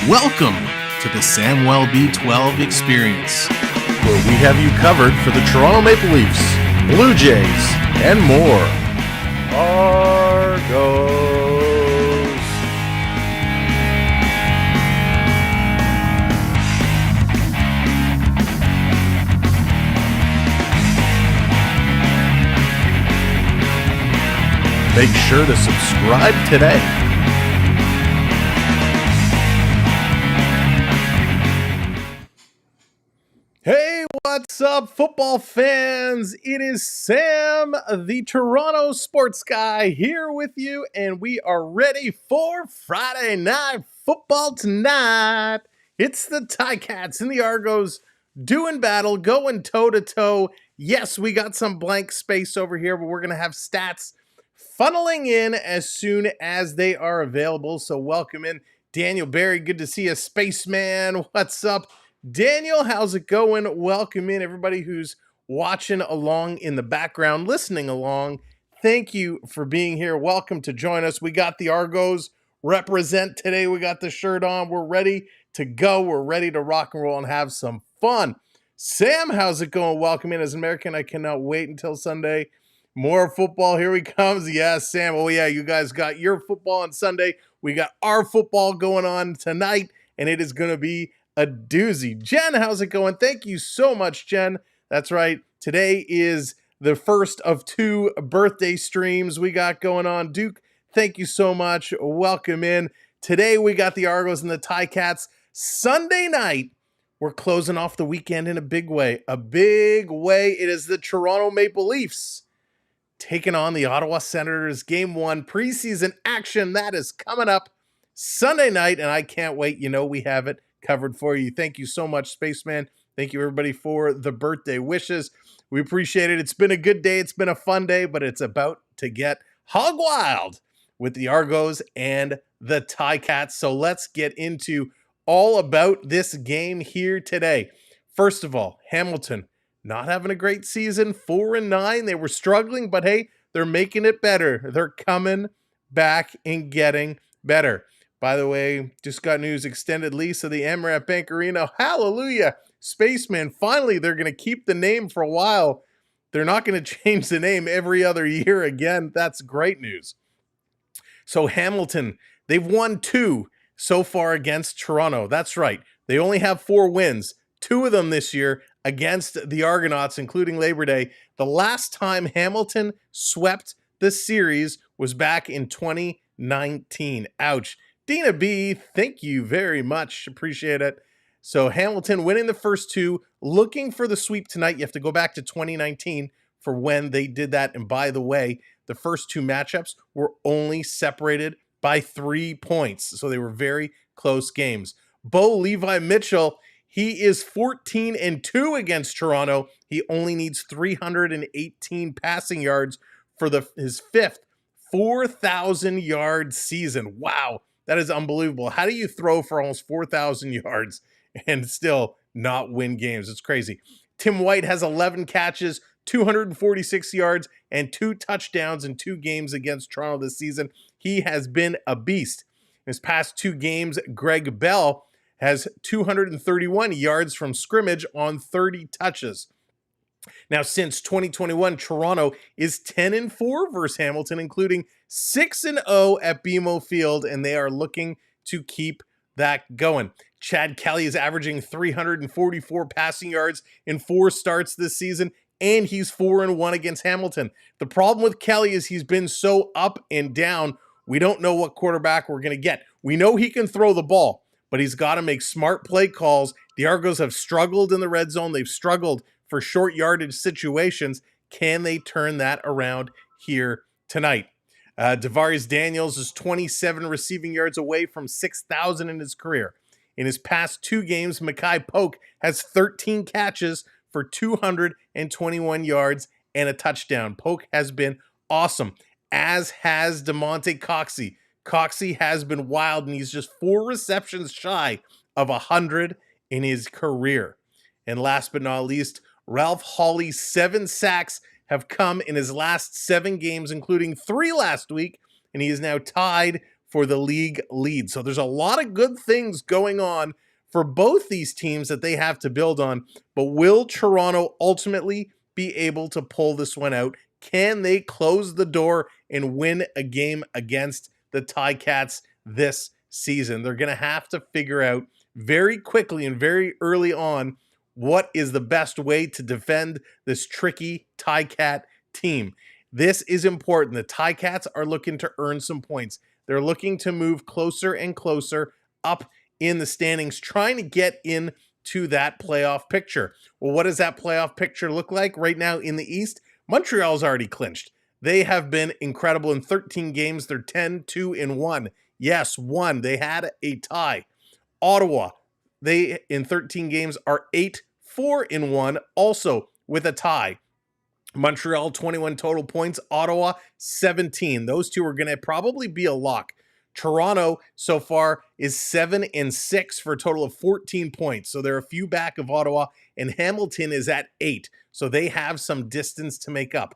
Welcome to the Samwell B12 experience, where we have you covered for the Toronto Maple Leafs, Blue Jays, and more. Argos. Make sure to subscribe today. Hey, what's up, football fans? It is Sam, the Toronto sports guy, here with you, and we are ready for Friday Night Football tonight. It's the Ticats and the Argos doing battle, going toe-to-toe. Yes, we got some blank space over here, but we're going to have stats funneling in as soon as they are available. So welcome in Daniel Barry. Good to see you, Spaceman. What's up? Daniel, how's it going? Welcome in everybody who's watching along in the background, listening along. Thank you for being here. Welcome to join us. We got the Argos represent today. We got the shirt on. We're ready to go. We're ready to rock and roll and have some fun. Sam, how's it going? Welcome in. As an American, I cannot wait until Sunday. More football. Here he comes. Yeah, Sam. Oh, yeah, you guys got your football on Sunday. We got our football going on tonight, and it is going to be a doozy. Jen, how's it going? Thank you so much, Jen. That's right. Today is the first of two birthday streams we got going on. Duke, thank you so much. Welcome in. Today we got the Argos and the Ticats. Sunday night, we're closing off the weekend in a big way. A big way. It is the Toronto Maple Leafs taking on the Ottawa Senators. Game 1 preseason action. That is coming up Sunday night, and I can't wait. You know we have it covered for you. Thank you so much, Spaceman. Thank you, everybody, for the birthday wishes. We appreciate it. It's been a good day. It's been a fun day, but it's about to get hog wild with the Argos and the Ticats. So let's get into all about this game here today. First of all, Hamilton not having a great season, 4-9. They were struggling, but hey, they're making it better. They're coming back and getting better. By the way, just got news, extended lease of the Amrat Bank Arena. Hallelujah. Spaceman. Finally, they're going to keep the name for a while. They're not going to change the name every other year again. That's great news. So Hamilton, they've won 2 so far against Toronto. That's right. They only have 4 wins, 2 of them this year against the Argonauts, including Labor Day. The last time Hamilton swept the series was back in 2019. Ouch. Dina B, thank you very much. Appreciate it. So Hamilton winning the first 2, looking for the sweep tonight. You have to go back to 2019 for when they did that. And by the way, the first 2 matchups were only separated by 3 points. So they were very close games. Bo Levi Mitchell, he is 14-2 against Toronto. He only needs 318 passing yards for his 5th 4,000-yard season. Wow, that is unbelievable. How do you throw for almost 4,000 yards and still not win games? It's crazy. Tim White has 11 catches, 246 yards, and 2 touchdowns in 2 games against Toronto this season. He has been a beast. In his past 2 games, Greg Bell has 231 yards from scrimmage on 30 touches. Now, since 2021, Toronto is 10-4 versus Hamilton, including 6-0 at BMO Field, and they are looking to keep that going. Chad Kelly is averaging 344 passing yards in 4 starts this season, and he's 4-1 against Hamilton. The problem with Kelly is he's been so up and down, we don't know what quarterback we're going to get. We know he can throw the ball, but he's got to make smart play calls. The Argos have struggled in the red zone. They've struggled for short yardage situations. Can they turn that around here tonight? Devarius Daniels is 27 receiving yards away from 6,000 in his career. In his past 2 games, Makai Polk has 13 catches for 221 yards and a touchdown. Polk has been awesome, as has DeMonte Coxey. Coxey has been wild, and he's just 4 receptions shy of 100 in his career. And last but not least, Ralph Hawley's 7 sacks have come in his last 7 games, including 3 last week, and he is now tied for the league lead. So there's a lot of good things going on for both these teams that they have to build on. But will Toronto ultimately be able to pull this one out? Can they close the door and win a game against the Ticats this season? They're going to have to figure out very quickly and very early on what is the best way to defend this tricky Ticat team. This is important. The Ticats are looking to earn some points. They're looking to move closer and closer up in the standings, trying to get into that playoff picture. Well, what does that playoff picture look like right now in the East? Montreal's already clinched. They have been incredible in 13 games. They're 10-2-1. Yes, 1. They had a tie. Ottawa, they in 13 games are 8-4-1, also with a tie. Montreal, 21 total points. Ottawa, 17. Those 2 are going to probably be a lock. Toronto so far is 7-6 for a total of 14 points. So they're a few back of Ottawa, and Hamilton is at 8. So they have some distance to make up.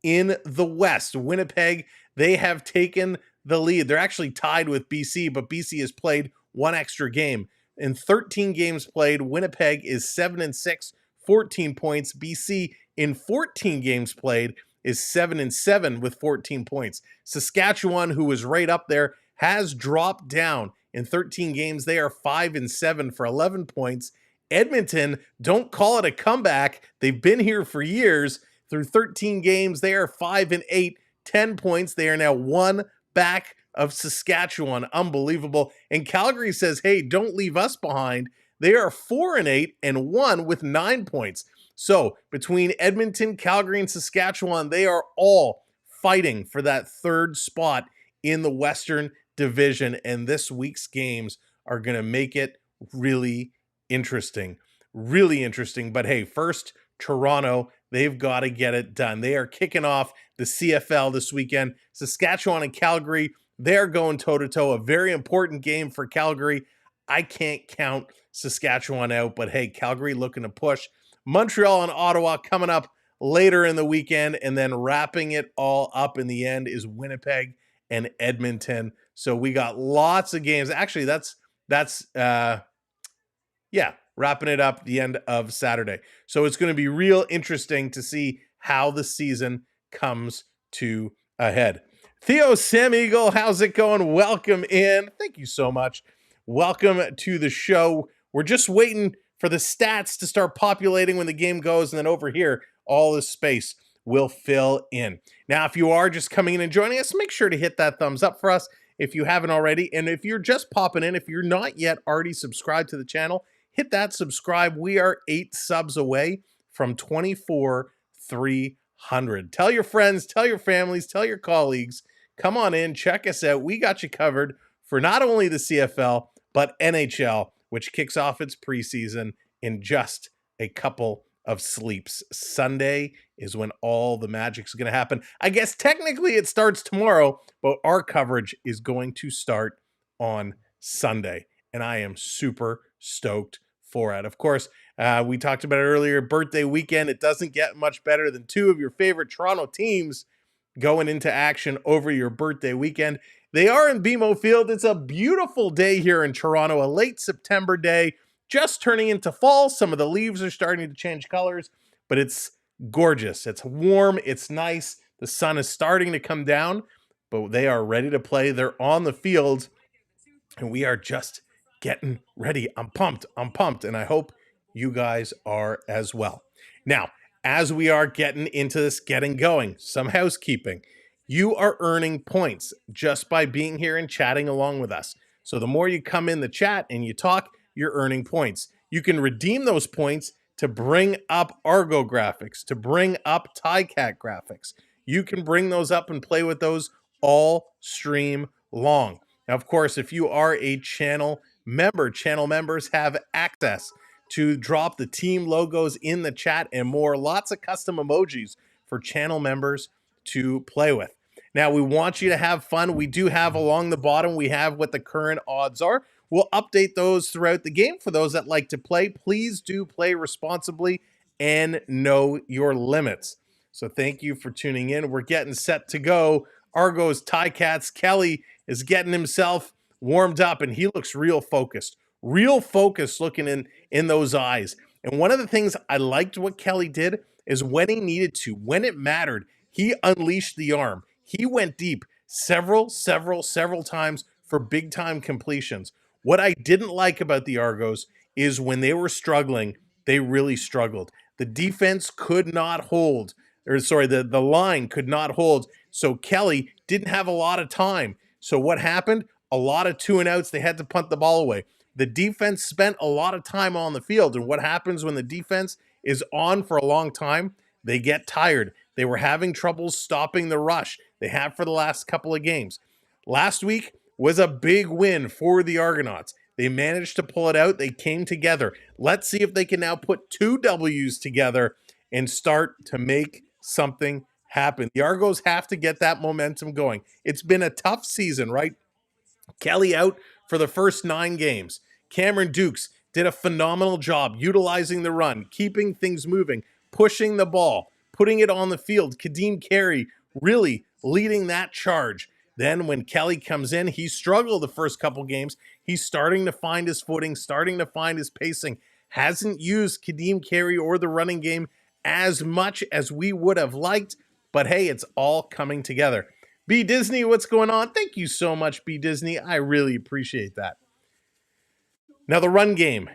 In the West, Winnipeg, they have taken the lead. They're actually tied with BC, but BC has played 1 extra game. In 13 games played, Winnipeg is 7-6, 14 points. BC in 14 games played is 7-7 with 14 points. Saskatchewan, who was right up there, has dropped down. In 13 games, they are 5-7 for 11 points. Edmonton, don't call it a comeback. They've been here for years. Through 13 games, they are 5-8, 10 points. They are now 1 back of Saskatchewan. Unbelievable. And Calgary says, hey, don't leave us behind. They are 4-8 and 1 with 9 points. So between Edmonton, Calgary, and Saskatchewan, they are all fighting for that 3rd spot in the Western Division. And this week's games are going to make it really interesting. Really interesting. But hey, first, Toronto, they've got to get it done. They are kicking off the CFL this weekend. Saskatchewan and Calgary, they're going toe-to-toe. A very important game for Calgary. I can't count Saskatchewan out, but hey, Calgary looking to push. Montreal and Ottawa coming up later in the weekend, and then wrapping it all up in the end is Winnipeg and Edmonton. So we got lots of games. Actually, that's wrapping it up the end of Saturday. So it's going to be real interesting to see how the season comes to a head. Theo Sam Eagle, how's it going? Welcome in. Thank you so much. Welcome to the show. We're just waiting for the stats to start populating when the game goes, and then over here, all this space will fill in. Now, if you are just coming in and joining us, make sure to hit that thumbs up for us if you haven't already. And if you're just popping in, if you're not yet already subscribed to the channel, hit that subscribe. We are 8 subs away from 24,300. Tell your friends, tell your families, tell your colleagues, come on in, check us out. We got you covered for not only the CFL, but NHL, which kicks off its preseason in just a couple of sleeps. Sunday is when all the magic's going to happen. I guess technically it starts tomorrow, but our coverage is going to start on Sunday, and I am super stoked for it. Of course, we talked about it earlier, birthday weekend. It doesn't get much better than two of your favorite Toronto teams going into action over your birthday weekend. They are in BMO Field. It's a beautiful day here in Toronto, a late September day, just turning into fall. Some of the leaves are starting to change colors, but it's gorgeous. It's warm. It's nice. The sun is starting to come down, but they are ready to play. They're on the field, and we are just getting ready. I'm pumped, and I hope you guys are as well. Now, as we are getting into this, getting going, some housekeeping. You are earning points just by being here and chatting along with us. So the more you come in the chat and you talk, you're earning points. You can redeem those points to bring up Argo graphics, to bring up TieCat graphics. You can bring those up and play with those all stream long. Now, of course, if you are a channel member, channel members have access to drop the team logos in the chat and more. Lots of custom emojis for channel members to play with. Now, we want you to have fun. We do have along the bottom, we have what the current odds are. We'll update those throughout the game. For those that like to play, please do play responsibly and know your limits. So thank you for tuning in. We're getting set to go. Argos, TieCats, Kelly is getting himself warmed up, and he looks real focused looking in those eyes. And one of the things I liked what Kelly did is when he needed to, when it mattered, he unleashed the arm. He went deep several times for big time completions. What I didn't like about the Argos is when they were struggling, they really struggled. The defense could not hold, the line could not hold. So Kelly didn't have a lot of time. So what happened? A lot of 2 and outs. They had to punt the ball away. The defense spent a lot of time on the field. And what happens when the defense is on for a long time? They get tired. They were having trouble stopping the rush. They have for the last couple of games. Last week was a big win for the Argonauts. They managed to pull it out. They came together. Let's see if they can now put 2 W's together and start to make something happen. The Argos have to get that momentum going. It's been a tough season, right? Kelly out for the first 9 games. Cameron Dukes did a phenomenal job utilizing the run, keeping things moving, pushing the ball, putting it on the field. Kadeem Carey really leading that charge. Then when Kelly comes in, he struggled the first couple games. He's starting to find his footing, starting to find his pacing. Hasn't used Kadeem Carey or the running game as much as we would have liked, but hey, it's all coming together. B. Disney, what's going on? Thank you so much, B. Disney. I really appreciate that. Now, the run game.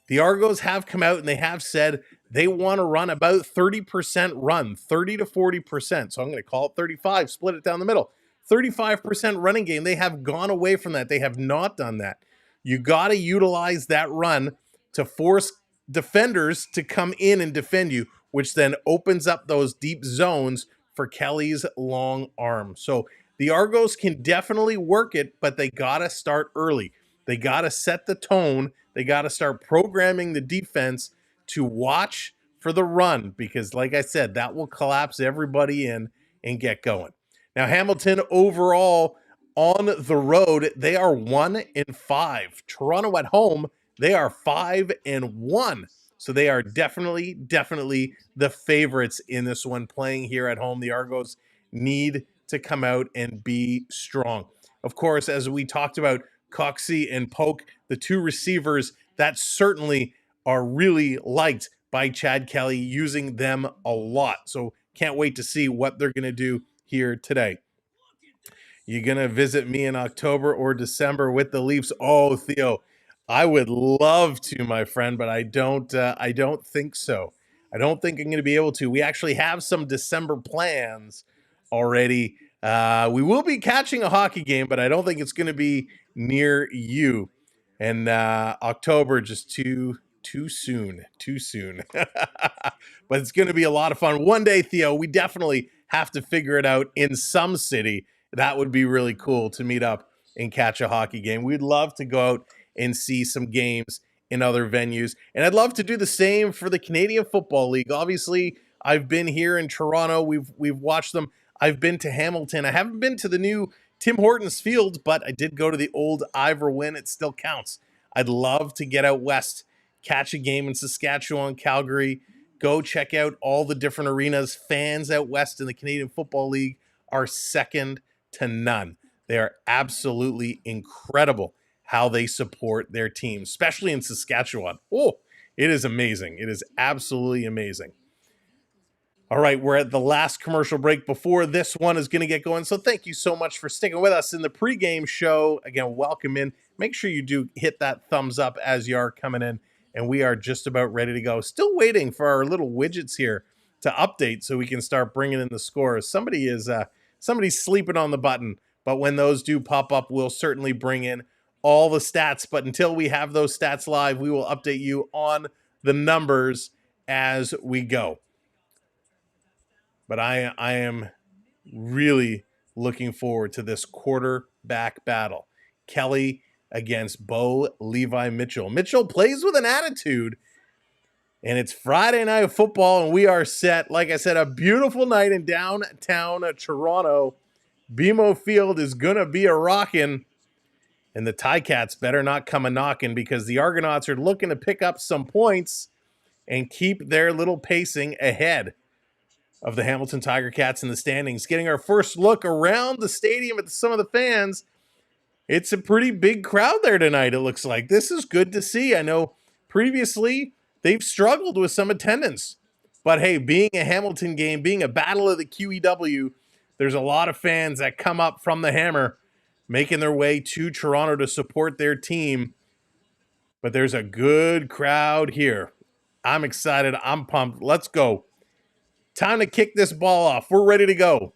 The Argos have come out and they have said they want to run about 30% run, 30 to 40%. So I'm going to call it 35, split it down the middle. 35% running game. They have gone away from that. They have not done that. You got to utilize that run to force defenders to come in and defend you, which then opens up those deep zones for Kelly's long arm. So the Argos can definitely work it, but they got to start early. They got to set the tone. They got to start programming the defense to watch for the run because, like I said, that will collapse everybody in and get going. Now, Hamilton overall on the road, they are 1-5. Toronto at home, they are 5-1. So they are definitely the favorites in this one playing here at home. The Argos need to come out and be strong. Of course, as we talked about, Coxie and Polk, the 2 receivers that certainly are really liked by Chad Kelly, using them a lot. So can't wait to see what they're going to do here today. You going to visit me in October or December with the Leafs? Oh, Theo, I would love to, my friend, but I don't think so. I don't think I'm going to be able to. We actually have some December plans already. We will be catching a hockey game, but I don't think it's going to be near you. And October, just too soon. But it's going to be a lot of fun. One day, Theo, we definitely have to figure it out in some city. That would be really cool to meet up and catch a hockey game. We'd love to go out and see some games in other venues. And I'd love to do the same for the Canadian Football League. Obviously, I've been here in Toronto. We've watched them. I've been to Hamilton. I haven't been to the new Tim Hortons Field, but I did go to the old Ivor Wynn. It still counts. I'd love to get out west, catch a game in Saskatchewan, Calgary, go check out all the different arenas. Fans out west in the Canadian Football League are second to none. They are absolutely incredible how they support their team, especially in Saskatchewan. Oh, it is amazing. It is absolutely amazing. All right, we're at the last commercial break before this one is going to get going. So thank you so much for sticking with us in the pregame show. Again, welcome in. Make sure you do hit that thumbs up as you are coming in. And we are just about ready to go. Still waiting for our little widgets here to update so we can start bringing in the scores. Somebody's sleeping on the button, but when those do pop up, we'll certainly bring in all the stats. But until we have those stats live, we will update you on the numbers as we go. But I am really looking forward to this quarterback battle. Kelly against Bo Levi Mitchell. Mitchell plays with an attitude, and it's Friday Night Football, and we are set. Like I said, a beautiful night in downtown Toronto. BMO Field is going to be a rockin', and the Ticats better not come a knockin', because the Argonauts are looking to pick up some points and keep their little pacing ahead of the Hamilton Tiger Cats in the standings. Getting our first look around the stadium at some of the fans. It's a pretty big crowd there tonight, it looks like. This is good to see. I know previously they've struggled with some attendance. But hey, being a Hamilton game, being a battle of the QEW, there's a lot of fans that come up from the Hammer, making their way to Toronto to support their team. But there's a good crowd here. I'm excited. I'm pumped. Let's go. Time to kick this ball off. We're ready to go.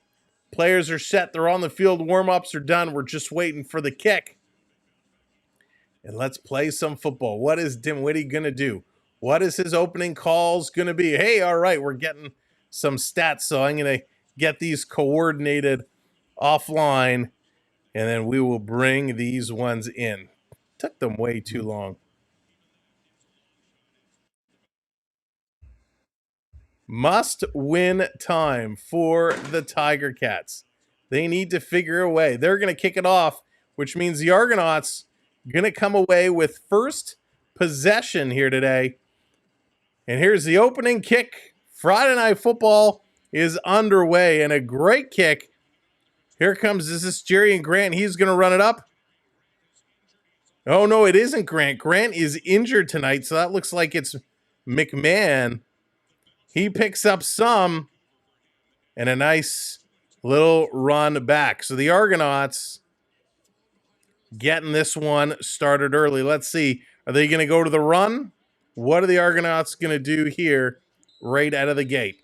Players are set. They're on the field. Warm-ups are done. We're just waiting for the kick. And let's play some football. What is Dinwiddie going to do? What is his opening calls going to be? Hey, all right, we're getting some stats, so I'm going to get these coordinated offline, and then we will bring these ones in. Took them way too long. Must-win time for the Tiger Cats. They need to figure a way. They're going to kick it off, which means the Argonauts are going to come away with first possession here today. And here's the opening kick. Friday Night Football is underway, and a great kick. Here comes, is this Jerry and Grant? He's going to run it up. Oh, no, it isn't Grant. Grant is injured tonight, so that looks like it's McMahon. He picks up some, and a nice little run back. So the Argonauts getting this one started early. Let's see. Are they going to go to the run? What are the Argonauts going to do here right out of the gate?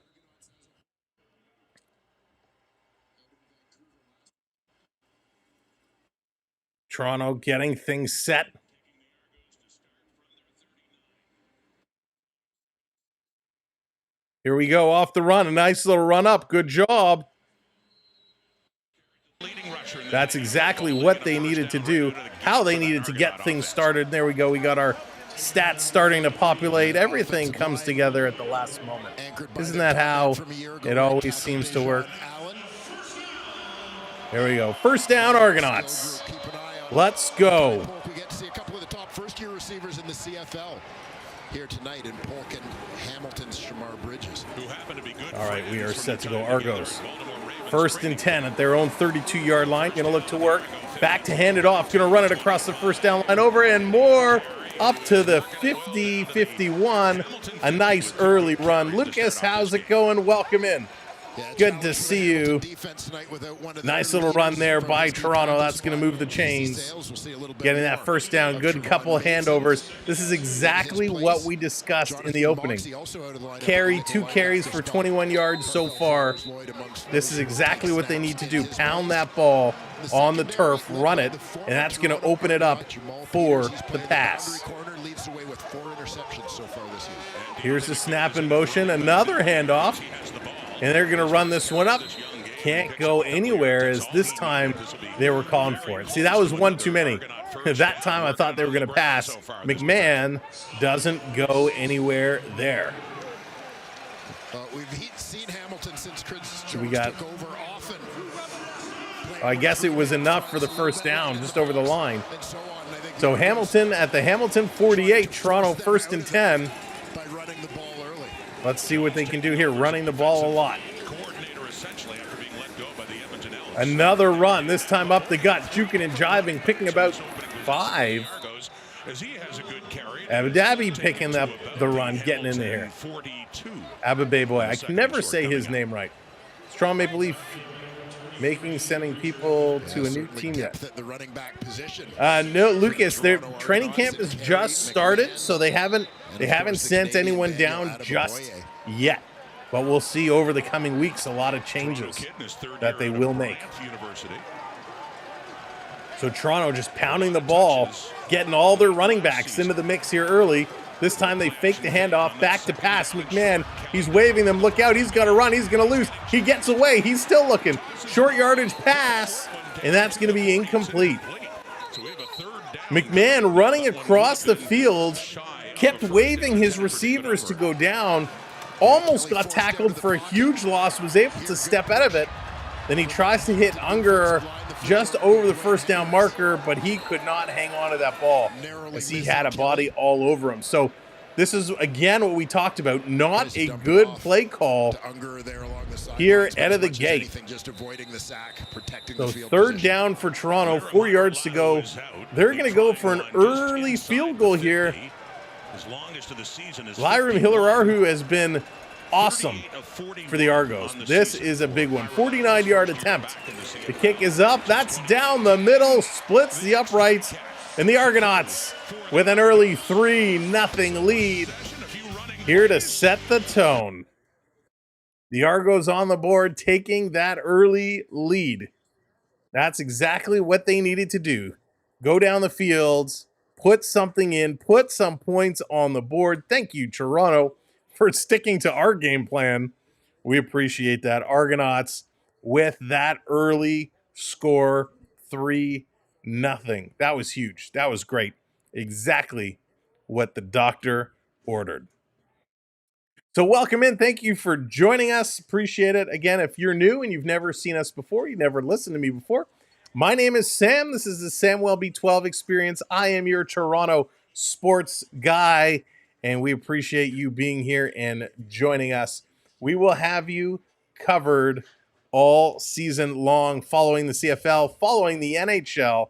Toronto getting things set. Here we go, off the run. A nice little run up. Good job. That's exactly what they needed to do, how they needed to get things started. There we go. We got our stats starting to populate. Everything comes together at the last moment. Isn't that how it always seems to work? There we go. First down, Argonauts. Let's go. We get to see a couple of the top first-year receivers in the CFL here tonight in Polk and Hamilton's Shamar Bridges. All right, we are set to go. Argos. First and 10 at their own 32-yard line. Going to look to work. Back to hand it off. Going to run it across the first down line over and more. up to the 50-51. A nice early run. Lucas, how's it going? Welcome in. Good to see you. Nice little run there by Toronto. That's going to move the chains. Getting that first down. Good couple of handovers. This is exactly what we discussed in the opening. Two carries for 21 yards so far. This is exactly what they need to do. Pound that ball on the turf, run it, and that's going to open it up for the pass. Here's the snap in motion. Another handoff. And they're going to run this one up. Can't go anywhere, as this time they were calling for it. See, that was one too many. That time I thought they were going to pass. McMahon doesn't go anywhere there. We've seen Hamilton since Chris We got, took over often. I guess it was enough for the first down, just over the line. So Hamilton at the Hamilton 48, Toronto 1st and 10. By running the ball early. Let's see what they can do here, running the ball a lot. Another run, this time up the gut, juking and jiving, picking about 5. Abudabi picking up the run, getting in there. Ababe boy, I can never say his name right. Strong Maple Leaf sending people to a new team yet. No, Lucas, their training camp has just started, so they haven't sent anyone down just yet. But we'll see over the coming weeks a lot of changes that they will make. So Toronto just pounding the ball, getting all their running backs into the mix here early. This time they fake the handoff, back to pass. McMahon, he's waving them. Look out, he's going to run, he's going to lose. He gets away, he's still looking. Short yardage pass, and that's going to be incomplete. McMahon running across the field, kept waving his receivers to go down, almost got tackled for a huge loss, was able to step out of it. Then he tries to hit Unger just over the first down marker, but he could not hang on to that ball as he had a body all over him. So this is, again, what we talked about. Not a good play call here out of the gate. So third down for Toronto, 4 yards to go. They're going to go for an early field goal here. Lyram Hilarahu has been awesome for the Argos. This is a big one. 49-yard attempt. The kick is up. That's down the middle. Splits the uprights. And the Argonauts with an early 3-0 lead. Here to set the tone. The Argos on the board, taking that early lead. That's exactly what they needed to do. Go down the fields, put something in, put some points on the board. Thank you, Toronto, for sticking to our game plan. We appreciate that. Argonauts with that early score, 3-0. That was huge. That was great. Exactly what the doctor ordered. So welcome in. Thank you for joining us. Appreciate it. Again, if you're new and you've never seen us before, you've never listened to me before, my name is Sam. This is the Sam Welby 12 Experience. I am your Toronto sports guy, and we appreciate you being here and joining us. We will have you covered all season long, following the CFL, following the NHL,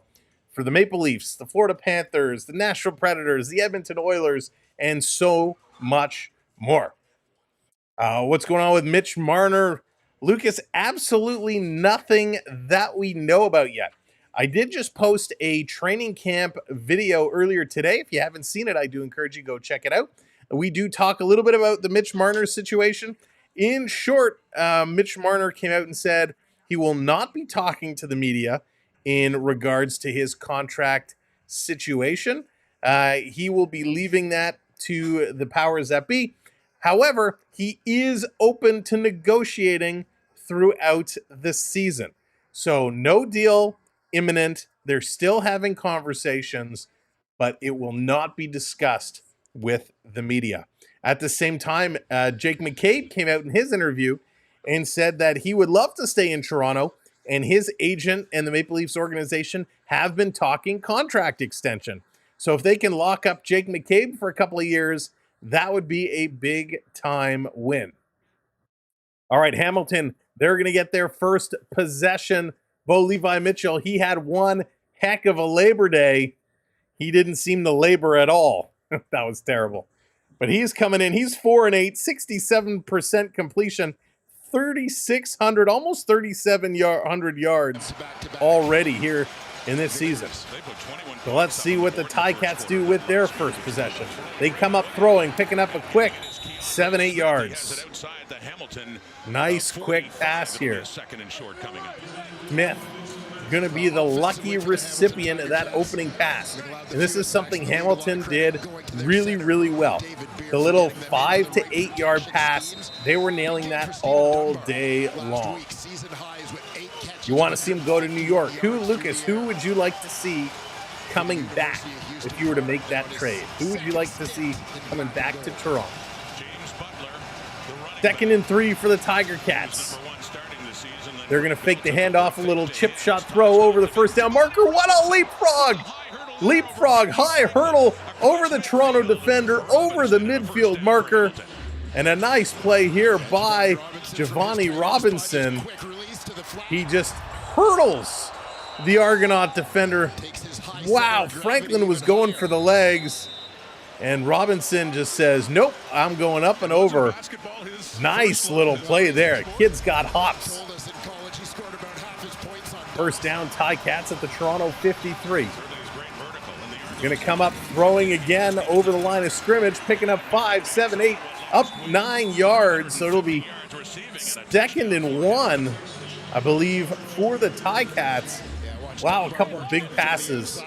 for the Maple Leafs, the Florida Panthers, the Nashville Predators, the Edmonton Oilers, and so much more. What's going on with Mitch Marner? Lucas, absolutely nothing that we know about yet. I did just post a training camp video earlier today. If you haven't seen it, I do encourage you to go check it out. We do talk a little bit about the Mitch Marner situation. In short, Mitch Marner came out and said he will not be talking to the media in regards to his contract situation. He will be leaving that to the powers that be. However, he is open to negotiating throughout the season. So no deal imminent. They're still having conversations, but it will not be discussed with the media. At the same time, Jake McCabe came out in his interview and said that he would love to stay in Toronto, and his agent and the Maple Leafs organization have been talking contract extension. So if they can lock up Jake McCabe for a couple of years, that would be a big-time win. All right, Hamilton, they're going to get their first possession. Bo Levi Mitchell, he had one heck of a Labor Day. He didn't seem to labor at all. That was terrible. But he's coming in. He's 4-8, 67% completion, 3,600, almost 3,700 yards already here in this season. So let's see what the Ticats do with their first possession. They come up throwing, picking up a quick 7-8 yards. Nice quick pass here. Smith going to be the lucky recipient of that opening pass. And this is something Hamilton did really, really well. The little 5 to 8 yard pass, they were nailing that all day long. You want to see him go to New York. Lucas, who would you like to see coming back if you were to make that trade? Who would you like to see coming back to Toronto? 2nd and 3 for the Tiger Cats. They're going to fake the handoff, a little chip shot throw over the first down marker. What a leapfrog! Leapfrog, high hurdle over the Toronto defender, over the midfield marker. And a nice play here by Giovanni Robinson. He just hurdles the Argonaut defender. Wow, Franklin was going for the legs. And Robinson just says, nope, I'm going up and over. Nice little play there. Kid's got hops. First down, Ticats at the Toronto 53. Going to come up throwing again over the line of scrimmage, picking up 5, 7, 8, up 9 yards. So it'll be 2nd and 1, I believe, for the Ticats. Wow, a couple big passes.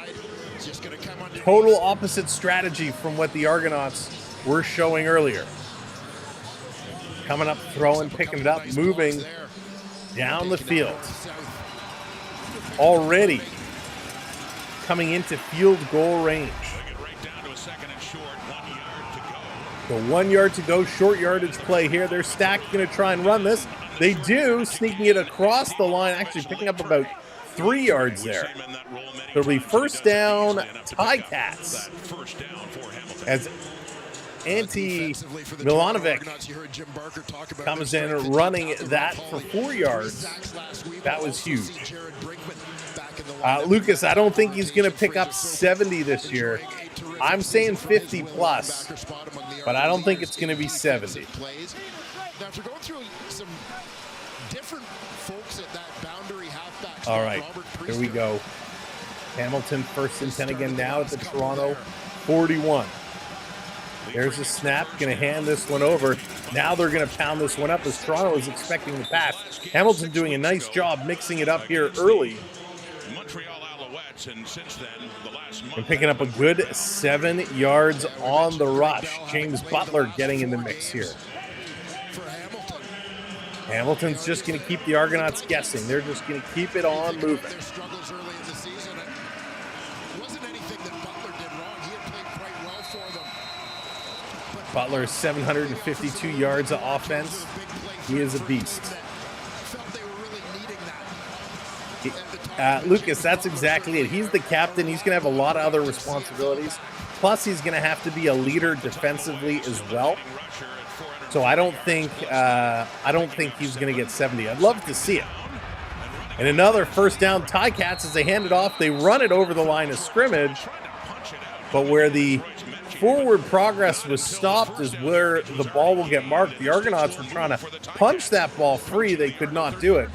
Total opposite strategy from what the Argonauts were showing earlier. Coming up, throwing, picking it up, moving down the field. Already coming into field goal range. The 1 yard to go, short yardage play here. They're stacked, going to try and run this. They do, sneaking it across the line, actually picking up about 3 yards there. It'll be first down, Ticats. As Ante Milanovic comes in running that for 4 yards. That was huge. Lucas, I don't think he's going to pick up 70 this year. I'm saying 50 plus, but I don't think it's going to be 70. All right, here we go. Hamilton 1st and 10 again now at the Toronto 41. There's a snap, going to hand this one over. Now they're going to pound this one up as Toronto is expecting the pass. Hamilton doing a nice job mixing it up here early. And picking up a good 7 yards on the rush. James Butler getting in the mix here. Hamilton's just going to keep the Argonauts guessing. They're just going to keep it on moving. Butler is 752 yards of offense. He is a beast. Lucas, that's exactly it. He's the captain. He's going to have a lot of other responsibilities. Plus, he's going to have to be a leader defensively as well. So I don't think he's going to get 70. I'd love to see it. And another first down, Ticats, as they hand it off. They run it over the line of scrimmage. But where the forward progress was stopped is where the ball will get marked. The Argonauts were trying to punch that ball free. They could not do it.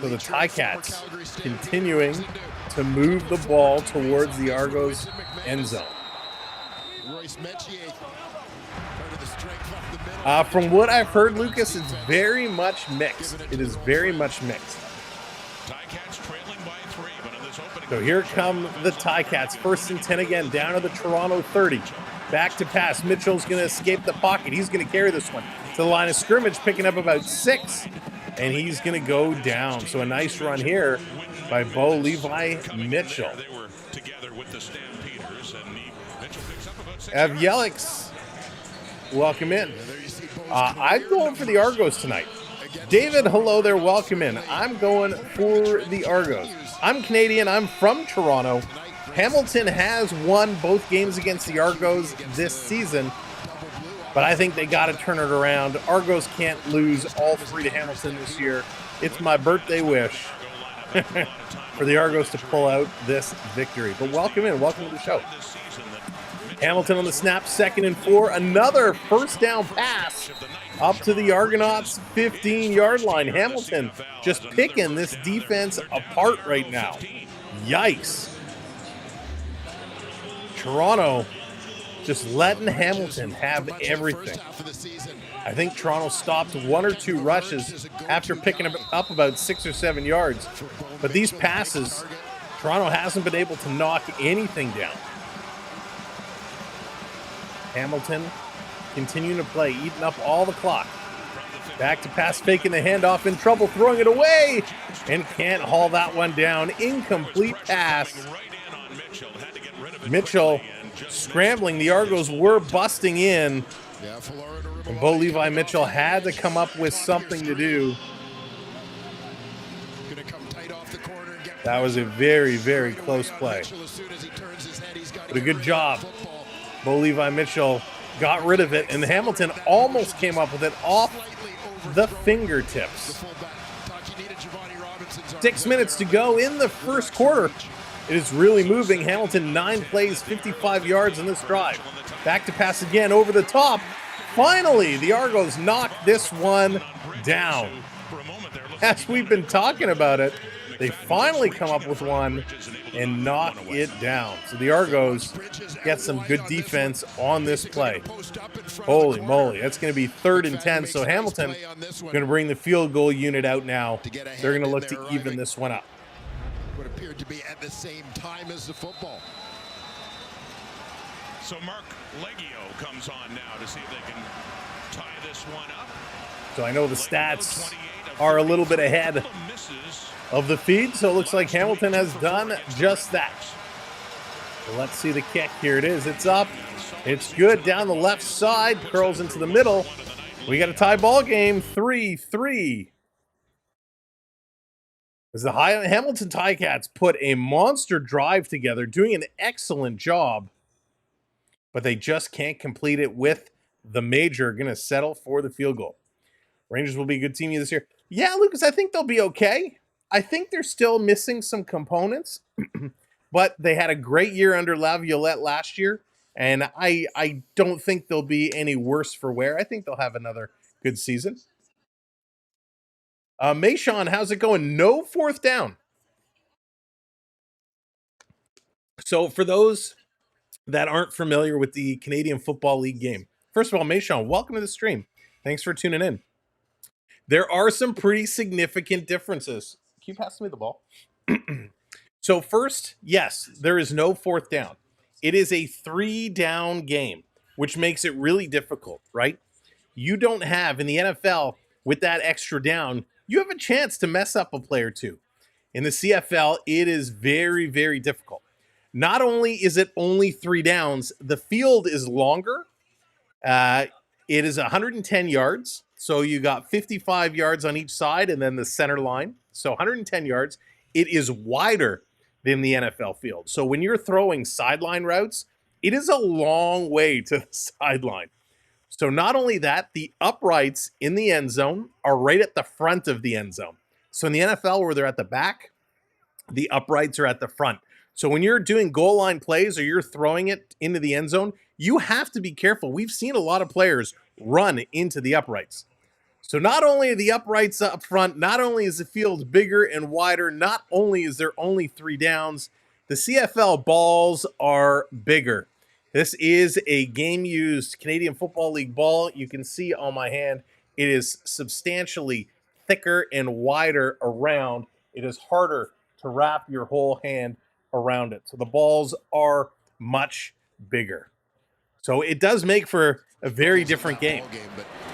So the Ticats continuing to move the ball towards the Argos end zone. From what I've heard, Lucas, it's very much mixed. It is very much mixed. So here come the Ticats. 1st and 10 again, down to the Toronto 30. Back to pass. Mitchell's going to escape the pocket. He's going to carry this one to the line of scrimmage, picking up about 6. And he's going to go down. So a nice run here by Bo Levi Mitchell. Avjelix, welcome in. I'm going for the Argos tonight. David, hello there, welcome in. I'm going for the Argos. I'm Canadian. I'm from Toronto. Hamilton has won both games against the Argos this season, but I think they got to turn it around. Argos can't lose all 3 to Hamilton this year. It's my birthday wish. for the Argos to pull out this victory. But welcome in. Welcome to the show. Hamilton on the snap, 2nd and 4. Another first down pass up to the Argonauts' 15-yard line. Hamilton just picking this defense apart right now. Yikes. Toronto just letting Hamilton have everything. I think Toronto stopped 1 or 2 rushes after picking up about 6 or 7 yards. But these passes, Toronto hasn't been able to knock anything down. Hamilton continuing to play, eating up all the clock. Back to pass, faking the handoff, in trouble, throwing it away, and can't haul that one down. Incomplete pass. Mitchell scrambling. The Argos were busting in. And Bo Levi Mitchell had to come up with something to do. That was a very, very close play. But a good job. Bo Levi Mitchell got rid of it, and Hamilton almost came up with it off the fingertips. 6 minutes to go in the first quarter. It is really moving. Hamilton 9 plays, 55 yards in this drive. Back to pass again over the top. Finally, the Argos knock this one down. As we've been talking about it, they finally come up with one and knock it down. So the Argos get some good defense on this play. Holy moly, that's going to be 3rd and 10. So Hamilton going to bring the field goal unit out now. They're going to look to even this one up. What appeared to be at the same time as the football. So Mark Leggio comes on now to see if they can tie this one up. So I know the stats are a little bit ahead of the feed, so it looks like Hamilton has done just that. So let's see the kick. Here it is. It's up. It's good down the left side. Curls into the middle. We got a tie ball game, 3-3. As the Hamilton Ticats put a monster drive together, doing an excellent job, but they just can't complete it with the major going to settle for the field goal. Rangers will be a good team this year. Yeah, Lucas, I think they'll be okay. I think they're still missing some components, but they had a great year under Laviolette last year, and I don't think they'll be any worse for wear. I think they'll have another good season. Mayshawn, how's it going? No 4th down. So for those that aren't familiar with the Canadian Football League game, first of all, Mayshawn, welcome to the stream. Thanks for tuning in. There are some pretty significant differences. Can you pass me the ball? So first, yes, there is no 4th down. It is a 3-down game, which makes it really difficult, right? You don't have, in the NFL, with that extra down, you have a chance to mess up a play or two. In the CFL, it is very, very difficult. Not only is it only 3 downs, the field is longer. It is 110 yards. So you got 55 yards on each side and then the center line. So 110 yards. It is wider than the NFL field. So when you're throwing sideline routes, it is a long way to the sideline. So not only that, the uprights in the end zone are right at the front of the end zone. So in the NFL, where they're at the back, the uprights are at the front. So when you're doing goal line plays or you're throwing it into the end zone, you have to be careful. We've seen a lot of players run into the uprights. So not only are the uprights up front, not only is the field bigger and wider, not only is there only 3 downs, the CFL balls are bigger. This is a game-used Canadian Football League ball. You can see on my hand, it is substantially thicker and wider around. It is harder to wrap your whole hand around it. So the balls are much bigger. So it does make for a very different game.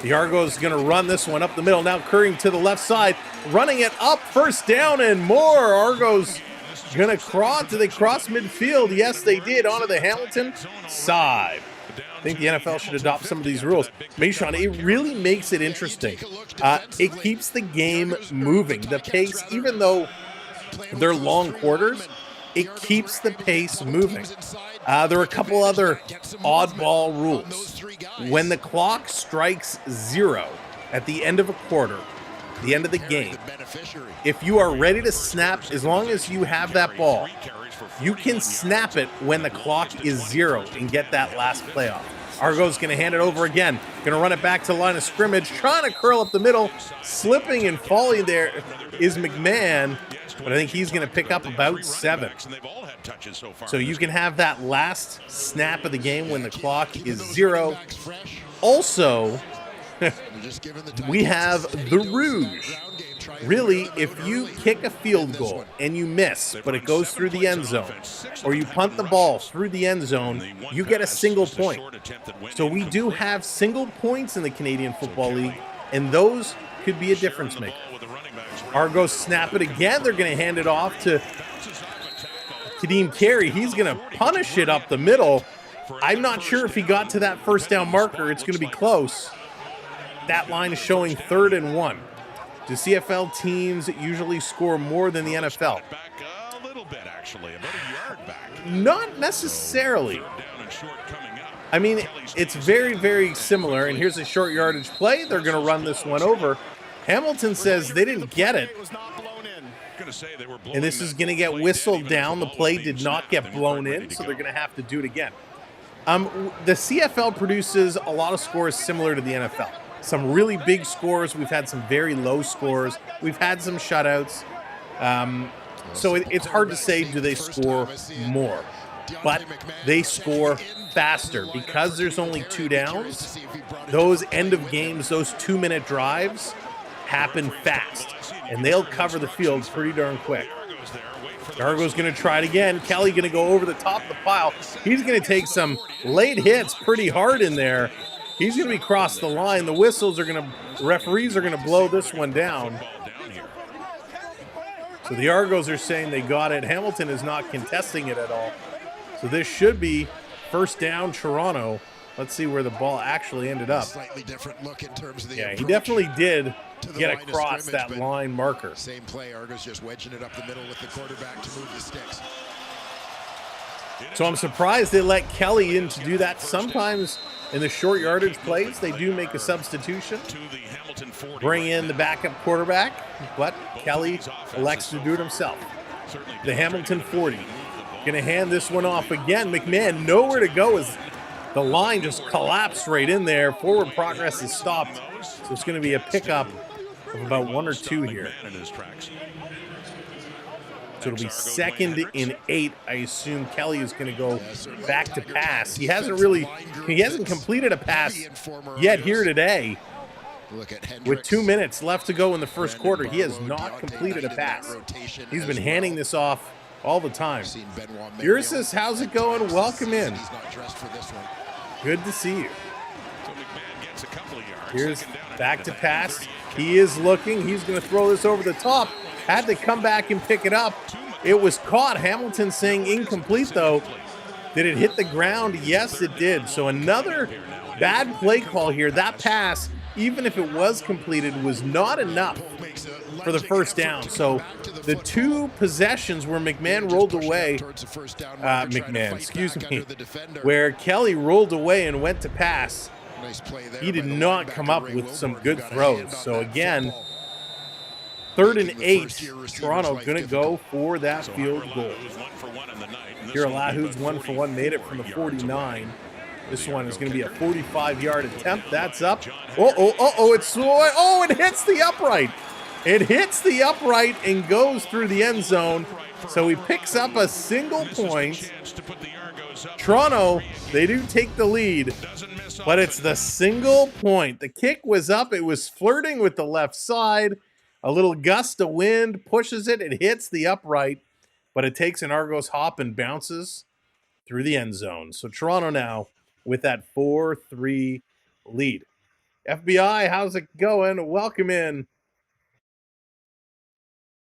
The Argos going to run this one up the middle. Now curring to the left side, running it up, 1st down and more. Argos going to cross. Did they cross midfield? Yes, they did, onto the Hamilton side. I think the NFL should adopt some of these rules. Mayshawn, it really makes it interesting. It keeps the game moving. The pace, even though they're long quarters, it keeps the pace moving. There are a couple other oddball rules. When the clock strikes 0 at the end of a quarter, the end of the game, if you are ready to snap, as long as you have that ball, you can snap it when the clock is 0 and get that last playoff. Argo's going to hand it over again. Going to run it back to the line of scrimmage, trying to curl up the middle. Slipping and falling there is McMahon, but I think he's going to pick up about 7. So you can have that last snap of the game when the clock is 0. Also, we have the Rouge. Really, if you kick a field goal and you miss, but it goes through the end zone, or you punt the ball through the end zone, you get a single point. So we do have single points in the Canadian Football League, and those could be a difference maker. Argos snap it again. They're going to hand it off to Kadeem Carey. He's going to punish it up the middle. I'm not sure if he got to that first down marker. It's going to be close. That line is showing 3rd and 1. Do CFL teams usually score more than the NFL? A little bit, actually, about a yard back. Not necessarily. I mean, it's very, very similar. And here's a short yardage play. They're going to run this one over. Hamilton says they didn't get it. And this is going to get whistled down. The play did not get blown in, so they're going to have to do it again. The CFL produces a lot of scores similar to the NFL. Some really big scores. We've had some very low scores. We've had some shutouts. So it's hard to say, do they score more? But they score faster. Because there's only 2 downs, those end of games, those 2-minute drives happen fast. And they'll cover the field pretty darn quick. Argo's going to try it again. Kelly going to go over the top of the pile. He's going to take some late hits pretty hard in there. He's going to be across the line. The referees are going to blow this one down. So the Argos are saying they got it. Hamilton is not contesting it at all. So this should be first down Toronto. Let's see where the ball actually ended up. Slightly different look in terms of the he definitely did get across that line marker. Same play, Argos just wedging it up the middle with the quarterback to move the sticks. So I'm surprised they let Kelly in to do that. Sometimes in the short yardage plays, they do make a substitution, bring in the backup quarterback, but Kelly elects to do it himself. The Hamilton 40 going to hand this one off again. McMahon nowhere to go as the line just collapsed right in there. Forward progress is stopped. So it's going to be a pickup of about 1 or 2 here. So it'll be 2nd and 8. I assume Kelly is going to go back to pass. He hasn't completed a pass yet here today. With 2 minutes left to go in the first quarter, he has not completed a pass. He's been handing this off all the time. Ursus, how's it going? Welcome in. Good to see you. Here's back to pass. He is looking. He's going to throw this over the top. Had to come back and pick it up. It was caught. Hamilton saying incomplete, though. Did it hit the ground? Yes, it did. So another bad play call here. That pass, even if it was completed, was not enough for the first down. So the 2 possessions where McMahon rolled away, where Kelly rolled away and went to pass, he did not come up with some good throws. So again, 3rd and 8, Toronto going to go for that field goal. Kirilahu's 1 for 1, made it from the 49. This one is going to be a 45-yard attempt. That's up. It hits the upright. It hits the upright and goes through the end zone. So he picks up a single point. Toronto, they do take the lead, but it's the single point. The kick was up. It was flirting with the left side. A little gust of wind pushes it. It hits the upright, but it takes an Argos hop and bounces through the end zone. So Toronto now with that 4-3 lead. FBI, how's it going? Welcome in.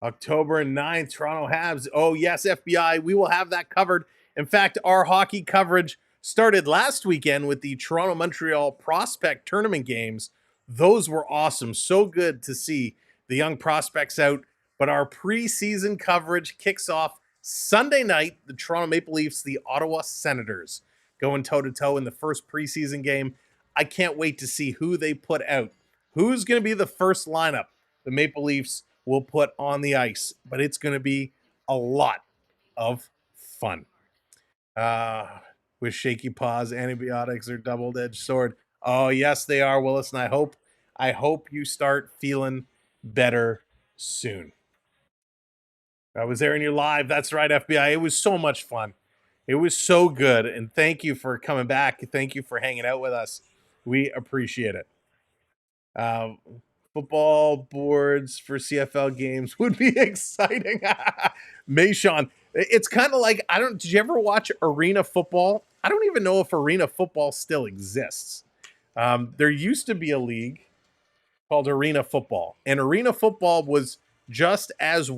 October 9th, Toronto Habs. Oh, yes, FBI, we will have that covered. In fact, our hockey coverage started last weekend with the Toronto-Montreal Prospect Tournament games. Those were awesome. So good to see the young prospects out. But our preseason coverage kicks off Sunday night. The Toronto Maple Leafs, the Ottawa Senators, going toe-to-toe in the first preseason game. I can't wait to see who they put out. Who's going to be the first lineup? the Maple Leafs will put on the ice, but it's going to be a lot of fun. With shaky paws, antibiotics are double-edged sword. Oh, yes, they are, Willis, and I hope you start feeling better soon. I was there in your live. That's right, FBI. It was so much fun. It was so good, and thank you for coming back. Thank you for hanging out with us. We appreciate it. Football boards for CFL games would be exciting. Mayshawn, it's kind of like, did you ever watch Arena Football? I don't even know if Arena Football still exists. There used to be a league called Arena Football, and Arena Football was just as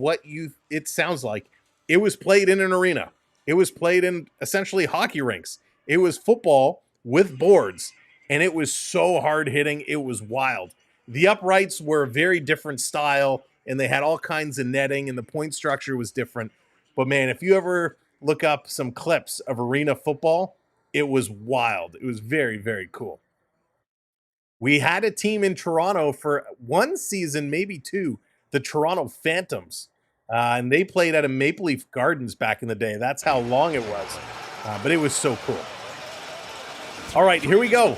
it sounds like. It was played in an arena. It was played in essentially hockey rinks. It was football with boards, and it was so hard hitting. It was wild. The uprights were a very different style, and they had all kinds of netting, and the point structure was different. But man, if you ever look up some clips of Arena Football, it was wild. It was very, very cool. We had a team in Toronto for one season, maybe two, the Toronto Phantoms. And they played at a Maple Leaf Gardens back in the day. That's how long it was. But it was so cool. All right, here we go.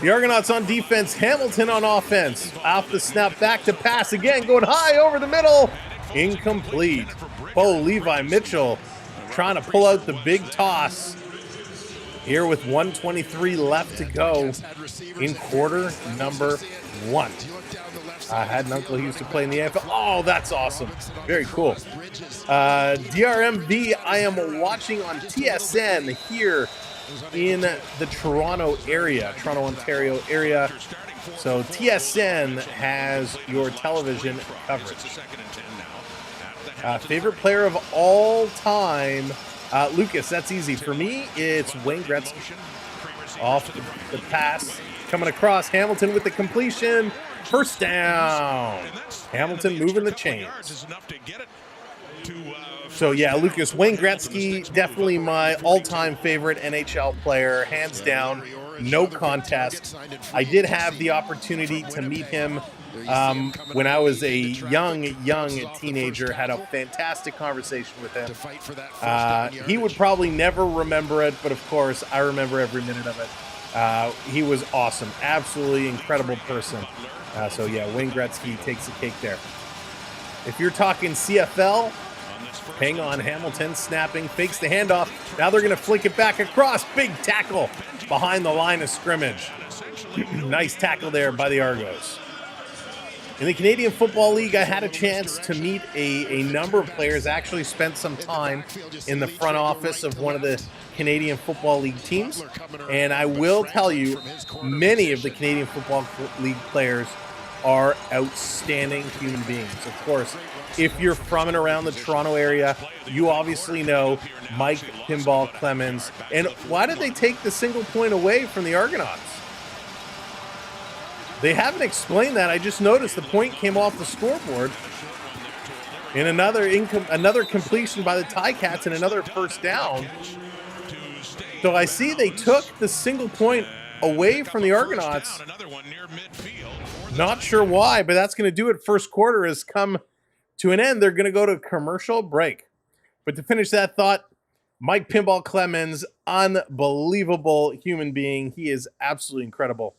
The Argonauts on defense, Hamilton on offense. Off the snap, back to pass again, going high over the middle. Incomplete. Bo Levi Mitchell trying to pull out the big toss here with 1:23 left to go in quarter number one. I had an uncle who used to play in the AFL. Oh, that's awesome. Very cool. DRMV, I am watching on TSN here in the Toronto area, Toronto, Ontario area. So TSN has your television coverage. Favorite player of all time, Lucas, that's easy. For me, it's Wayne Gretzky. Off the pass, coming across, Hamilton with the completion. First down. Hamilton moving the chains. So yeah, Lucas, Wayne Gretzky, definitely my all-time favorite NHL player, hands down, no contest. I did have the opportunity to meet him when I was a young teenager, had a fantastic conversation with him. He would probably never remember it, but of course, I remember every minute of it. He was awesome, absolutely incredible person. So yeah, Wayne Gretzky takes the cake there. If you're talking CFL, hang on, Hamilton snapping, fakes the handoff. Now they're going to flick it back across. Big tackle behind the line of scrimmage. Nice tackle there by the Argos. In the Canadian Football League, I had a chance to meet a number of players. I actually spent some time in the front office of one of the Canadian Football League teams. And I will tell you, many of the Canadian Football League players are outstanding human beings. Of course, if you're from and around the Toronto area, you obviously know Mike Pinball Clemens. And why did they take the single point away from the Argonauts? They haven't explained that. I just noticed the point came off the scoreboard. And another completion by the Ticats and another first down. So I see they took the single point away from the Argonauts. Not sure why, but that's going to do it. First quarter has come to an end. They're going to go to commercial break. But to finish that thought, Mike Pinball Clemens, unbelievable human being. He is absolutely incredible.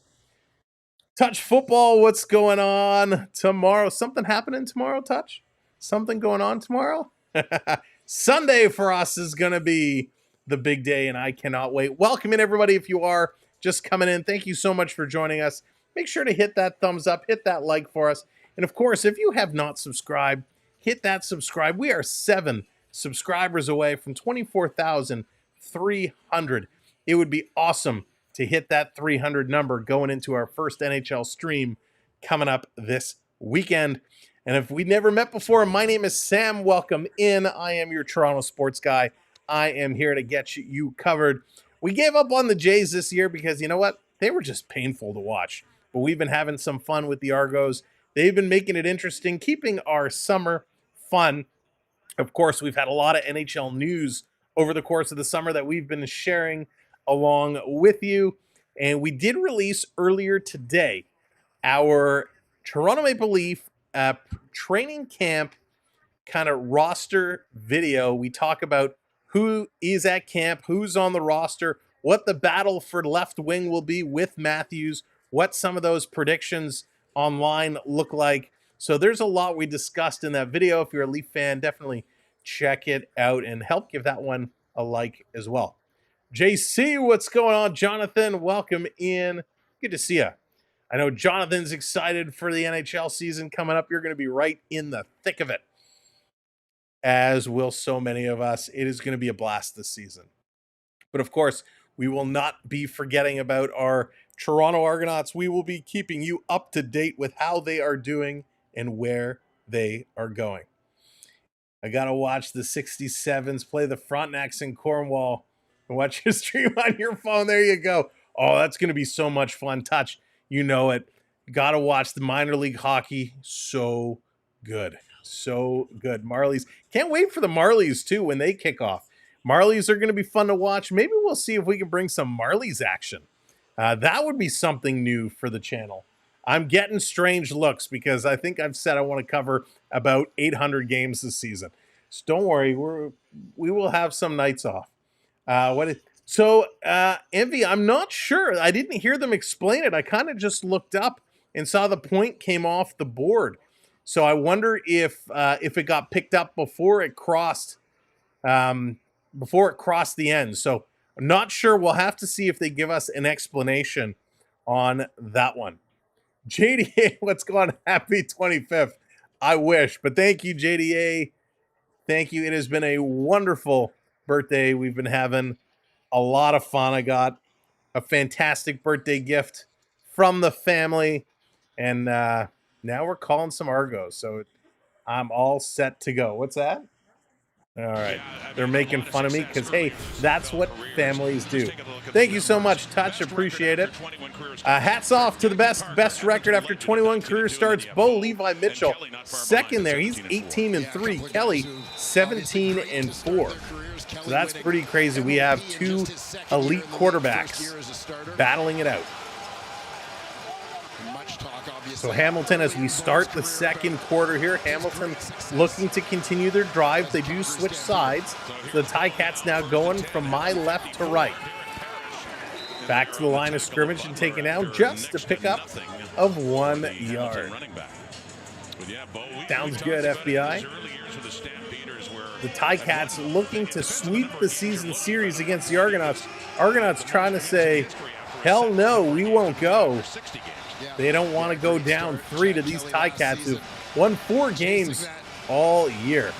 Touch Football, what's going on tomorrow? Something happening tomorrow, Touch? Something going on tomorrow? Sunday for us is going to be the big day, and I cannot wait. Welcome in, everybody, if you are just coming in. Thank you so much for joining us. Make sure to hit that thumbs up, hit that like for us. And, of course, if you have not subscribed, hit that subscribe. We are 7 subscribers away from 24,300. It would be awesome to hit that 300 number going into our first NHL stream coming up this weekend. And if we never met before, my name is Sam. Welcome in. I am your Toronto sports guy. I am here to get you covered. We gave up on the Jays this year because, you know what? They were just painful to watch. But we've been having some fun with the Argos. They've been making it interesting, keeping our summer fun. Of course, we've had a lot of NHL news over the course of the summer that we've been sharing along with you. And we did release earlier today our Toronto Maple Leaf training camp kind of roster video. We talk about who is at camp, who's on the roster, what the battle for left wing will be with Matthews, what some of those predictions online look like. So there's a lot we discussed in that video. If you're a Leaf fan, definitely check it out and help give that one a like as well. JC, what's going on? Jonathan, welcome in. Good to see you. I know Jonathan's excited for the NHL season coming up. You're going to be right in the thick of it, as will so many of us. It is going to be a blast this season. But of course, we will not be forgetting about our Toronto Argonauts. We will be keeping you up to date with how they are doing and where they are going. I got to watch the 67s play the Frontenacs in Cornwall and watch your stream on your phone. There you go. Oh, that's going to be so much fun. Touch, you know it. Got to watch the minor league hockey. So good. So good. Marlies. Can't wait for the Marlies, too, when they kick off. Marlies are going to be fun to watch. Maybe we'll see if we can bring some Marlies action. That would be something new for the channel. I'm getting strange looks because I think I've said I want to cover about 800 games this season. So don't worry, we will have some nights off. Envy, I'm not sure. I didn't hear them explain it. I kind of just looked up and saw the point came off the board. So I wonder if it got picked up before it crossed the end. So I'm not sure. We'll have to see if they give us an explanation on that one. JDA, what's going on? Happy 25th. I wish, but thank you, JDA. Thank you. It has been a wonderful birthday. We've been having a lot of fun. I got a fantastic birthday gift from the family, and now we're calling some Argos, so I'm all set to go. What's that? All right. They're making fun of me because, hey, that's what families do. Thank you so much, Touch. Appreciate it. Hats off to the best record after 21 career starts. Bo Levi Mitchell, second there. He's 18-3. Kelly, 17-4. So that's pretty crazy. We have two elite quarterbacks battling it out. So Hamilton, as we start the second quarter here, Hamilton looking to continue their drive. They do switch sides. So the Ticats now going from my left to right. Back to the line of scrimmage and taken out just a pickup of 1 yard. Sounds good, FBI. The Ticats looking to sweep the season series against the Argonauts. Argonauts trying to say, hell no, we won't go. They don't want to go down 3 to these Ticats who've won 4 games all year.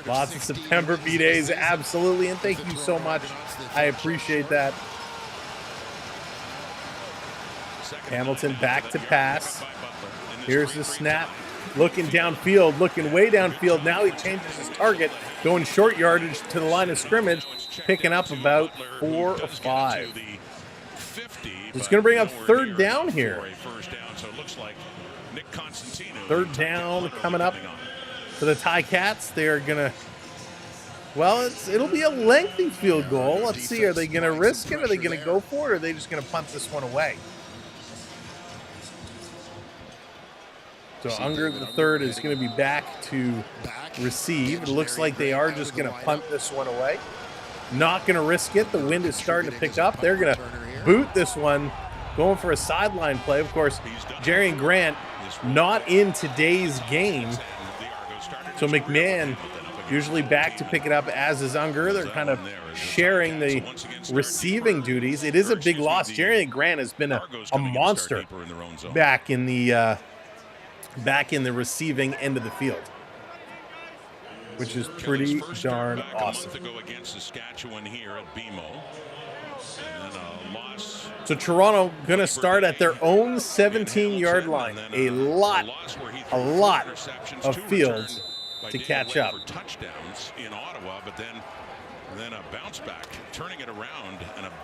Lots of September B-Days, absolutely, and thank you so much. I appreciate that. Hamilton back to pass. Here's the snap. Looking downfield, looking way downfield. Now he changes his target, going short yardage to the line of scrimmage, picking up about 4 or 5. It's going to bring up third down here. Third down coming up for the Ticats. They're going to, well, it'll be a lengthy field goal. Let's see, are they going to risk it? Are they going to go for it? Or are they just going to punt this one away? So Unger the third is going to be back to receive. It looks like they are just going to punt this one away. Not going to risk it. The wind is starting to pick up. They're going to boot this one, going for a sideline play. Of course, Jerry and Grant not in today's game. So McMahon usually back to pick it up, as is Unger. They're kind of sharing the receiving duties. It is a big loss. Jerry and Grant has been a monster back in the receiving end of the field, which is pretty darn awesome. So Toronto going to start at their own 17-yard line. A lot of fields to catch up.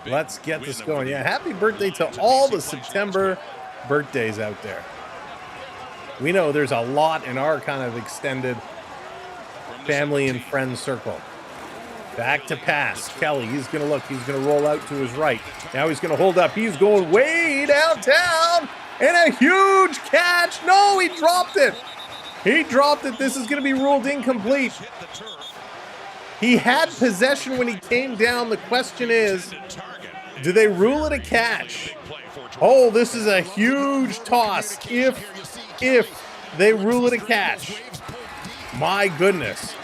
Let's get this going. Yeah, happy birthday to all the September birthdays out there. We know there's a lot in our kind of extended family and friends circle. Back to pass. Kelly, he's going to look. He's going to roll out to his right. Now he's going to hold up. He's going way downtown. And a huge catch. No, he dropped it. He dropped it. This is going to be ruled incomplete. He had possession when he came down. The question is, do they rule it a catch? Oh, this is a huge toss if they rule it a catch. My goodness.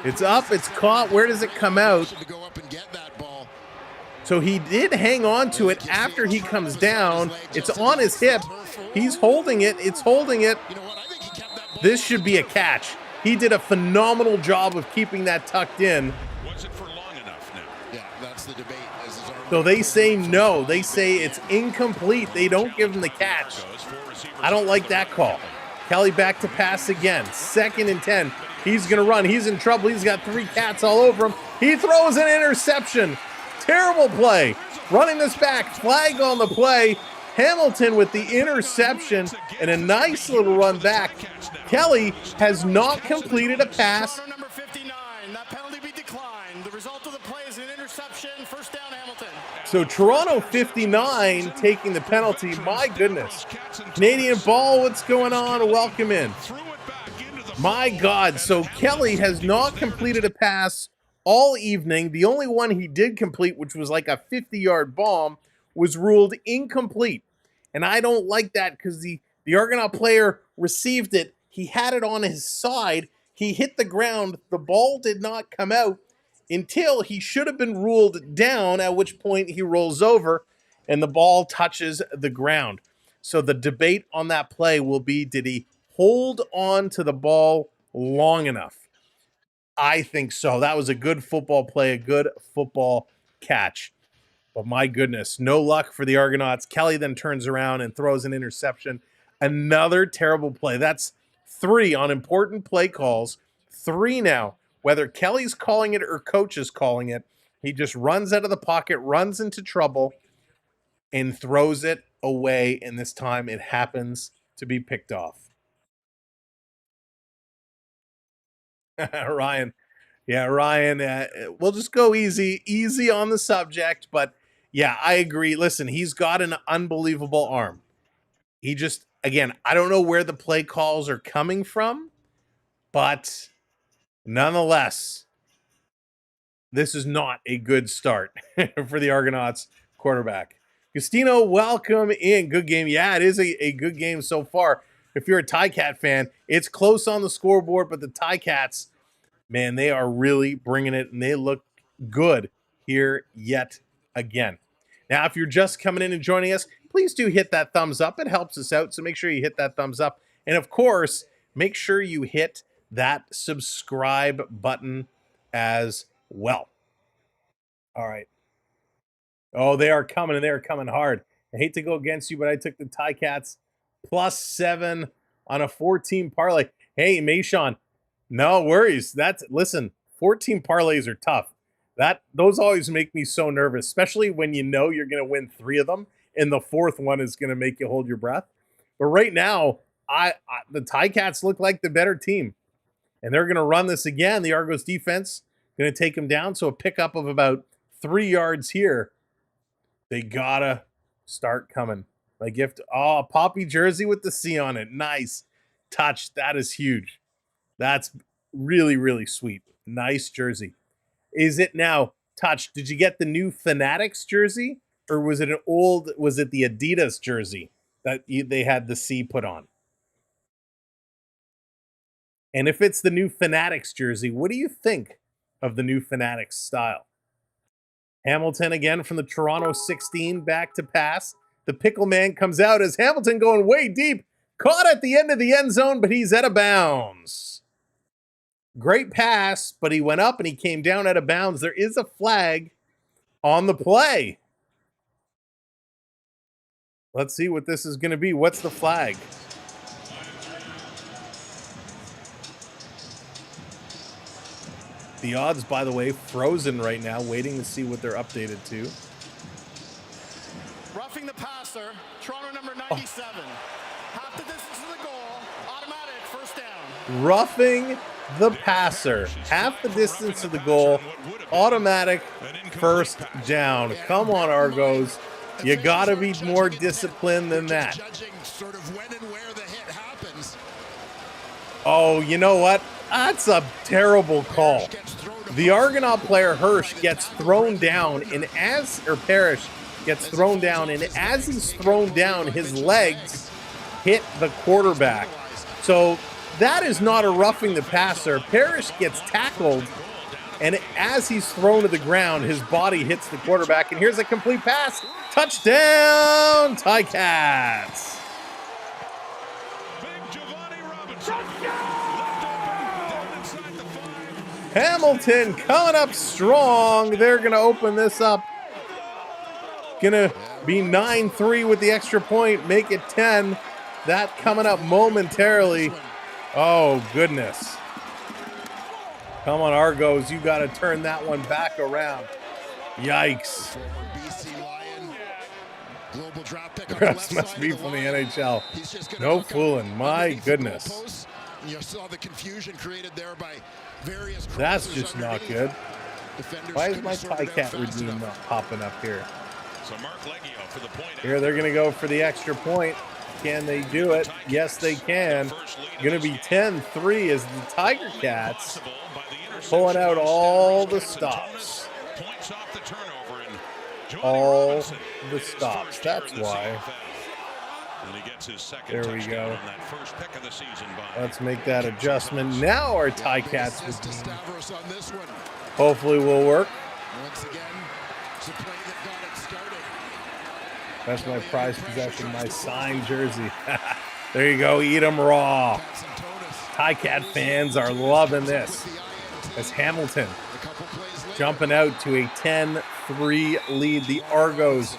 It's up, it's caught. Where does it come out? So he did hang on to it after he comes down. It's on his hip. He's holding it. It's holding it. This should be a catch. He did a phenomenal job of keeping that tucked in. Was it for long enough now? Yeah, that's the debate. So they say no. They say it's incomplete. They don't give him the catch. I don't like that call. Kelly back to pass again. 2nd and 10. He's going to run. He's in trouble. He's got 3 cats all over him. He throws an interception. Terrible play. Running this back. Flag on the play. Hamilton with the interception and a nice little run back. Kelly has not completed a pass. Number 59. That penalty be declined. The result of the play is an interception. First down, Hamilton. So Toronto 59 taking the penalty. My goodness. Canadian ball, what's going on? Welcome in. My God. So Kelly has not completed a pass all evening. The only one he did complete, which was like a 50-yard bomb, was ruled incomplete. And I don't like that because the Argonaut player received it. He had it on his side. He hit the ground. The ball did not come out until he should have been ruled down, at which point he rolls over and the ball touches the ground. So the debate on that play will be, did he hold on to the ball long enough? I think so. That was a good football play, a good football catch. But my goodness, no luck for the Argonauts. Kelly then turns around and throws an interception. Another terrible play. That's 3 on important play calls. 3 now. Whether Kelly's calling it or coach is calling it, he just runs out of the pocket, runs into trouble, and throws it away. And this time it happens to be picked off. Ryan. Yeah, Ryan, we'll just go easy on the subject. But yeah, I agree. Listen, he's got an unbelievable arm. He just, again, I don't know where the play calls are coming from, but nonetheless, this is not a good start for the Argonauts quarterback. Gustino, welcome in. Good game. Yeah, it is a good game so far. If you're a Ticat fan, it's close on the scoreboard, but the Ticats, man, they are really bringing it, and they look good here yet again. Now, if you're just coming in and joining us, please do hit that thumbs up. It helps us out, so make sure you hit that thumbs up. And, of course, make sure you hit that subscribe button as well. All right. Oh, they are coming, and they are coming hard. I hate to go against you, but I took the Ticats +7 on a 4-team parlay. Hey, Mayshawn, no worries. Listen, 14 parlays are tough. Those always make me so nervous, especially when you know you're going to win 3 of them, and the 4th one is going to make you hold your breath. But right now, the Ticats look like the better team, and they're going to run this again. The Argos defense going to take them down, so a pickup of about 3 yards here. They gotta start coming. My gift, a Poppy jersey with the C on it. Nice touch. That is huge. That's really, really sweet. Nice jersey. Is it now, Touch, did you get the new Fanatics jersey? Or was it the Adidas jersey that they had the C put on? And if it's the new Fanatics jersey, what do you think of the new Fanatics style? Hamilton again from the Toronto 16 back to pass. The pickle man comes out as Hamilton going way deep. Caught at the end of the end zone, but he's out of bounds. Great pass, but he went up and he came down out of bounds. There is a flag on the play. Let's see what this is going to be. What's the flag? The odds, by the way, frozen right now, waiting to see what they're updated to. Roughing the passer, Toronto number 97. Half the distance to the goal, automatic first down. Roughing the passer, half the distance to the goal, automatic first down. Come on, Argos. You got to be more disciplined than that. Sort of when and where the hit happens. Oh, you know what? That's a terrible call. The Argonaut player Hirsch gets thrown down, and Parrish gets thrown down, and as he's thrown down, his legs hit the quarterback. So that is not a roughing the passer. Parrish gets tackled, and as he's thrown to the ground, his body hits the quarterback, and here's a complete pass. Touchdown, Ticats! Hamilton coming up strong. They're going to open this up. Going to be 9-3 with the extra point. Make it 10. That coming up momentarily. Oh, goodness. Come on, Argos. You got to turn that one back around. Yikes. The rest must be from the NHL. No fooling. My goodness. You saw the confusion created there by various. That's just not good. Why is my Ticat redeem not popping up here? So Mark Leggio for the point. Here they're going to go for the extra point. Can they do it? Yes, they can. Going to be 10-3 as the Tiger Cats pulling out all the stops. All the stops. That's why. There we go. Let's make that adjustment. Now our Ticats hopefully will work. That's my prized possession, my signed jersey. There you go, eat 'em raw. Ticat fans are loving this. As Hamilton jumping out to a 10-3 lead. The Argos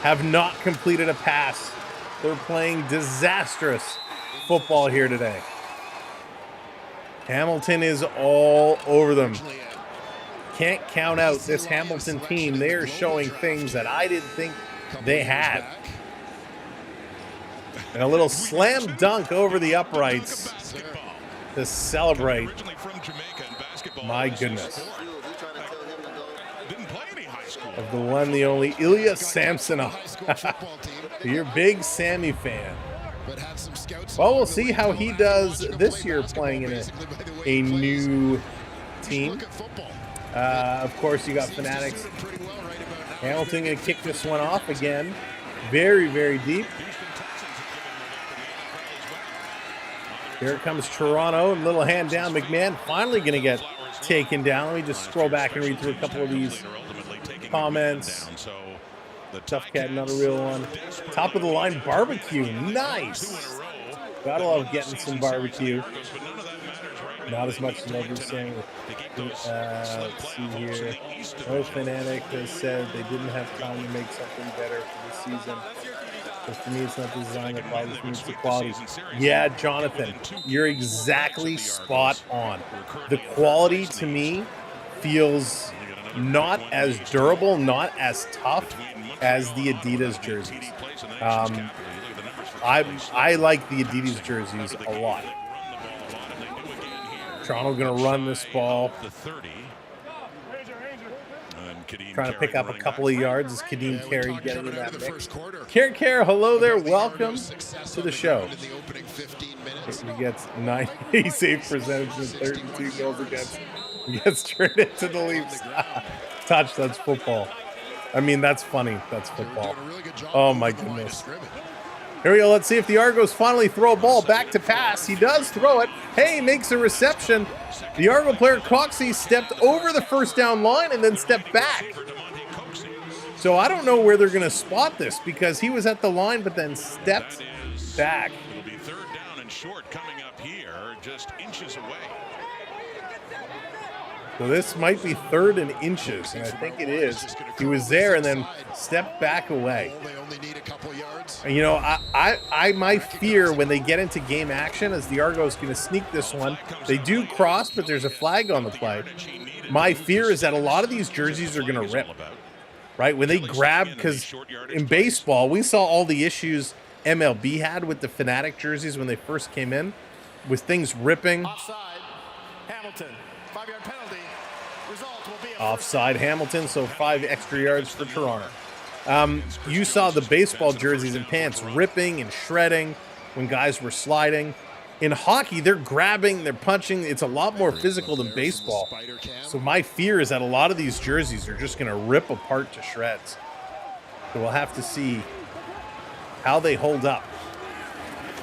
have not completed a pass. They're playing disastrous football here today. Hamilton is all over them. Can't count out this Hamilton team. They are showing things that I didn't think they had. And a little slam dunk over the uprights to celebrate. My goodness. Of the one, the only, Ilya Samsonov. You're a big Sammy fan. Well, we'll see how he does this year playing in a new team. Of course, you got Fanatics. Hamilton going to kick this one off again. Very, very deep. Here comes Toronto. Little hand down. McMahon finally going to get taken down. Let me just scroll back and read through a couple of these comments. Tough Cat, not a real one. Top of the line barbecue. Nice. Gotta love getting some barbecue. Not as much as others saying. Let's see here. No Fanatic has said they didn't have time to make something better for this season. But for me, it's not the design that bothers me, it's the quality. Yeah, Jonathan, you're exactly spot on. The quality to me feels not as durable, not as tough as the Adidas jerseys. I like the Adidas jerseys a lot. Toronto going to run this ball. Trying to pick up a couple of yards as Kadeem Carey getting in that mix. Care, hello there. Welcome to the show. He gets 90 save percentage and 32 goals against. He gets turned into the Leafs. Touch, that's football. I mean, that's funny. That's football. Oh, my goodness. Here we go. Let's see if the Argos finally throw a ball back to pass. He does throw it. Hey, makes a reception. The Argo player, Coxey, stepped over the first down line and then stepped back. So I don't know where they're going to spot this because he was at the line but then stepped back. It'll be third down and short coming up here, just inches away. So this might be third and inches, and I think it is. He was there and then stepped back away. And you know, my fear when they get into game action is the Argos going to sneak this one. They do cross, but there's a flag on the play. My fear is that a lot of these jerseys are going to rip, right? When they grab, because in baseball, we saw all the issues MLB had with the Fanatic jerseys when they first came in, with things ripping. Offside, Hamilton, 5-yard penalty. Result will be Offside Hamilton, so 5 extra yards for Toronto. You saw the baseball jerseys and pants ripping and shredding when guys were sliding. In hockey, they're grabbing, they're punching. It's a lot more physical than baseball. So my fear is that a lot of these jerseys are just going to rip apart to shreds. So we'll have to see how they hold up.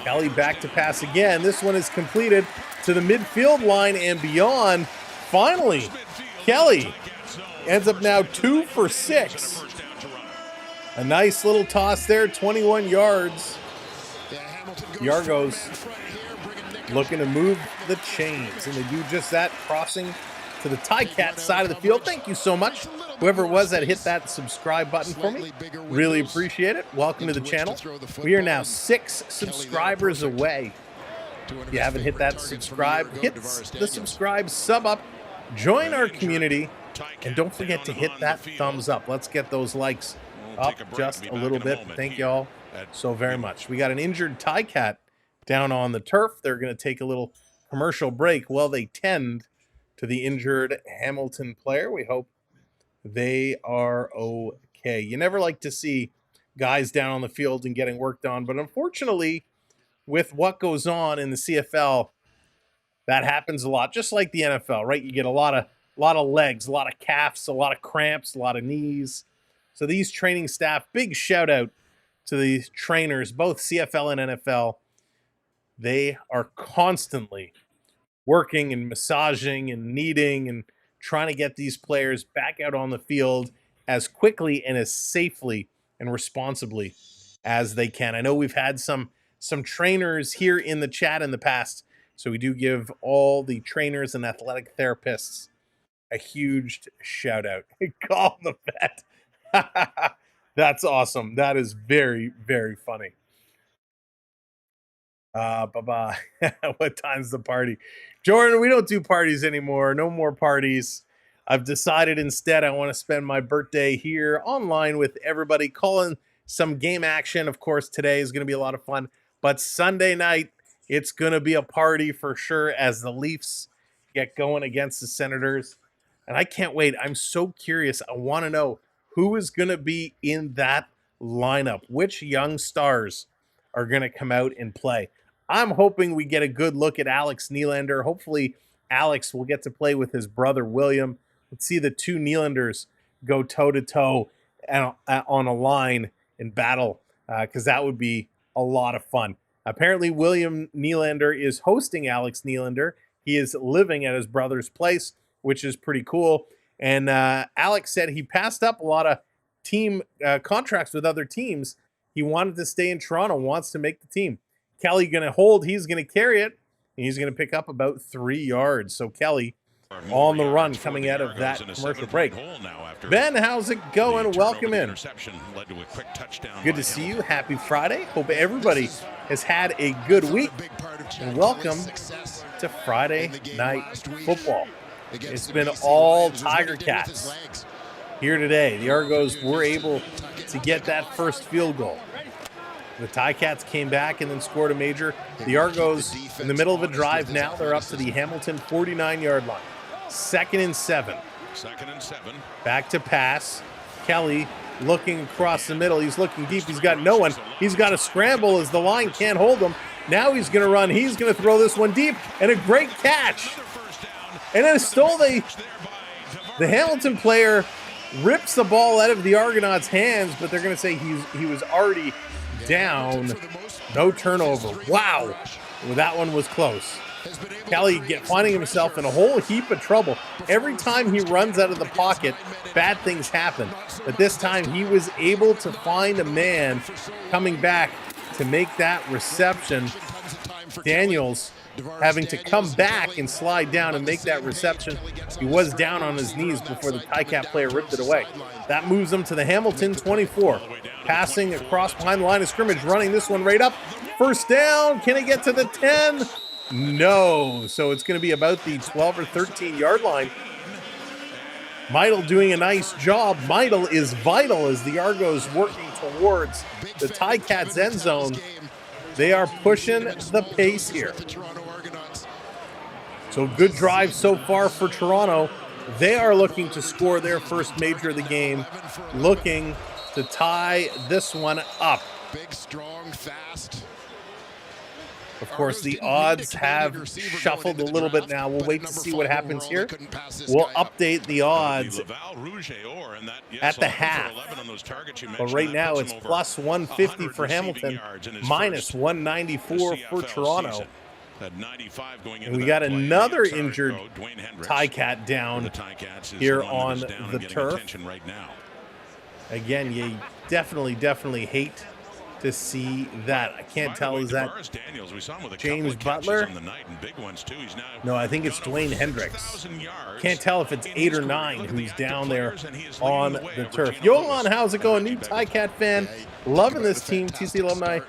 Kelly back to pass again. This one is completed to the midfield line and beyond. Finally, Kelly ends up now 2 for 6. A nice little toss there, 21 yards. The Argos looking to move the chains, and they do just that, crossing to the Ticats side of the field. Thank you so much, whoever it was that hit that subscribe button for me. Really appreciate it. Welcome to the channel. We are now 6 subscribers away. If you haven't hit that subscribe, hit the subscribe, sub up, join our community, and don't forget to hit that thumbs up. Let's get those likes up just a little bit. Thank y'all so very much. We got an injured Ticat down on the turf. They're going to take a little commercial break while they tend to the injured Hamilton player. We hope they are okay. You never like to see guys down on the field and getting worked on, but unfortunately, with what goes on in the CFL, that happens a lot, just like the NFL, right? You get a lot of legs, a lot of calves, a lot of cramps, a lot of knees. So these training staff, big shout out to these trainers, both CFL and NFL. They are constantly working and massaging and kneading and trying to get these players back out on the field as quickly and as safely and responsibly as they can. I know we've had some trainers here in the chat in the past, so we do give all the trainers and athletic therapists a huge shout out. Call the vet. That's awesome. That is very, very funny. Bye-bye. What time's the party? Jordan, we don't do parties anymore. No more parties. I've decided instead I want to spend my birthday here online with everybody, calling some game action. Of course, today is going to be a lot of fun. But Sunday night, it's going to be a party for sure as the Leafs get going against the Senators. And I can't wait. I'm so curious. I want to know who is going to be in that lineup. Which young stars are going to come out and play? I'm hoping we get a good look at Alex Nylander. Hopefully, Alex will get to play with his brother, William. Let's see the two Nylanders go toe-to-toe on a line and battle, because that would be a lot of fun. Apparently, William Nylander is hosting Alex Nylander. He is living at his brother's place, which is pretty cool. And Alex said he passed up a lot of team contracts with other teams. He wanted to stay in Toronto, wants to make the team. Kelly going to hold. He's going to carry it, and he's going to pick up about 3 yards. So Kelly on the run coming out of that commercial break. Ben, how's it going? Welcome in. Good to see you. Happy Friday. Hope everybody has had a good week. And welcome to Friday Night Football. It's been all Tiger Cats here today. The Argos were able to get that first field goal. The Ticats came back and then scored a major. The Argos in the middle of a drive now. They're up to the Hamilton 49-yard line. 2nd and 7. Back to pass. Kelly looking across the middle. He's looking deep. He's got no one. He's got to scramble as the line can't hold him. Now he's going to run. He's going to throw this one deep, and a great catch. And then stole the Hamilton player rips the ball out of the Argonauts' hands, but they're going to say he was already down. No turnover. Wow. Well, that one was close. Kelly finding himself in a whole heap of trouble. Every time he runs out of the pocket, bad things happen. But this time he was able to find a man coming back to make that reception. Daniels having to come back and slide down and make that reception. He was down on his knees before the Ticat player ripped it away. That moves him to the Hamilton 24. Passing across behind the line of scrimmage, running this one right up. First down. Can he get to the 10? No. So it's going to be about the 12 or 13-yard line. Meidl doing a nice job. Meidl is vital as the Argos working towards the Ticats end zone. They are pushing the pace here. So good drive so far for Toronto. They are looking to score their first major of the game, looking to tie this one up. Big, strong, fast. Of course, the odds have shuffled a little bit now. We'll wait to see what happens here. We'll update the odds at the half. But right now, it's plus 150 for Hamilton, minus 194 for Toronto. And we got another injured Tie-Cat down here on the turf. Again, you definitely hate to see that. I can't tell, is that James Butler? No, I think it's Dwayne Hendricks. Can't tell if it's 8 or 9 who's down there on the turf. Johan, how's it going? New Tie-Cat fan. Loving this team. TC alumni.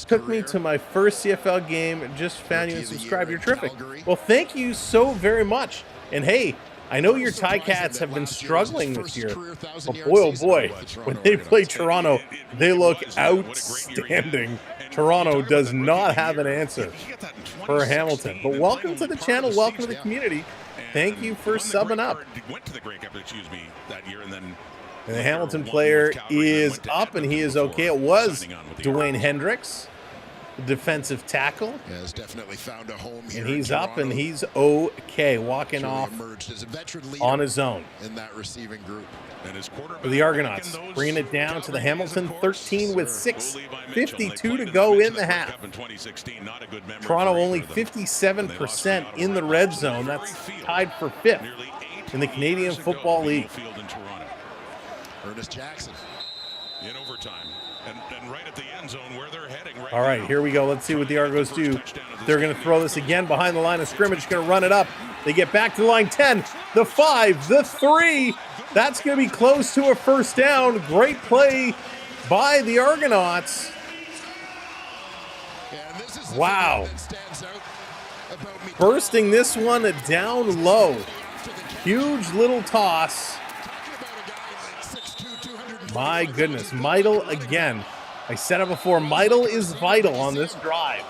Took me to my first CFL game. Just found you and subscribed. You're terrific. Well, thank you so very much. And hey, I know your Tie-Cats have been struggling this year, but boy, oh boy, when they play Toronto, they look outstanding. Toronto does not have an answer for Hamilton. But welcome to the channel. Welcome to the community. Thank you for subbing up. And the Hamilton player is up, and he is okay. It was Dwayne Hendricks, the defensive tackle. Has definitely found a home here, and he's up, and he's okay, walking off on his own. In that receiving group. For the Argonauts, bringing it down to the Hamilton 13 with 6:52 to go in the half. Toronto only 57% in the red zone. That's tied for 5th in the Canadian Football League. Ernest Jackson in overtime and right at the end zone where they're heading. All right, here we go. Let's see what the Argos do. They're going to throw this again behind the line of scrimmage. Going to run it up. They get back to the line. 10, the 5, the 3. That's going to be close to a first down. Great play by the Argonauts. Wow. Bursting this one down low. Huge little toss. My goodness, Meidel again. I said it before, Meidel is vital on this drive.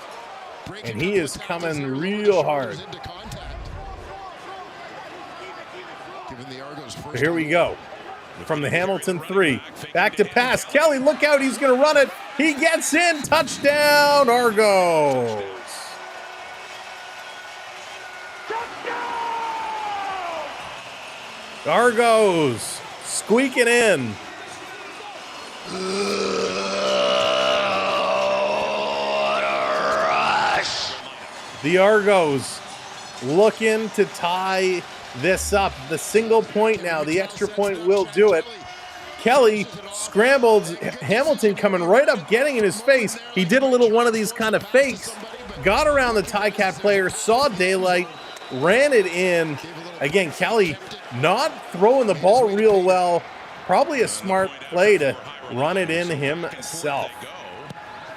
And he is coming real hard. So here we go. From the Hamilton 3. Back to pass. Kelly, look out, he's going to run it. He gets in. Touchdown, Argos. Argos squeaking in. What a rush. The Argos looking to tie this up. The single point now, the extra point will do it. Kelly scrambled. Hamilton coming right up, getting in his face. He did a little one of these kind of fakes. Got around the Tie-Cat player, saw daylight, ran it in. Again, Kelly not throwing the ball real well. Probably a smart play to run it in himself.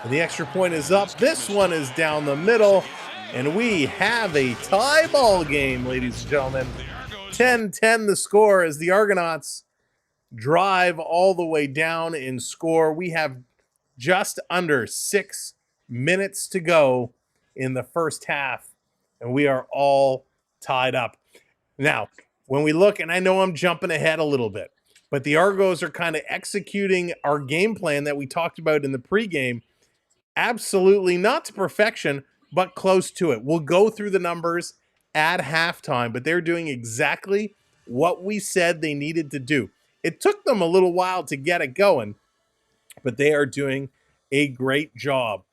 And the extra point is up. This one is down the middle. And we have a tie ball game, ladies and gentlemen. 10-10 the score as the Argonauts drive all the way down in score. We have just under 6 minutes to go in the first half, and we are all tied up. Now, when we look, and I know I'm jumping ahead a little bit, but the Argos are kind of executing our game plan that we talked about in the pregame. Absolutely not to perfection, but close to it. We'll go through the numbers at halftime, but they're doing exactly what we said they needed to do. It took them a little while to get it going, but they are doing a great job.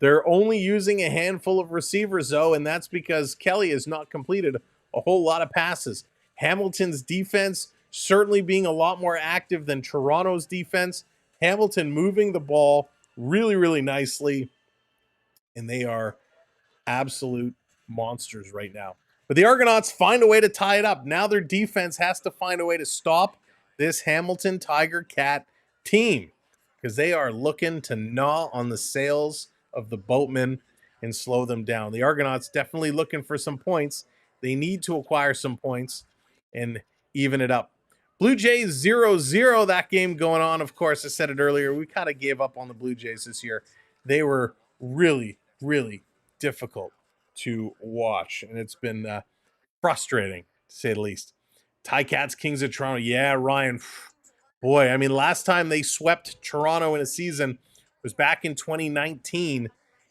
They're only using a handful of receivers, though, and that's because Kelly has not completed a whole lot of passes. Hamilton's defense certainly being a lot more active than Toronto's defense. Hamilton moving the ball really, really nicely, and they are absolute monsters right now. But the Argonauts find a way to tie it up. Now their defense has to find a way to stop this Hamilton Tiger Cat team because they are looking to gnaw on the sails of the boatmen and slow them down. The Argonauts definitely looking for some points. They need to acquire some points and even it up. Blue Jays 0-0, that game going on. Of course, I said it earlier, we kind of gave up on the Blue Jays this year. They were really, really difficult to watch, and it's been frustrating, to say the least. Tie-Cats, Kings of Toronto. Yeah, Ryan, Boy, I mean, last time they swept Toronto in a season was back in 2019.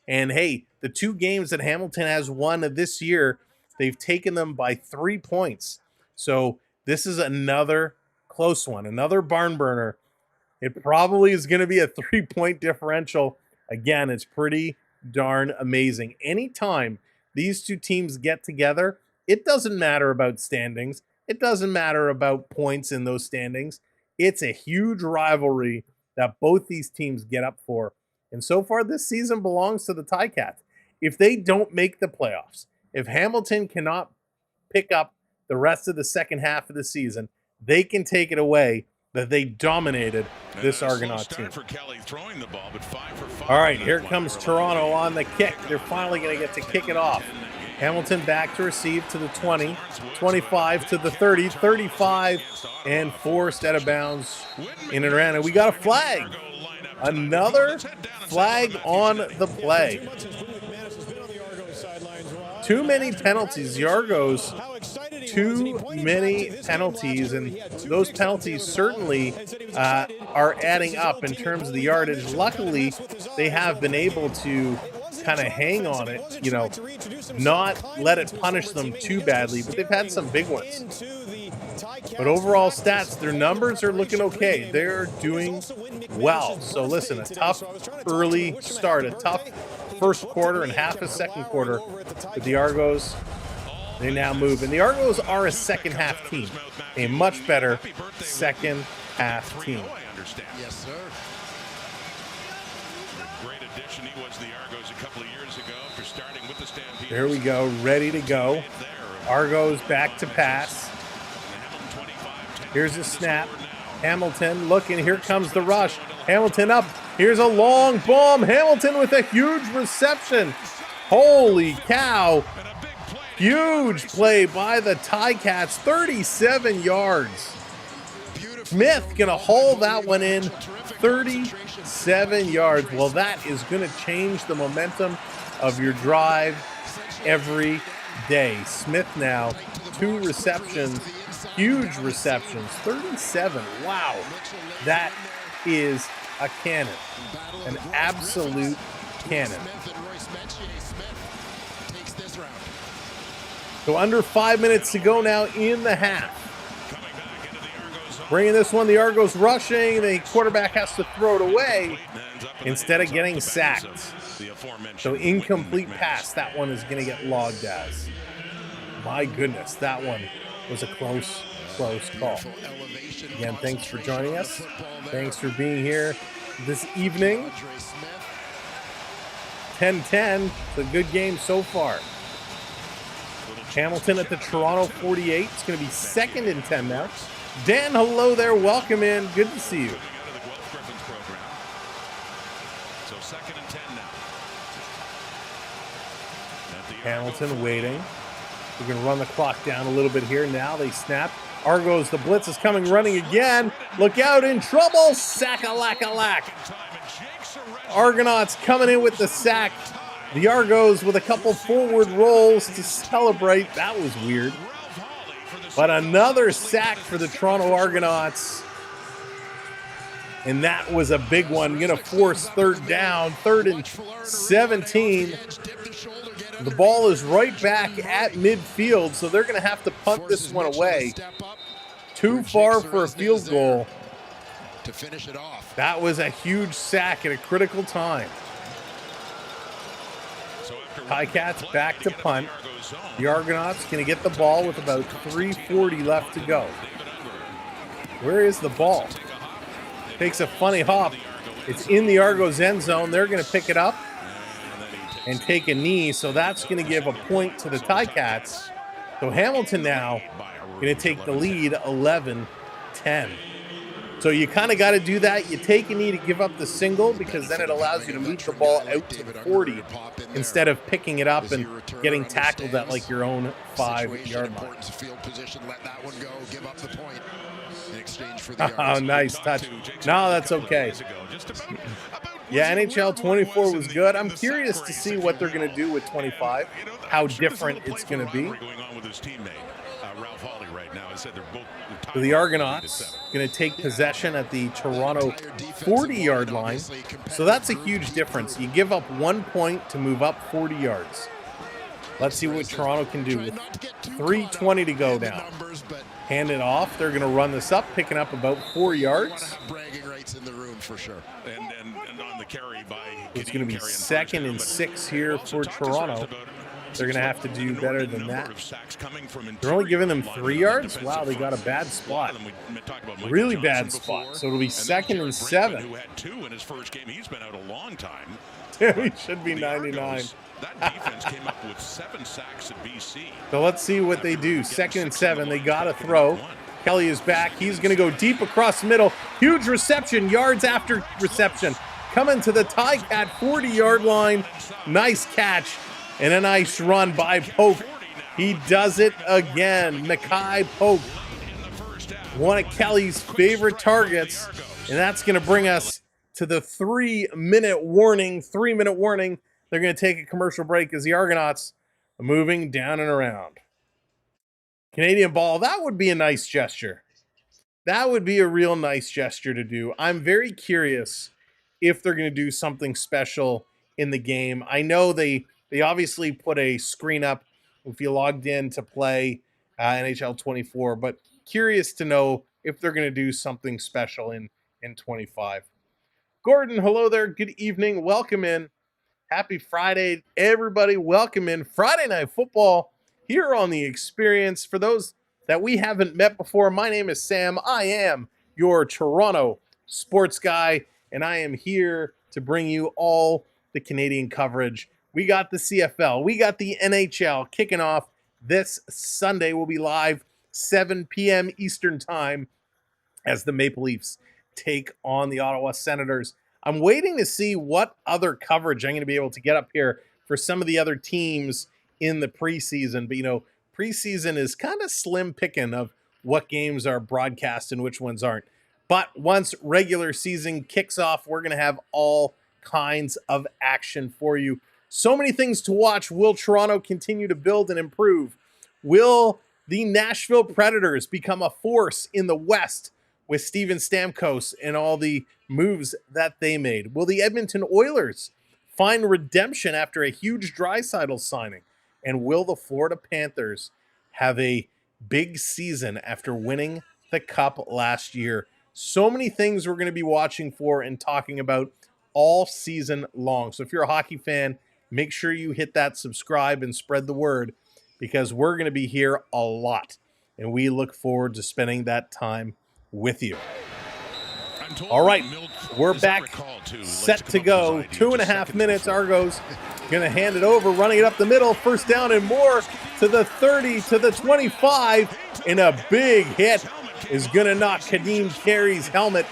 And hey, the 2 games that Hamilton has won this year, they've taken them by 3 points. So this is another close one, another barn burner. It probably is going to be a 3-point differential. Again, it's pretty darn amazing. Anytime these 2 teams get together, it doesn't matter about standings. It doesn't matter about points in those standings. It's a huge rivalry that both these teams get up for. And so far this season belongs to the Ticats. If they don't make the playoffs, if Hamilton cannot pick up the rest of the second half of the season, they can take it away that they dominated this Argonaut team. All right, here comes Toronto on the kick. They're finally going to get to kick it off. Hamilton back to receive to the 20, 25 to the 30, 35, and forced out of bounds in and around. And we got a flag. Another flag on the play. Too many penalties. The Argos, too many penalties, and those penalties certainly are adding up in terms of the yardage. Luckily, they have been able to kind of hang on it, you know, not let it punish them too badly, but they've had some big ones. But overall stats, their numbers are looking okay. They're doing well. So listen, a tough early start, a tough first quarter and half a second quarter. But the Argos, they now move. And the Argos are a second half team, a much better second half team. Yes, sir. Great addition he was the Argos a couple of years ago for starting with the Stampede. There we go, ready to go. Argos back to pass. Here's a snap. Hamilton looking. Here comes the rush. Hamilton up. Here's a long bomb. Hamilton with a huge reception. Holy cow. Huge play by the Ticats. 37 yards. Smith going to haul that one in. 37 yards. Well, that is going to change the momentum of your drive every day. Smith now, 2 receptions. Huge receptions, 37. Wow, that is a cannon, an absolute cannon. So under 5 minutes to go now in the half. Bringing this one, the Argos rushing. The quarterback has to throw it away instead of getting sacked. So incomplete pass. That one is going to get logged as. My goodness, that one was a close call. Again, thanks for joining us. Thanks for being here this evening. 10-10. It's a good game so far. Hamilton at the Toronto 48. It's going to be 2nd and 10 now. Dan, hello there. Welcome in. Good to see you. Hamilton waiting. We're going to run the clock down a little bit here. Now they snap. Argos, the blitz is coming, running again. Look out, in trouble. Sack-a-lack-a-lack. Argonauts coming in with the sack. The Argos with a couple forward rolls to celebrate. That was weird. But another sack for the Toronto Argonauts. And that was a big one. Going to force 3rd down. 3rd and 17. The ball is right back at midfield, so they're going to have to punt this one away. Too far for a field goal. To finish it off. That was a huge sack at a critical time. Ticats back to punt. The Argonauts going to get the ball with about 3:40 left to go. Where is the ball? Takes a funny hop. It's in the Argos end zone. They're going to pick it up and take a knee, so that's going to give a point to the Ticats. So Hamilton now going to take the lead 11-10. So you kind of got to do that. You take a knee to give up the single because then it allows you to move the ball out to the 40 instead of picking it up and getting tackled at like your own 5-yard line. Let that one go. Give up the point in exchange for Oh, nice touch. No, that's okay. Yeah, NHL 24 was good. I'm curious to see what they're going to do with 25, how different it's going to be. Ralph Hawley right now said, So the Argonauts going to take possession at the Toronto 40-yard line. So that's a huge difference. You give up 1 point to move up 40 yards. Let's see what Toronto can do with 3:20 to go now. Hand it off. They're going to run this up, picking up about 4 yards. Bragging rights in the room for sure. And on the carry by It's going to be 2nd and 6 here for Toronto. They're going to have to do better than that. They're only giving them 3 yards? Wow, they got a bad spot. Really bad spot. So it'll be 2nd and 7. Who had 2 in his first game. He's been out a long time. He should be 99. That defense came up with 7 sacks at BC. So let's see what they do. 2nd and 7. They got to throw. Kelly is back. He's going to go deep across the middle. Huge reception. Yards after reception. Coming to the Ticat 40-yard line. Nice catch. And a nice run by Pope. He does it again. Mackay Pope. One of Kelly's favorite targets. And that's going to bring us to the 3-minute warning. 3-minute warning. They're going to take a commercial break as the Argonauts are moving down and around. Canadian ball, that would be a nice gesture. That would be a real nice gesture to do. I'm very curious if they're going to do something special in the game. I know they obviously put a screen up if you logged in to play NHL 24, but curious to know if they're going to do something special in 25. Gordon, hello there. Good evening. Welcome in. Happy Friday, everybody. Welcome in Friday Night Football here on The Experience. For those that we haven't met before, my name is Sam. I am your Toronto sports guy, and I am here to bring you all the Canadian coverage. We got the CFL. We got the NHL kicking off this Sunday. We'll be live 7 p.m. Eastern Time as the Maple Leafs take on the Ottawa Senators. I'm waiting to see what other coverage I'm going to be able to get up here for some of the other teams in the preseason. But, preseason is kind of slim picking of what games are broadcast and which ones aren't. But once regular season kicks off, we're going to have all kinds of action for you. So many things to watch. Will Toronto continue to build and improve? Will the Nashville Predators become a force in the West with Steven Stamkos and all the moves that they made? Will the Edmonton Oilers find redemption after a huge Draisaitl signing? And will the Florida Panthers have a big season after winning the Cup last year? So many things we're going to be watching for and talking about all season long. So if you're a hockey fan, make sure you hit that subscribe and spread the word, because we're going to be here a lot. And we look forward to spending that time with you. All right, we're back, set to go. 2.5 minutes. Argos going to hand it over, running it up the middle. First down and more to the 30, to the 25. And a big hit is going to knock Kadeem Carey's helmet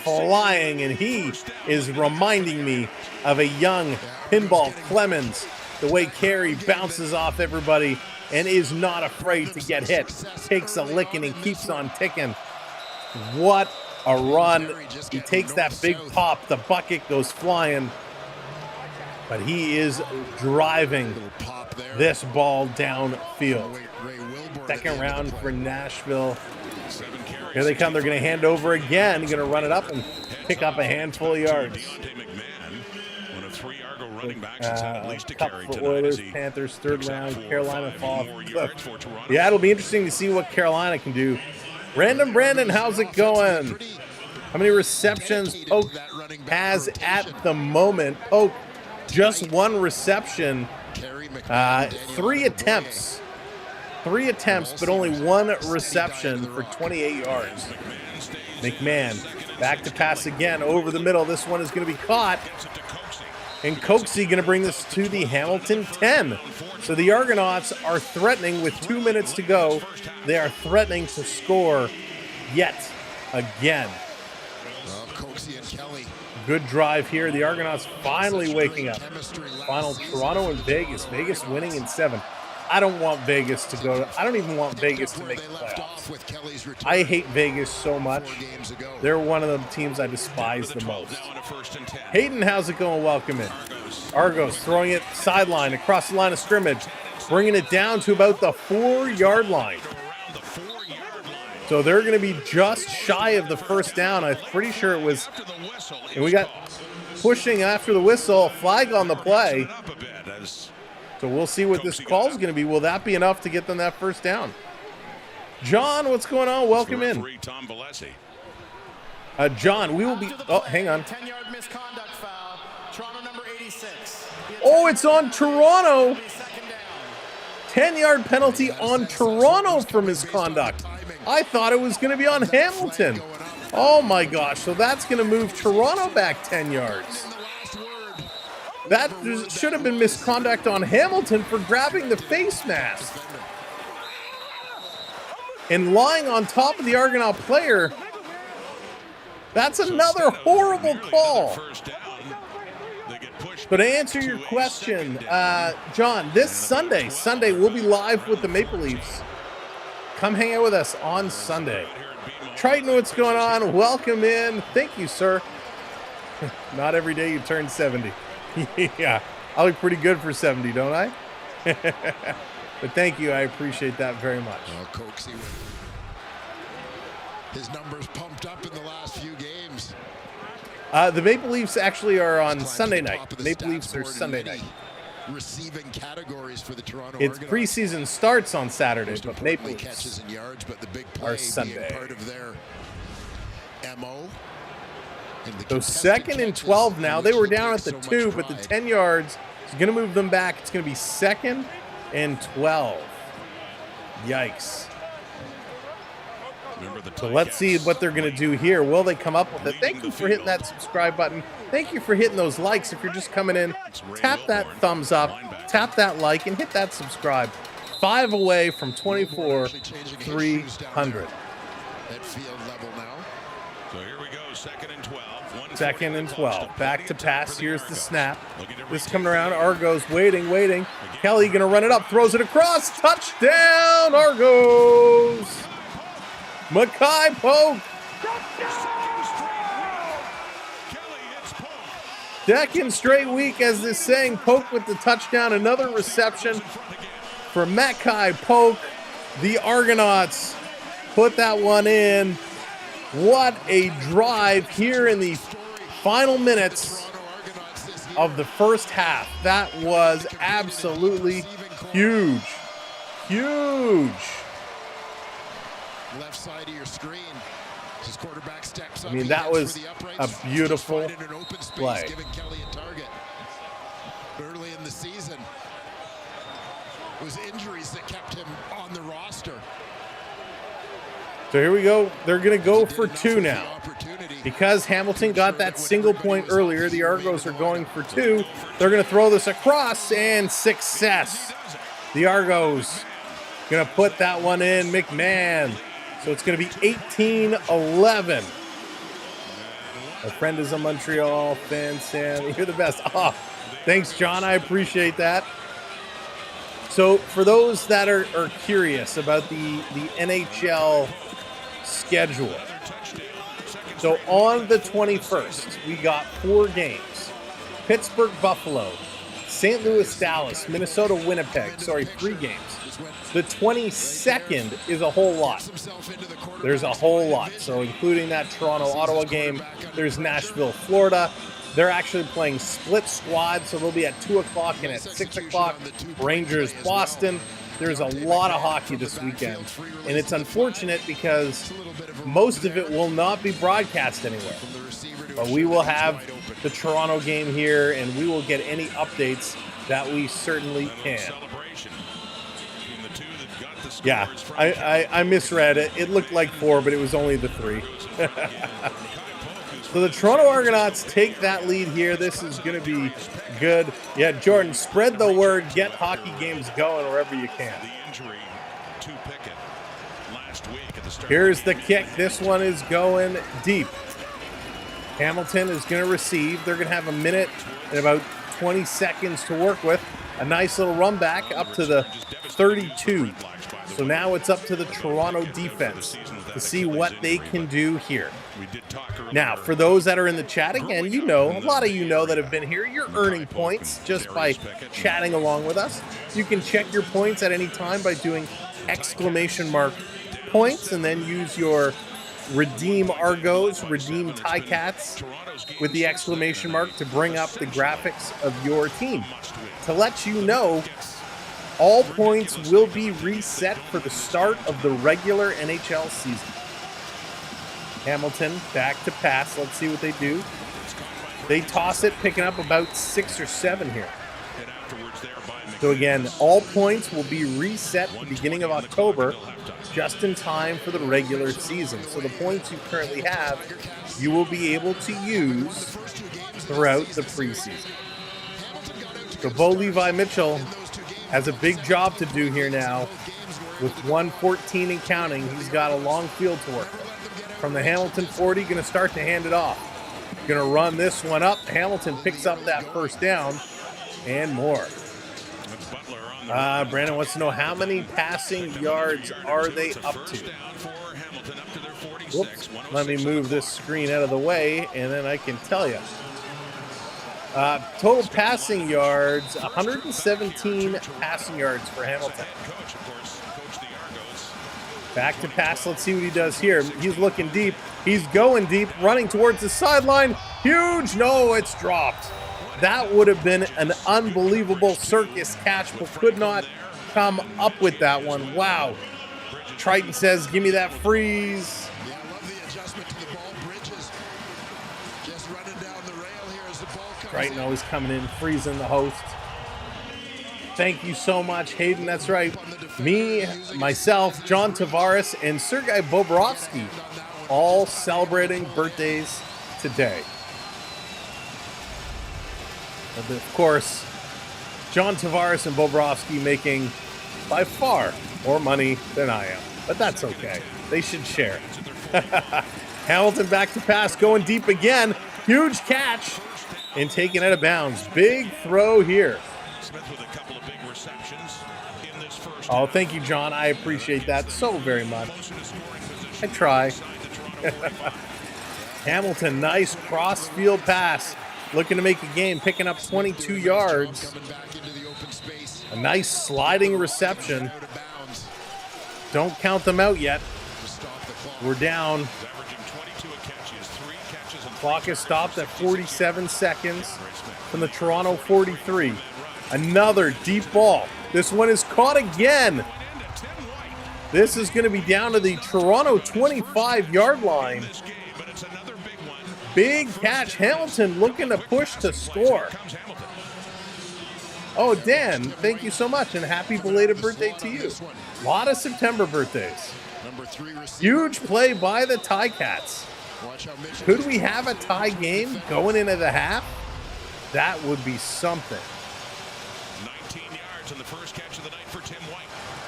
flying. And he is reminding me of a young Pinball Clemens. The way Carey bounces off everybody and is not afraid to get hit. Takes a licking and keeps on ticking. What a run. He takes that big pop. The bucket goes flying. But he is driving this ball downfield. Second round for Nashville. Here they come. They're going to hand over again. Going to run it up and pick up a handful of yards. Cup for Oilers, Panthers, third round. Carolina fall. Yeah, it'll be interesting to see what Carolina can do. Random Brandon, how's it going? How many receptions Polk has at the moment? Polk, just one reception. 3 attempts. 3 attempts, but only 1 reception for 28 yards. McMahon, back to pass again over the middle. This one is going to be caught. And Coxie going to bring this to the Hamilton 10. So the Argonauts are threatening with 2 minutes to go. They are threatening to score yet again. Good drive here. The Argonauts finally waking up. Final Toronto and Vegas. Vegas winning in 7. I don't want Vegas to go. I don't even want Vegas to make the playoffs. I hate Vegas so much. They're one of the teams I despise the most. Hayden, how's it going? Welcome in. Argos throwing it sideline across the line of scrimmage, bringing it down to about the 4-yard line. So they're going to be just shy of the first down. I'm pretty sure it was. And we got pushing after the whistle, flag on the play. So we'll see what this call is going to be. Will that be enough to get them that first down? John, what's going on? Welcome in. John, we will be. Oh, hang on. 10-yard misconduct foul. Toronto number 86. Oh, it's on Toronto. 10-yard penalty on Toronto for misconduct. I thought it was going to be on Hamilton. Oh my gosh, so that's going to move Toronto back 10 yards. That should have been misconduct on Hamilton for grabbing the face mask and lying on top of the Argonaut player. That's another horrible call. But to answer your question, John, this Sunday we'll be live with the Maple Leafs. Come hang out with us on Sunday. Triton, what's going on? Welcome in. Thank you, sir. Not every day you turn 70. Yeah, I look pretty good for 70, don't I? But thank you. I appreciate that very much. Well, Coaksy, his numbers pumped up in the last few games. The Maple Leafs actually are on Sunday night. Maple Leafs are Sunday night. Receiving categories for the Toronto It's Argonauts. preseason starts on Saturday, but Maple Leafs catches and yards, but the big play are Sunday. being part of their MO. So 2nd and 12 now. They were down at the 2, but the 10 yards is going to move them back. It's going to be 2nd and 12. Yikes. So let's see what they're going to do here. Will they come up with it? Thank you for hitting that subscribe button. Thank you for hitting those likes. If you're just coming in, tap that thumbs up, tap that like, and hit that subscribe. 5 away from 24,300. At field level now. So here we go, 2nd and 12. 2nd and 12. Back to pass. Here's the snap. This coming around. Argos waiting. Kelly going to run it up. Throws it across. Touchdown, Argos. Mackay Polk. Second straight week, as this saying, Polk with the touchdown. Another reception for Mackay Polk. The Argonauts put that one in. What a drive here in the final minutes of the first half. That was absolutely huge. Huge. Left side of your screen. His quarterback steps up. I mean, that was a beautiful play. Giving Kelly a target. Early in the season, it was injuries that kept him on the roster. So here we go. They're going to go for 2 now. Because Hamilton got that single point earlier, the Argos are going for 2. They're going to throw this across, and success. The Argos going to put that one in. McMahon. So it's going to be 18-11. My friend is a Montreal fan, Sam. You're the best. Oh, thanks, John. I appreciate that. So for those that are curious about the NHL schedule, so on the 21st, we got 4 games. Pittsburgh, Buffalo, St. Louis, Dallas, Minnesota, Winnipeg. 3 games. The 22nd is a whole lot. There's a whole lot. So including that Toronto-Ottawa game, there's Nashville, Florida. They're actually playing split squad, so they'll be at 2 o'clock and at 6 o'clock. Rangers, Boston. There's a lot of hockey this weekend. And it's unfortunate because most of it will not be broadcast anywhere. But we will have the Toronto game here, and we will get any updates that we certainly can. Yeah, I misread it. It looked like 4, but it was only the 3. So the Toronto Argonauts take that lead here. This is going to be good. Yeah, Jordan, spread the word. Get hockey games going wherever you can. Here's the kick. This one is going deep. Hamilton is going to receive. They're going to have a minute and about 20 seconds to work with. A nice little run back up to the 32. So now it's up to the Toronto defense to see what they can do here. Now, for those that are in the chat, again, you know, a lot of you know that have been here, you're earning points just by chatting along with us. You can check your points at any time by doing !! points and then use your redeem Argos, redeem Ticats with the exclamation mark to bring up the graphics of your team. To let you know, all points will be reset for the start of the regular NHL season. Hamilton back to pass. Let's see what they do. They toss it, picking up about 6 or 7 here. So again, all points will be reset at the beginning of October, just in time for the regular season. So the points you currently have, you will be able to use throughout the preseason. So Bo Levi Mitchell has a big job to do here now. With 1:14 and counting, he's got a long field to work with. From the Hamilton 40, going to start to hand it off. Going to run this one up. Hamilton picks up that first down and more. Brandon wants to know, how many passing yards are they up to? Whoops. Let me move this screen out of the way, and then I can tell you. Total passing yards, 117 passing yards for Hamilton. Back to pass. Let's see what he does here. He's looking deep. He's going deep, running towards the sideline. Huge. No, it's dropped. That would have been an unbelievable circus catch, but could not come up with that one. Wow. Triton says, give me that freeze. Yeah, I love the adjustment to the ball. Bridges just running down the rail here as the ball comes Triton in. always coming in, freezing the host. Thank you so much, Hayden. That's right. Me, myself, John Tavares, and Sergei Bobrovsky all celebrating birthdays today. And of course, John Tavares and Bobrovsky making by far more money than I am. But that's okay. They should share. Hamilton back to pass, going deep again. Huge catch and taken out of bounds. Big throw here. Oh, thank you, John. I appreciate that so very much. I try. Hamilton, nice cross-field pass. Looking to make a game, picking up 22 yards. A nice sliding reception. Don't count them out yet. We're down. Clock is stopped at 47 seconds from the Toronto 43. Another deep ball. This one is caught again. This is going to be down to the Toronto 25-yard line. Big catch. Hamilton looking to push to score. Oh, Dan, thank you so much, and happy belated birthday to you. A lot of September birthdays. Huge play by the Ticats. Could we have a tie game going into the half? That would be something. 19 yards on the first catch of the night for Tim White.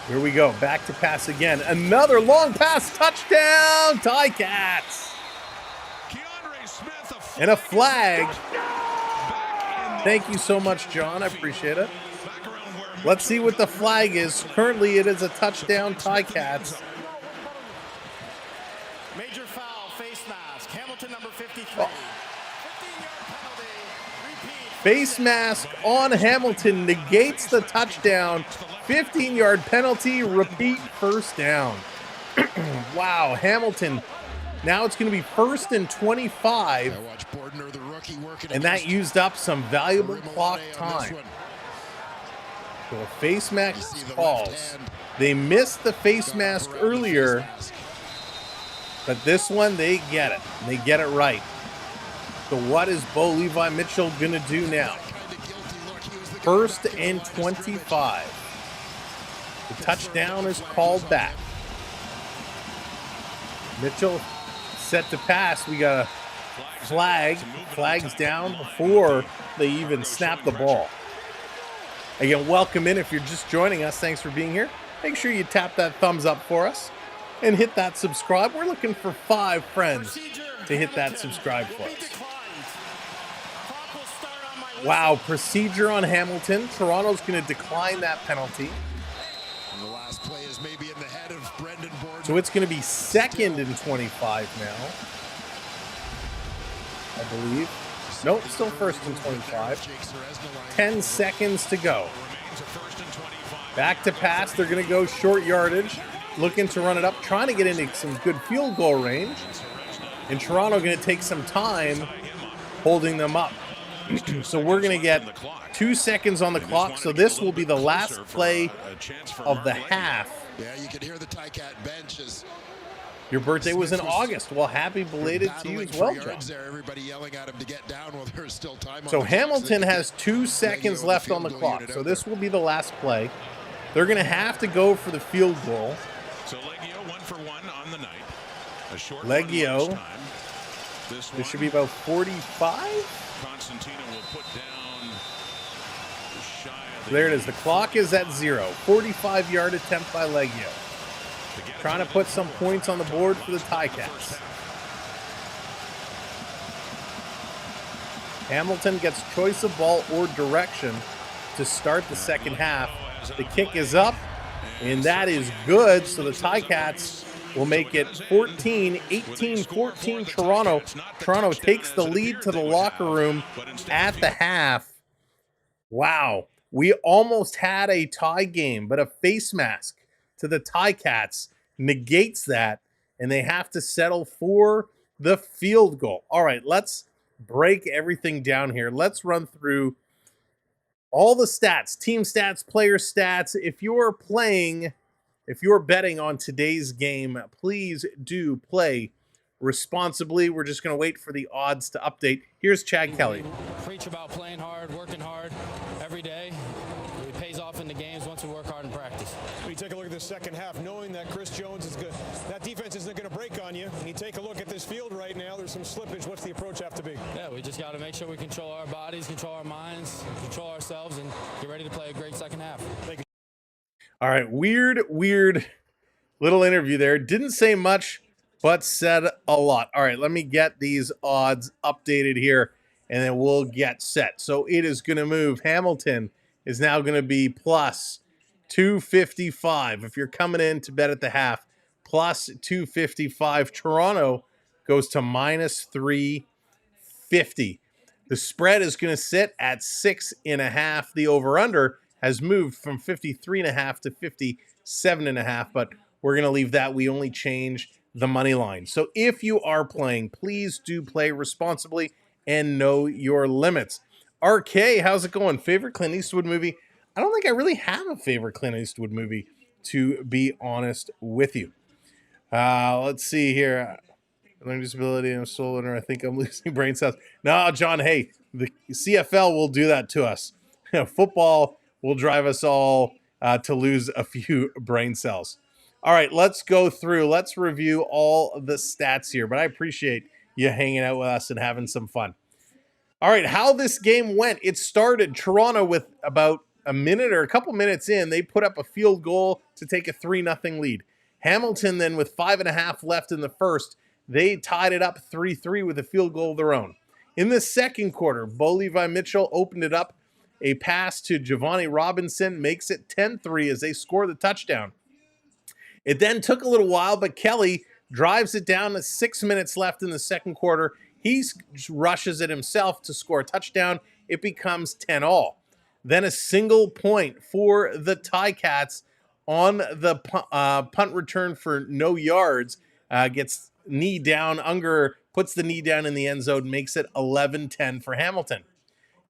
Here we go. Back to pass again. Another long pass. Touchdown, Ticats. And a flag. Thank you so much, John. I appreciate it. Let's see what the flag is. Currently, it is a touchdown, Ticats. Major foul, face mask. Hamilton number 53. 15-yard penalty. Repeat. Face mask on Hamilton negates the touchdown. 15-yard penalty, repeat first down. Wow, Hamilton. Now it's going to be 1st and 25. And that used up some valuable clock time. So a face mask calls. They missed the face mask earlier, but this one, they get it. They get it right. So what is Bo Levi Mitchell going to do now? 1st and 25. The touchdown is called back. Mitchell set to pass. We got a flag. Flag's down before they even snap the ball. Again, welcome in if you're just joining us. Thanks for being here. Make sure you tap that thumbs up for us and hit that subscribe. We're looking for 5 friends to hit that subscribe for us. Wow, procedure on Hamilton. Toronto's going to decline that penalty. And the last play is maybe in the head of Brendan Bourne. So it's going to be 2nd and 25 now, I believe. Nope, still 1st and 25. 10 seconds to go. Back to pass. They're going to go short yardage. looking to run it up, trying to get into some good field goal range. And Toronto going to take some time holding them up. So we're going to get 2 seconds on the clock. So this will be the last play of the half. Yeah, you can hear the Ticat benches. Your birthday was in August. Well, happy belated to you as well, John. Everybody yelling at him to get down while there's still time on So the Hamilton has 2 seconds left on the clock. So this will be the last play. They're going to have to go for the field goal. So Leggio 1 for 1 on the night. A short Leggio. This should be about 45. Constantino will put down shy of There it is. The clock is at 0. 45-yard attempt by Leggio. Trying to put some points on the board for the Ticats. Hamilton gets choice of ball or direction to start the second half. The kick is up, and that is good. So the Ticats will make it 18-14 Toronto. Toronto takes the lead to the locker room at the half. Wow. We almost had a tie game, but a face mask to the Ticats negates that, and they have to settle for the field goal. All right, let's break everything down here. Let's run through all the stats, team stats, player stats. If you're betting on today's game, please do play responsibly. We're just going to wait for the odds to update. Here's Chad Kelly. Preach about playing hard, working hard every day. It pays off in the games once we work hard in practice. When you take a look at the second half, knowing that Chris Jones is good, that defense isn't going to break on you. And you take a look at this field right now, there's some slippage. What's the approach have to be? Yeah, we just got to make sure we control our bodies, control our minds, control ourselves, and get ready to play a great second half. Thank you. All right, weird little interview there. Didn't say much, but said a lot. All right, let me get these odds updated here, and then we'll get set. So it is going to move. Hamilton is now going to be plus 255. If you're coming in to bet at the half, plus 255. Toronto goes to minus 350. The spread is going to sit at 6.5. The over-under has moved from 53.5 to 57.5, but we're going to leave that. We only change the money line. So if you are playing, please do play responsibly and know your limits. RK, how's it going? Favorite Clint Eastwood movie? I don't think I really have a favorite Clint Eastwood movie, to be honest with you. Let's see here. Learning disability, I'm still learner. I think I'm losing brain cells. No, John, hey, the CFL will do that to us. Football will drive us all to lose a few brain cells. All right, let's go through. Let's review all the stats here, but I appreciate you hanging out with us and having some fun. All right, how this game went. It started Toronto with about a minute or a couple minutes in. They put up a field goal to take a 3-0 lead. Hamilton then with 5.5 left in the first, they tied it up 3-3 with a field goal of their own. In the second quarter, Bo Levi Mitchell opened it up. A pass to Giovanni Robinson makes it 10-3 as they score the touchdown. It then took a little while, but Kelly drives it down to 6 minutes left in the second quarter. He rushes it himself to score a touchdown. It becomes 10-all. Then a single point for the Ticats on the punt return for no yards. Gets knee down. Unger puts the knee down in the end zone, makes it 11-10 for Hamilton.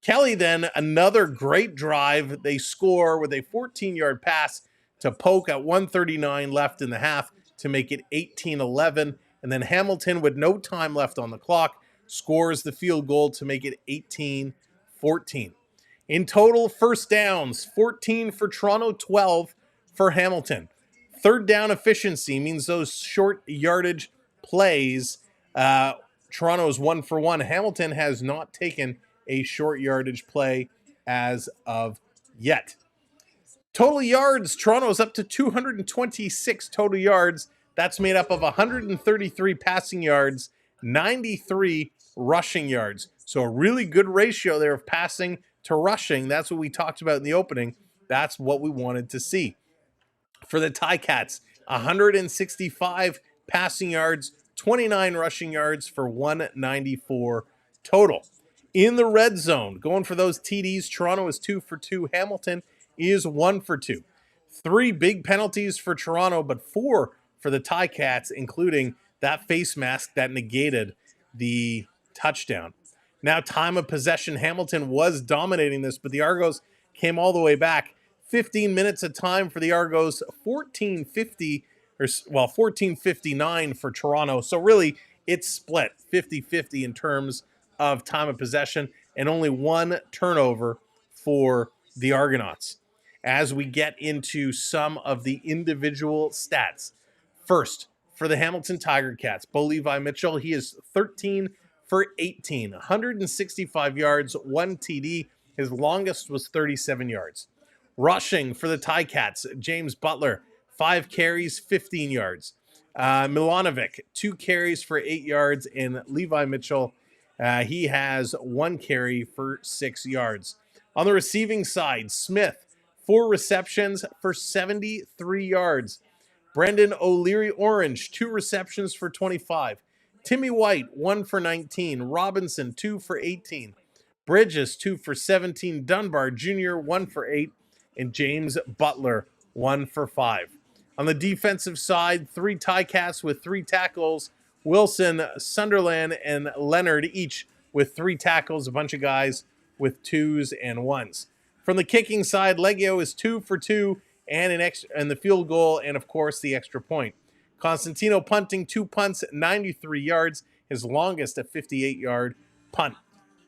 Kelly then, another great drive. They score with a 14-yard pass to Polk at 1:39 left in the half to make it 18-11. And then Hamilton, with no time left on the clock, scores the field goal to make it 18-14. In total, first downs, 14 for Toronto, 12 for Hamilton. Third down efficiency means those short yardage plays. Toronto is 1 for 1. Hamilton has not taken a short yardage play as of yet. Total yards, Toronto is up to 226 total yards. That's made up of 133 passing yards, 93 rushing yards. So a really good ratio there of passing to rushing. That's what we talked about in the opening. That's what we wanted to see. For the Ticats, 165 passing yards, 29 rushing yards for 194 total. In the red zone, going for those TDs, Toronto is 2 for 2. Hamilton is 1 for 2. 3 big penalties for Toronto, but 4 for the Ticats, including that face mask that negated the touchdown. Now, time of possession, Hamilton was dominating this, but the Argos came all the way back. 15 minutes of time for the Argos, 14:59 for Toronto. So really, it's split 50-50 in terms of time of possession, and only 1 turnover for the Argonauts. As we get into some of the individual stats. First, for the Hamilton Tiger Cats, Bo Levi Mitchell, he is 13 for 18, 165 yards, 1 TD. His longest was 37 yards. Rushing for the Ticats, James Butler, 5 carries, 15 yards. Milanovic, 2 carries for 8 yards, and Levi Mitchell, he has 1 carry for 6 yards. On the receiving side, Smith, 4 receptions for 73 yards. Brendan O'Leary-Orange, 2 receptions for 25. Timmy White, 1 for 19. Robinson, 2 for 18. Bridges, 2 for 17. Dunbar Jr., 1 for 8. And James Butler, 1 for 5. On the defensive side, 3 Ticats with 3 tackles. Wilson, Sunderland, and Leonard each with 3 tackles. A bunch of guys with 2s and 1s. From the kicking side, Leggio is 2 for 2 and the field goal, and of course the extra point. Constantino punting 2 punts, 93 yards, his longest a 58-yard punt.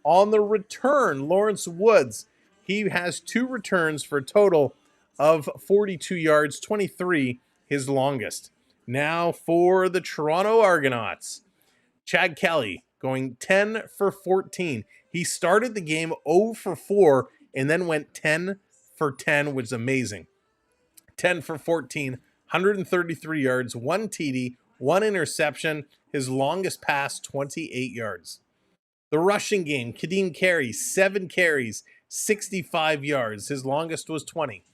On the return, Lawrence Woods, he has 2 returns for a total of 42 yards, 23 his longest. Now for the Toronto Argonauts. Chad Kelly going 10 for 14. He started the game 0 for 4 and then went 10 for 10, which is amazing. 10 for 14, 133 yards, 1 TD, 1 interception, his longest pass, 28 yards. The rushing game, Kadeem Carey, 7 carries, 65 yards, his longest was 20.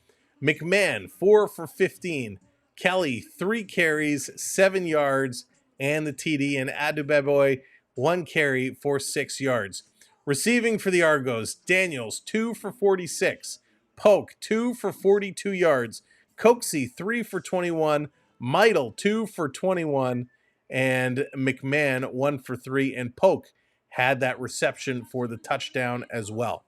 McMahon, 4 for 15. Kelly, 3 carries, 7 yards, and the TD, and Adubeboy, 1 carry for 6 yards. Receiving for the Argos, Daniels, 2 for 46. Polk, 2 for 42 yards. Coxey, 3 for 21. Meidel, 2 for 21. And McMahon, 1 for 3. And Polk had that reception for the touchdown as well.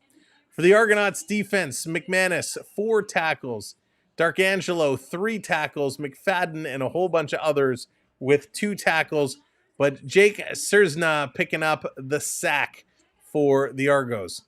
For the Argonauts defense, McManus, 4 tackles. Darkangelo, 3 tackles. McFadden and a whole bunch of others with 2 tackles. But Jake Sersna picking up the sack for the Argos.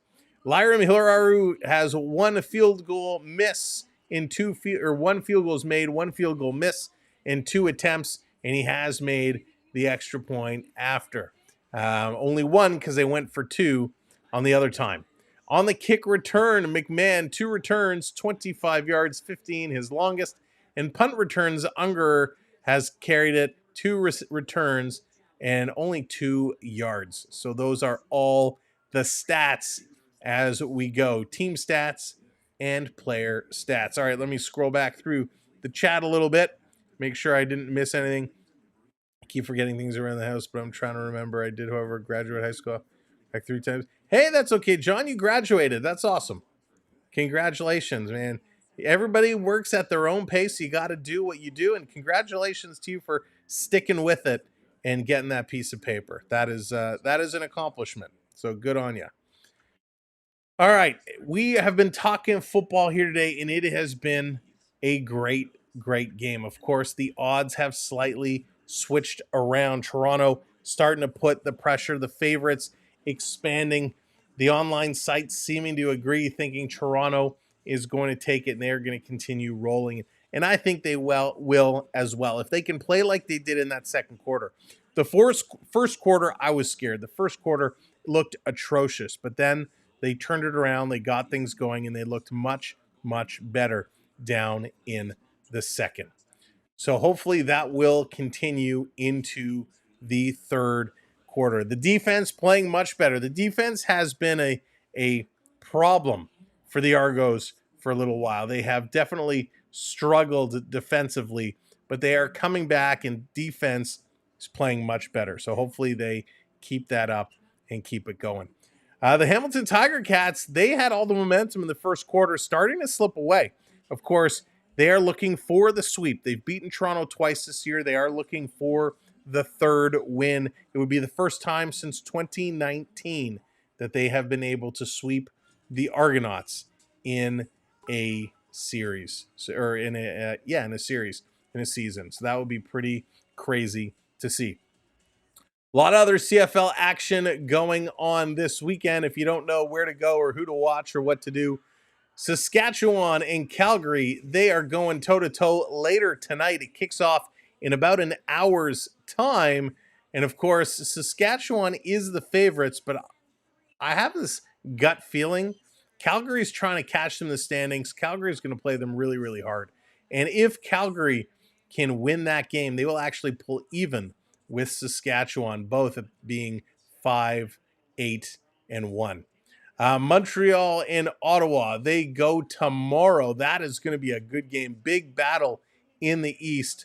Lyram Hiraru has 1 field goal miss in 1 field goal is made, 1 field goal miss in 2 attempts, and he has made the extra point after. Only 1 because they went for 2 on the other time. On the kick return, McMahon, 2 returns, 25 yards, 15, his longest. And punt returns, Unger has carried it, 2 returns, and only 2 yards. So those are all the stats as we go. Team stats and player stats. All right, let me scroll back through the chat a little bit. Make sure I didn't miss anything. I keep forgetting things around the house, but I'm trying to remember. I did, however, graduate high school like 3 times. Hey, that's okay, John. You graduated. That's awesome. Congratulations, man. Everybody works at their own pace. You got to do what you do, and congratulations to you for sticking with it and getting that piece of paper. That is an accomplishment. So good on you. All right, we have been talking football here today, and it has been a great game. Of course, the odds have slightly switched around. Toronto starting to put the pressure, the favorites expanding. The online sites seeming to agree, thinking Toronto is going to take it, and they're going to continue rolling. And I think they will as well. If they can play like they did in that second quarter. The first quarter, I was scared. The first quarter looked atrocious, but then they turned it around, they got things going, and they looked much, much better down in the second. So hopefully that will continue into the third quarter. The defense playing much better. The defense has been a problem for the Argos for a little while. They have definitely struggled defensively, but they are coming back, and defense is playing much better. So hopefully they keep that up and keep it going. The Hamilton Tiger Cats, they had all the momentum in the first quarter, starting to slip away. Of course, They are looking for the sweep. They've beaten Toronto twice this year. They are looking for the third win. It would be the first time since 2019 that they have been able to sweep the Argonauts in a series, or in a series, in a season. So that would be pretty crazy to see. A lot of other CFL action going on this weekend. If you don't know where to go or who to watch or what to do, Saskatchewan and Calgary, they are going toe-to-toe later tonight. It kicks off in about an hour's time. And of course, Saskatchewan is the favorites, but I have this gut feeling Calgary's trying to catch them in the standings. Calgary's going to play them really, really hard. And if Calgary can win that game, they will actually pull even with Saskatchewan, both being 5-8-1. Montreal and Ottawa, they go tomorrow. That is going to be a good game. Big battle in the East.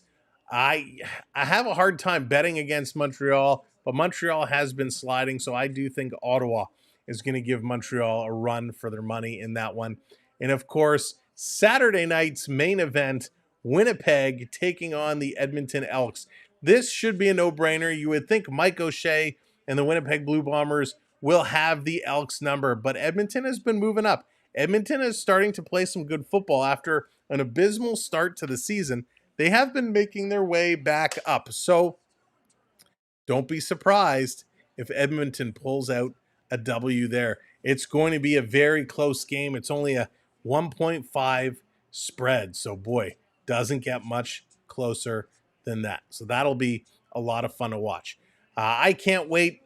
I have a hard time betting against Montreal, but Montreal has been sliding, so I do think Ottawa is going to give Montreal a run for their money in that one. And of course, Saturday night's main event, Winnipeg taking on the Edmonton Elks. This should be a no-brainer. You would think Mike O'Shea and the Winnipeg Blue Bombers will have the Elks number, but Edmonton has been moving up. Edmonton is starting to play some good football after an abysmal start to the season. They have been making their way back up. So don't be surprised if Edmonton pulls out a W there. It's going to be a very close game. It's only a 1.5 spread. So boy, doesn't get much closer than that. So that'll be a lot of fun to watch. I can't wait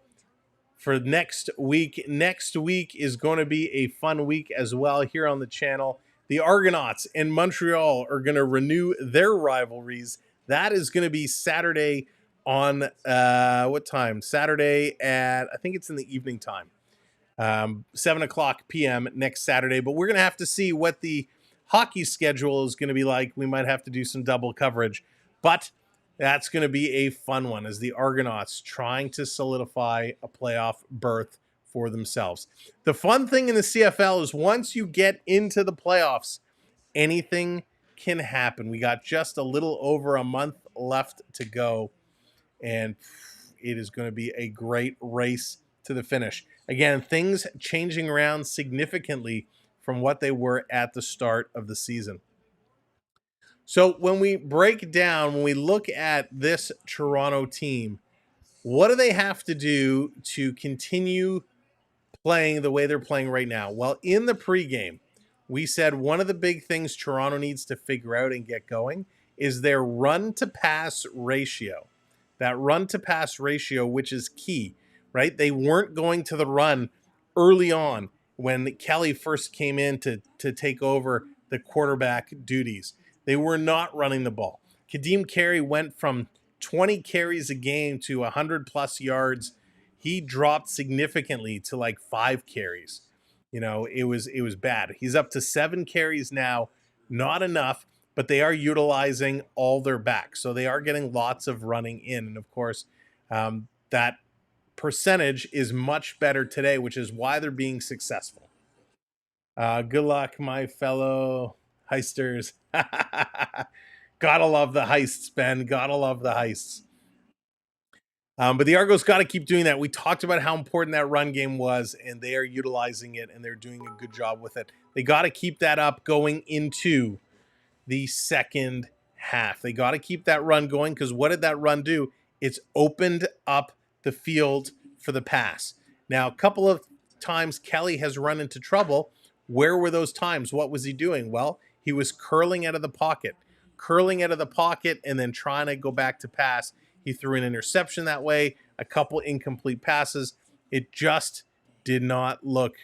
for next week. Next week is going to be a fun week as well here on the channel. The Argonauts and Montreal are going to renew their rivalries. That is going to be Saturday on, what time? Saturday at, I think it's in the evening time. 7 o'clock p.m. next Saturday. But we're going to have to see what the hockey schedule is going to be like. We might have to do some double coverage. But that's going to be a fun one as the Argonauts trying to solidify a playoff berth for themselves. The fun thing in the CFL is once you get into the playoffs, anything can happen. We got just a little over a month left to go, and it is going to be a great race to the finish. Again, things changing around significantly from what they were at the start of the season. So when we break down, when we look at this Toronto team, what do they have to do to continue playing the way they're playing right now? Well, in the pregame, we said one of the big things Toronto needs to figure out and get going is their run-to-pass ratio. That run-to-pass ratio, which is key, right? They weren't going to the run early on when Kelly first came in to take over the quarterback duties. They were not running the ball. Kadeem Carey went from 20 carries a game to 100-plus yards. He dropped significantly to like 5 carries. You know, it was bad. He's up to 7 carries now. Not enough, but they are utilizing all their backs. So they are getting lots of running in. And, of course, that percentage is much better today, which is why they're being successful. Good luck, my fellow heisters. Gotta love the heists, Ben. Gotta love the heists. But the Argos got to keep doing that. We talked about how important that run game was, and they are utilizing it, and they're doing a good job with it. They got to keep that up going into the second half. They got to keep that run going because what did that run do? It's opened up the field for the pass. Now, a couple of times Kelly has run into trouble. Where were those times? What was he doing? Well, he was curling out of the pocket, and then trying to go back to pass. He threw an interception that way, a couple incomplete passes. It just did not look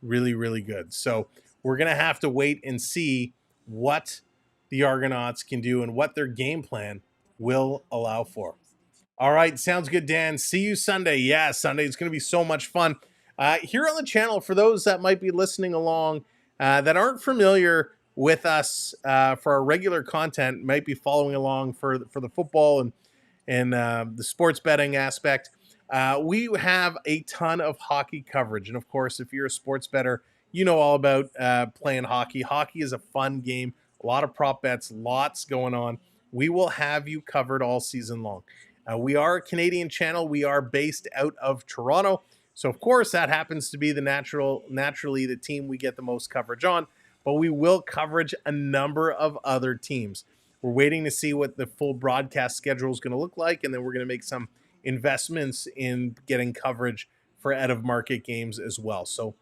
really, really good. So we're going to have to wait and see what the Argonauts can do and what their game plan will allow for. All right, sounds good, Dan. See you Sunday. Yeah, Sunday. It's going to be so much fun. Here on the channel, for those that might be listening along that aren't familiar with us for our regular content, might be following along for the football and the sports betting aspect, we have a ton of hockey coverage. And of course, if you're a sports bettor, you know all about playing hockey. Hockey is a fun game. a lot of prop bets, lots going on. We will have you covered all season long. We are a Canadian channel. We are based out of Toronto. So, of course, that happens to be naturally the team we get the most coverage on. But we will coverage a number of other teams. We're waiting to see what the full broadcast schedule is going to look like, and then we're going to make some investments in getting coverage for out-of-market games as well. So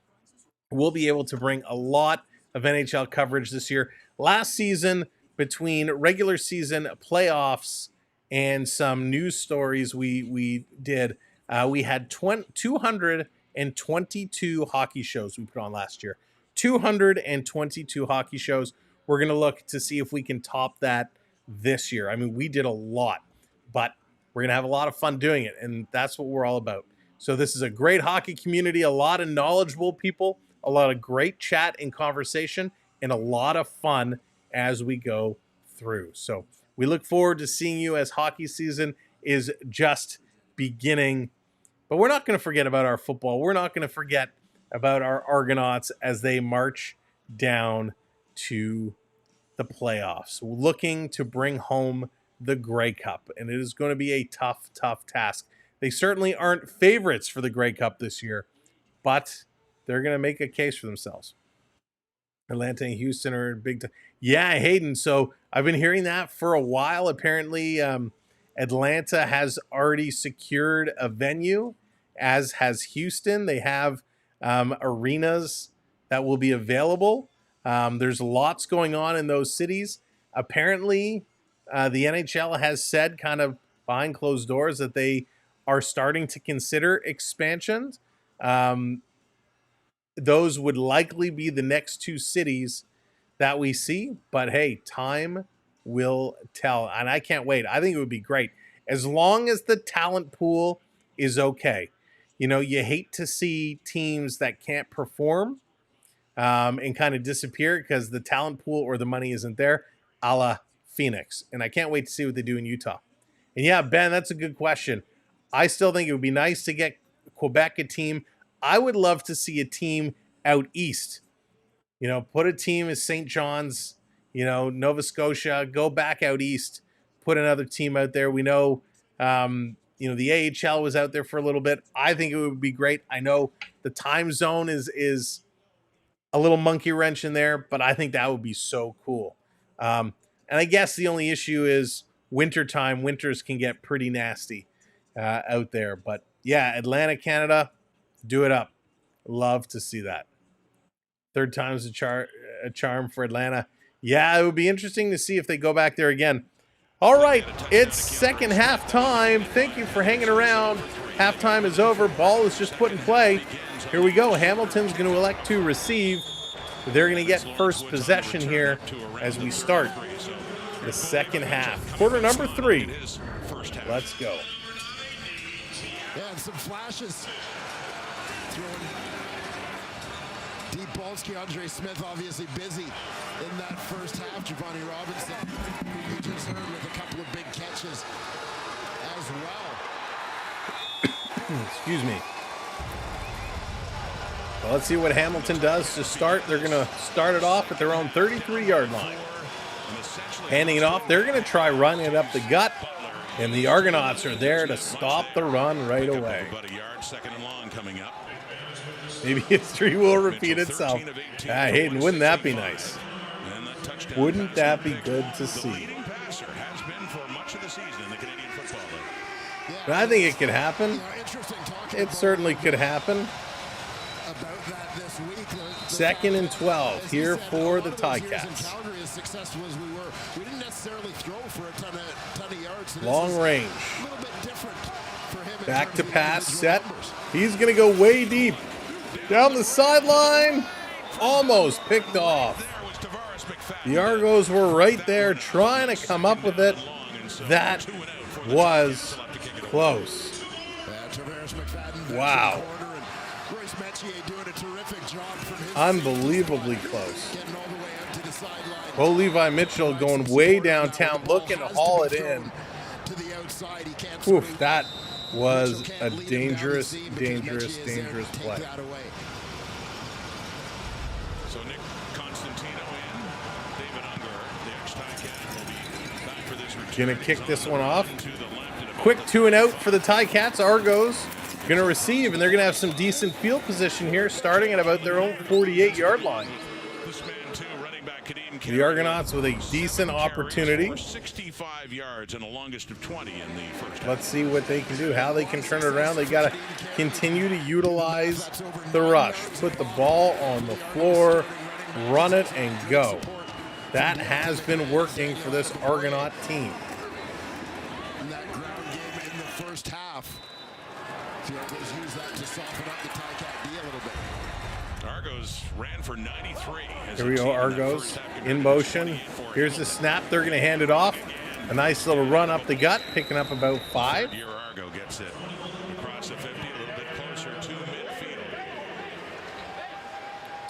we'll be able to bring a lot of NHL coverage this year. Last season, between regular season, playoffs, and some news stories we did, we had 222 hockey shows we put on last year. 222 hockey shows. We're going to look to see if we can top that this year. I mean, we did a lot, but we're going to have a lot of fun doing it, and that's what we're all about. So this is a great hockey community, a lot of knowledgeable people, a lot of great chat and conversation, and a lot of fun as we go through. So we look forward to seeing you as hockey season is just beginning. But we're not going to forget about our football. We're not going to forget about our Argonauts as they march down to the playoffs, looking to bring home the Grey Cup. And it is going to be a tough, tough task. They certainly aren't favorites for the Grey Cup this year, but they're going to make a case for themselves. Atlanta and Houston are big time. Yeah, Hayden. So I've been hearing that for a while. Apparently, Atlanta has already secured a venue, as has Houston. They have arenas that will be available. There's lots going on in those cities. Apparently, the NHL has said kind of behind closed doors that they are starting to consider expansions. Those would likely be the next two cities that we see. But hey, time will tell. And I can't wait. I think it would be great. As long as the talent pool is okay. You know, you hate to see teams that can't perform and kind of disappear because the talent pool or the money isn't there, a la Phoenix. And I can't wait to see what they do in Utah. And yeah, Ben, that's a good question. I still think it would be nice to get Quebec a team. I would love to see a team out east. You know, put a team as St. John's, you know, Nova Scotia, go back out east, put another team out there. We know, you know, the AHL was out there for a little bit. I think it would be great. I know the time zone is a little monkey wrench in there, but I think that would be so cool. And I guess the only issue is wintertime. Winters can get pretty nasty out there. But yeah, Atlanta, Canada, do it up. Love to see that. Third time's a charm for Atlanta. Yeah, it would be interesting to see if they go back there again. All right, it's second half time. Thank you for hanging around. Halftime is over. Ball is just put in play. Here we go. Hamilton's going to elect to receive. They're going to get first possession here as we start the second half. Quarter number 3. Let's go. Yeah, and some flashes. Throwing deep balls. Keandre Smith obviously busy in that first half. Giovanni Robinson, you just heard, with a couple of big catches as well. Excuse me. Well, let's see what Hamilton does to start. They're going to start it off at their own 33-yard line. Handing it off. They're going to try running it up the gut. And the Argonauts are there to stop the run right away. Maybe history will repeat itself. Hayden, wouldn't that be nice? Wouldn't that be good to see? But I think it could happen. It certainly could happen. Second and 12 here for the Ticats. Long range. Back to pass, set. He's going to go way deep. Down the sideline. Almost picked off. The Argos were right there trying to come up with it. That was close. Wow. Unbelievably close. Bo Levi Mitchell going way downtown, looking to haul it in. Oof, that was a dangerous play. So Nick Constantino in, David Unger Gonna kick this one off. Quick 2-and-out for the Ticats. Argos gonna receive, and they're gonna have some decent field position here, starting at about their own 48-yard line. The Argonauts with a decent opportunity. 65 yards and a longest of 20 in the first half. Let's see what they can do, how they can turn it around. They got to continue to utilize the rush. Put the ball on the floor, run it, and go. That has been working for this Argonaut team. In that ground game in the first half. The Argos use that to soften up the Ticat D a little bit. Argos ran for 93. Here we go, Argos in motion. Here's the snap. They're going to hand it off. A nice little run up the gut, picking up about 5. Here Argo gets it across the 50, a little bit closer to midfield.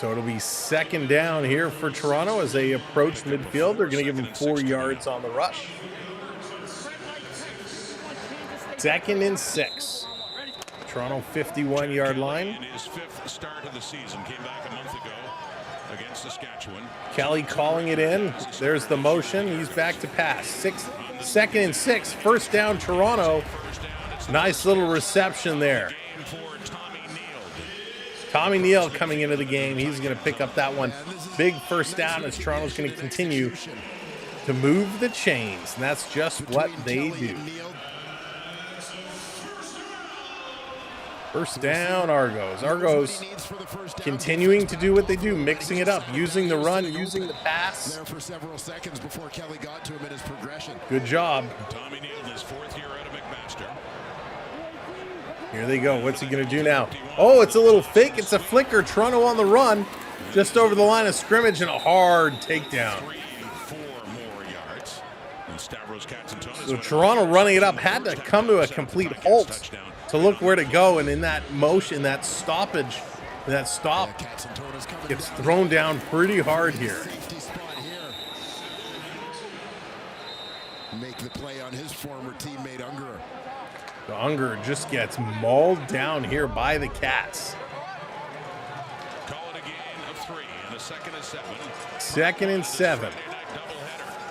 So it'll be second down here for Toronto as they approach midfield. They're going to give them 4 yards on the rush. 2nd and 6. Toronto 51-yard line. In his 5th start of the season, came back a month ago against Saskatchewan. Kelly calling it in. There's the motion. He's back to pass. 2nd and 6. First down, Toronto. Nice little reception there. Tommy Neal coming into the game. He's going to pick up that one. Big first down as Toronto's going to continue to move the chains. And that's just what they do. First down, Argos. Argos continuing to do what they do, mixing it up, using the run, using the pass. There for several seconds before Kelly got to him in his progression. Good job. Tommy Neal, his 4th year out of McMaster. Here they go. What's he going to do now? Oh, it's a little fake. It's a flicker. Toronto on the run, just over the line of scrimmage, and a hard takedown. 3 and 4 more yards. And Stavros Katsantonis. So Toronto running it up had to come to a complete halt to look where to go, and in that motion, that stoppage, that stop gets thrown down pretty hard here. Safety spot here. Make the play on his former teammate Unger. The Unger just gets mauled down here by the Cats. Call it a gain of 3 and a 2nd and 7. 2nd and 7.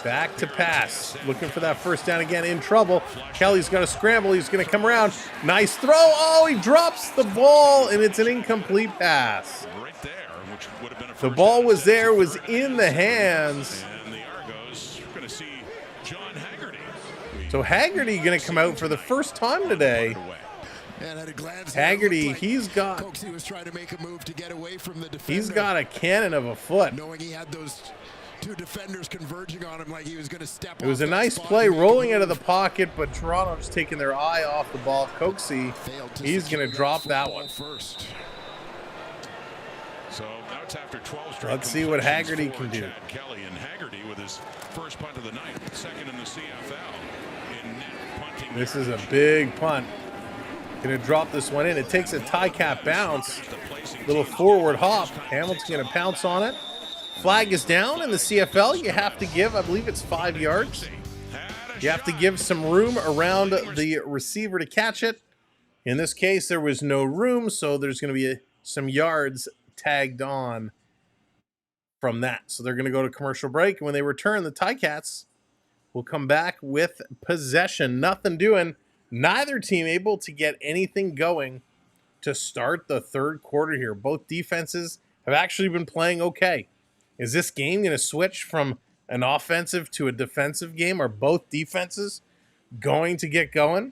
Back to pass. Looking for that first down again. In trouble. Kelly's going to scramble. He's going to come around. Nice throw. Oh, he drops the ball, and it's an incomplete pass. Right there, which would have been a The first ball down. was there, was in the hands. And the Argos are going to see John Haggerty. So Haggerty going to come out for the first time today. And at a glance, Haggerty, it looked like he's got Coxie was trying to make a move to get away from the defender. he's got a cannon of a foot. Knowing he had those 2 defenders converging on him like he was going to step It was off a that nice spot play and make a rolling out of the move. pocket, but Toronto just taking their eye off the ball. Coxie, Failed to he's secure going to drop that football one. first. So now it's after 12 straight. Let's see what completions Haggerty for can do. Chad Kelly, and Haggerty with his first punt of the night, 2nd in the CFL in net punting. This is a big punt. Going to drop this one in. It takes a tie-cap bounce. Little forward hop. Hamilton's going to pounce on it. Flag is down in the CFL. You have to give, I believe it's 5 yards. You have to give some room around the receiver to catch it. In this case, there was no room, so there's going to be some yards tagged on from that. So they're going to go to commercial break. And when they return, the Ticats will come back with possession. Nothing doing. Neither team able to get anything going to start the third quarter here. Both defenses have actually been playing okay. Is this game going to switch from an offensive to a defensive game? Are both defenses going to get going?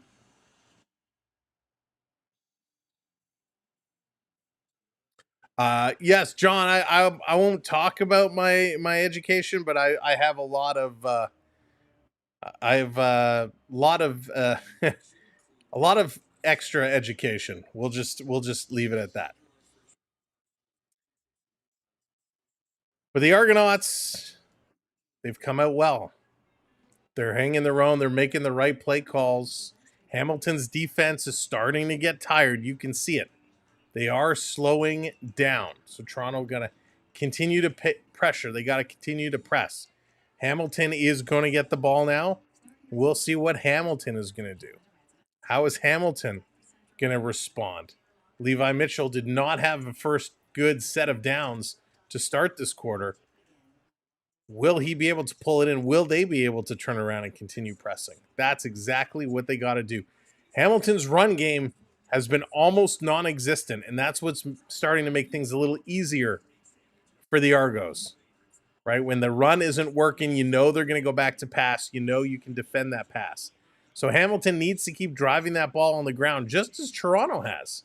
Yes, John, I won't talk about my education, but I have a lot of a lot of extra education. We'll just leave it at that. But the Argonauts, they've come out well. They're hanging their own. They're making the right play calls. Hamilton's defense is starting to get tired. You can see it. They are slowing down. So Toronto going to continue to pressure. They got to continue to press. Hamilton is going to get the ball now. We'll see what Hamilton is going to do. How is Hamilton going to respond? Levi Mitchell did not have a first good set of downs to start this quarter. Will he be able to pull it in? Will they be able to turn around and continue pressing? That's exactly what they got to do. Hamilton's run game has been almost non-existent, and that's what's starting to make things a little easier for the Argos, right? When the run isn't working, you know they're going to go back to pass. You know you can defend that pass. So Hamilton needs to keep driving that ball on the ground, just as Toronto has.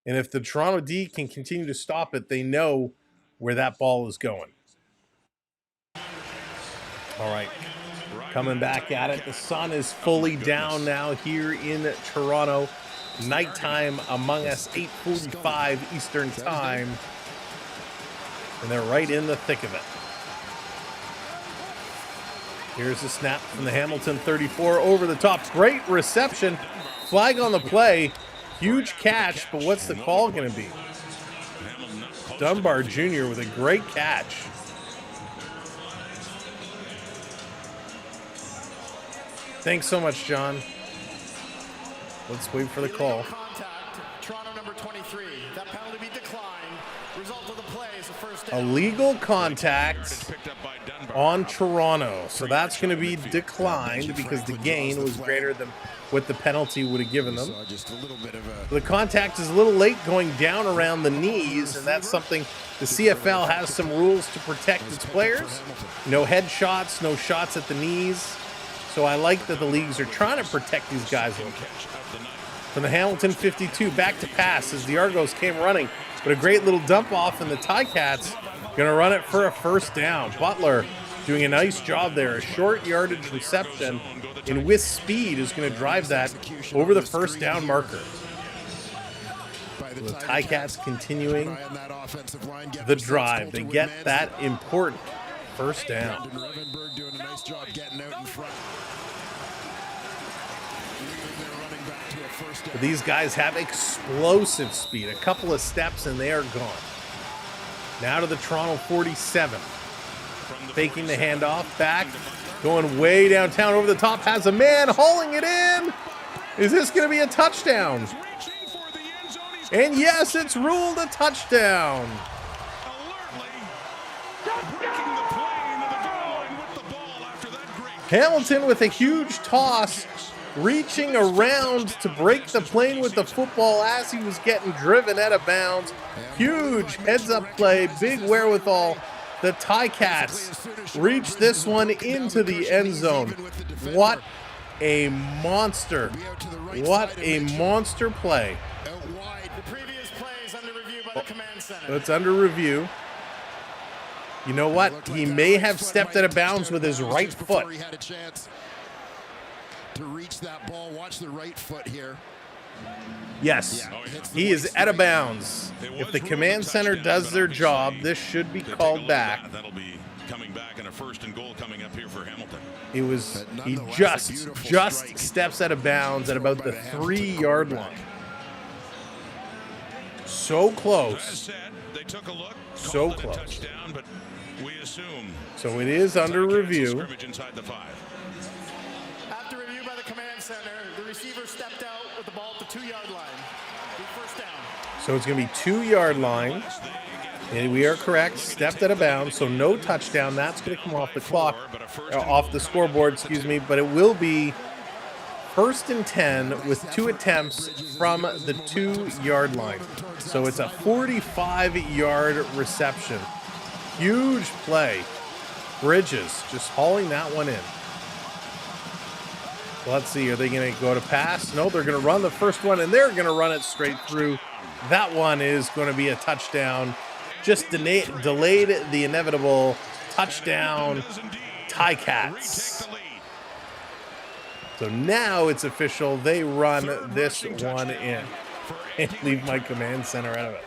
And if the Toronto D can continue to stop it, they know where that ball is going. All right, coming back at it. The sun is fully down now here in Toronto. Nighttime among us, 8:45 Eastern time. And they're right in the thick of it. Here's a snap from the Hamilton 34 over the top. Great reception. Flag on the play. Huge catch, but what's the call going to be? Dunbar Jr. with a great catch. Thanks so much, John. Let's wait for the call. Contact, Toronto number 23. That penalty be declined. Result of the play is a first down. Illegal contact on Toronto. So that's going to be declined because the gain was greater than what the penalty would have given them. The contact is a little late going down around the knees, and that's something the CFL has some rules to protect its players. No headshots, no shots at the knees. So I like that the leagues are trying to protect these guys a little bit. From the Hamilton 52, back to pass as the Argos came running. But a great little dump off, and the Ticats going to run it for a first down. Butler doing a nice job there. A short yardage reception, and with speed is going to drive that over the first down marker. The Ticats continuing the drive. They get that important first down. Doing a nice job getting out in front. But these guys have explosive speed. A couple of steps and they are gone. Now to the Toronto 47. Faking the handoff, back, going way downtown over the top, has a man hauling it in. Is this going to be a touchdown? And yes, it's ruled a touchdown. Hamilton with a huge toss, reaching around to break the plane with the football as he was getting driven out of bounds. Huge heads-up play, big wherewithal. The Ticats reach this one into the end zone. What a monster. What a monster play. The previous play is under review by the command center. It's under review. You know what? He may have stepped out of bounds with his right foot. He had a chance to reach that ball. Watch the right foot here. Yes, he is out of bounds. If the command center does their job, this should be called back. That'll be coming back and a first and goal coming up here for Hamilton. It was, he just steps out of bounds at about the 3-yard line. So close. They took a look, So called it a close. touchdown, but we assume So it is under review. scrimmage inside the 5. After review by the command center, the receiver stepped out with the ball at the 2-yard line. Be first down. So it's going to be 2-yard line. And we are correct. Stepped out of bounds. So no touchdown. That's going to come off the clock. Off the scoreboard, excuse me. But it will be first and 10 with 2 attempts from the 2-yard line. So it's a 45-yard reception. Huge play. Bridges just hauling that one in. Let's see, are they going to go to pass? No, they're going to run the first one, and they're going to run it straight through. That one is going to be a touchdown. Just delayed the inevitable touchdown. Ticats. So now it's official. They run this one in. And leave my command center out of it.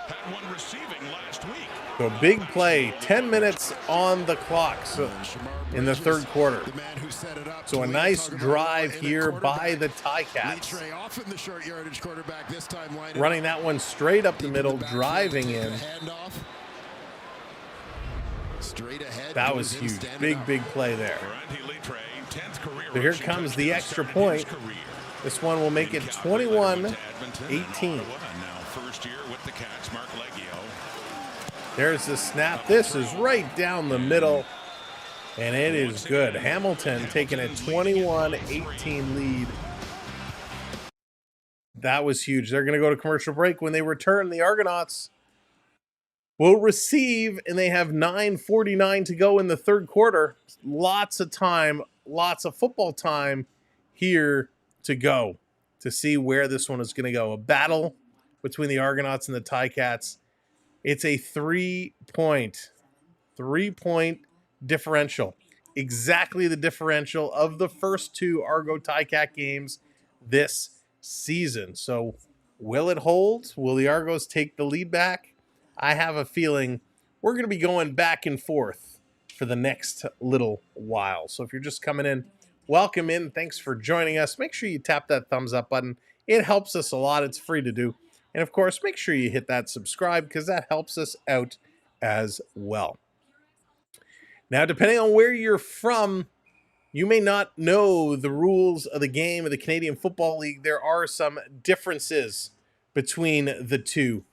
Had one receiving last week. So big play, 10 minutes on the clock in the third quarter. So a nice drive here by the Ticats. Running that one straight up the middle, driving in. That was huge. Big play there. So here comes the extra point. This one will make it 21-18. Now first year with the Cats, Mark Leggio. There's the snap. This is right down the middle, and it is good. Hamilton taking a 21-18 lead. That was huge. They're going to go to commercial break. When they return, the Argonauts will receive, and they have 9:49 to go in the third quarter. Lots of time, lots of football time here to go to see where this one is going to go. A battle between the Argonauts and the Ticats. It's a three-point differential. Exactly the differential of the first two Argo Ticat games this season. So will it hold? Will the Argos take the lead back? I have a feeling we're going to be going back and forth for the next little while. So if you're just coming in, welcome in. Thanks for joining us. Make sure you tap that thumbs up button. It helps us a lot. It's free to do. And of course, make sure you hit that subscribe because that helps us out as well. Now, depending on where you're from, you may not know the rules of the game of the Canadian Football League. There are some differences between the two,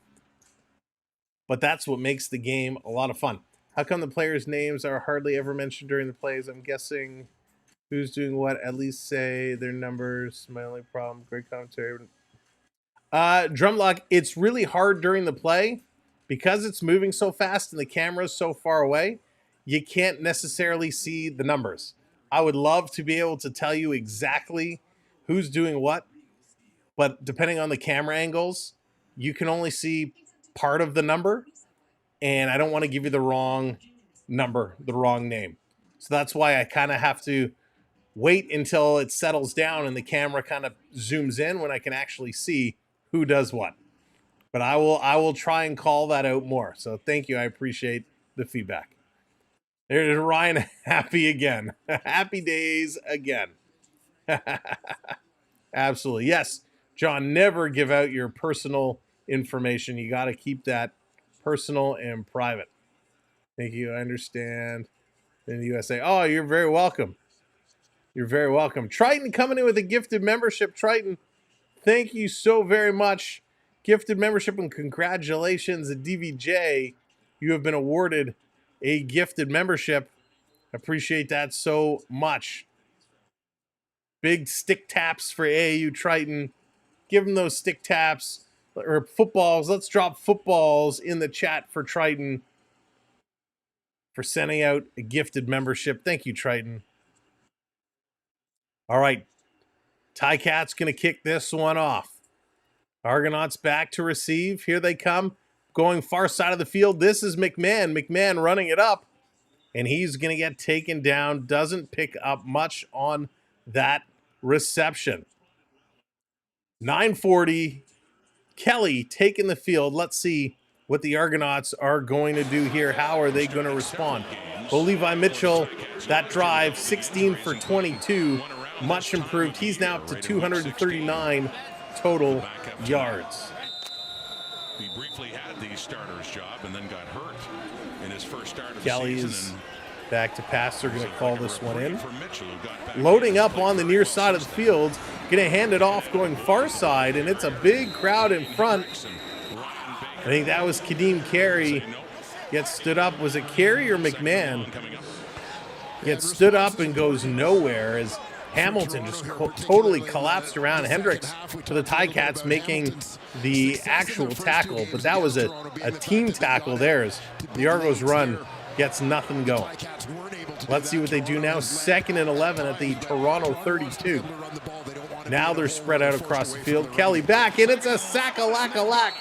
but that's what makes the game a lot of fun. How come the players' names are hardly ever mentioned during the plays? I'm guessing who's doing what, at least say their numbers. My only problem, great commentary. Drumlock, it's really hard during the play because it's moving so fast and the camera's so far away. You can't necessarily see the numbers. I would love to be able to tell you exactly who's doing what, but depending on the camera angles, you can only see part of the number, and I don't want to give you the wrong number, the wrong name. So that's why I kind of have to wait until it settles down and the camera kind of zooms in when I can actually see who does what. But I will try and call that out more. So thank you. I appreciate the feedback. There's Ryan, happy again. Happy days again. Absolutely. Yes, John, never give out your personal information. You got to keep that personal and private. Thank you. I understand. In the USA. Oh, you're very welcome. You're very welcome. Triton coming in with a gifted membership. Triton, thank you so very much. Gifted membership and congratulations. DVJ, you have been awarded a gifted membership. Appreciate that so much. Big stick taps for AAU Triton. Give them those stick taps or footballs. Let's drop footballs in the chat for Triton for sending out a gifted membership. Thank you, Triton. All right. Ticats going to kick this one off. Argonauts back to receive. Here they come. Going far side of the field. This is McMahon. McMahon running it up. And he's going to get taken down. Doesn't pick up much on that reception. 9:40. Kelly taking the field. Let's see what the Argonauts are going to do here. How are they going to respond? Well, Levi Mitchell, that drive, 16 for 22. Much improved. He's now up to 239 total yards. He briefly had the starter's job and then got hurt in his first start of Kelly's the season. Back to pass. They're going to call this one in. Loading up on the near side of the field. Going to hand it off going far side, and it's a big crowd in front. I think that was Kadeem Carey. Gets stood up. Was it Carey or McMahon? Gets stood up and goes nowhere as Hamilton just totally collapsed around Hendricks for the Ticats making the actual tackle. But that was a team tackle theirs. The Argos run gets nothing going. Let's see what they do now. 2nd and 11 at the Toronto 32. Now they're spread out across the field. Kelly back, and it's a sack-a-lack-a-lack.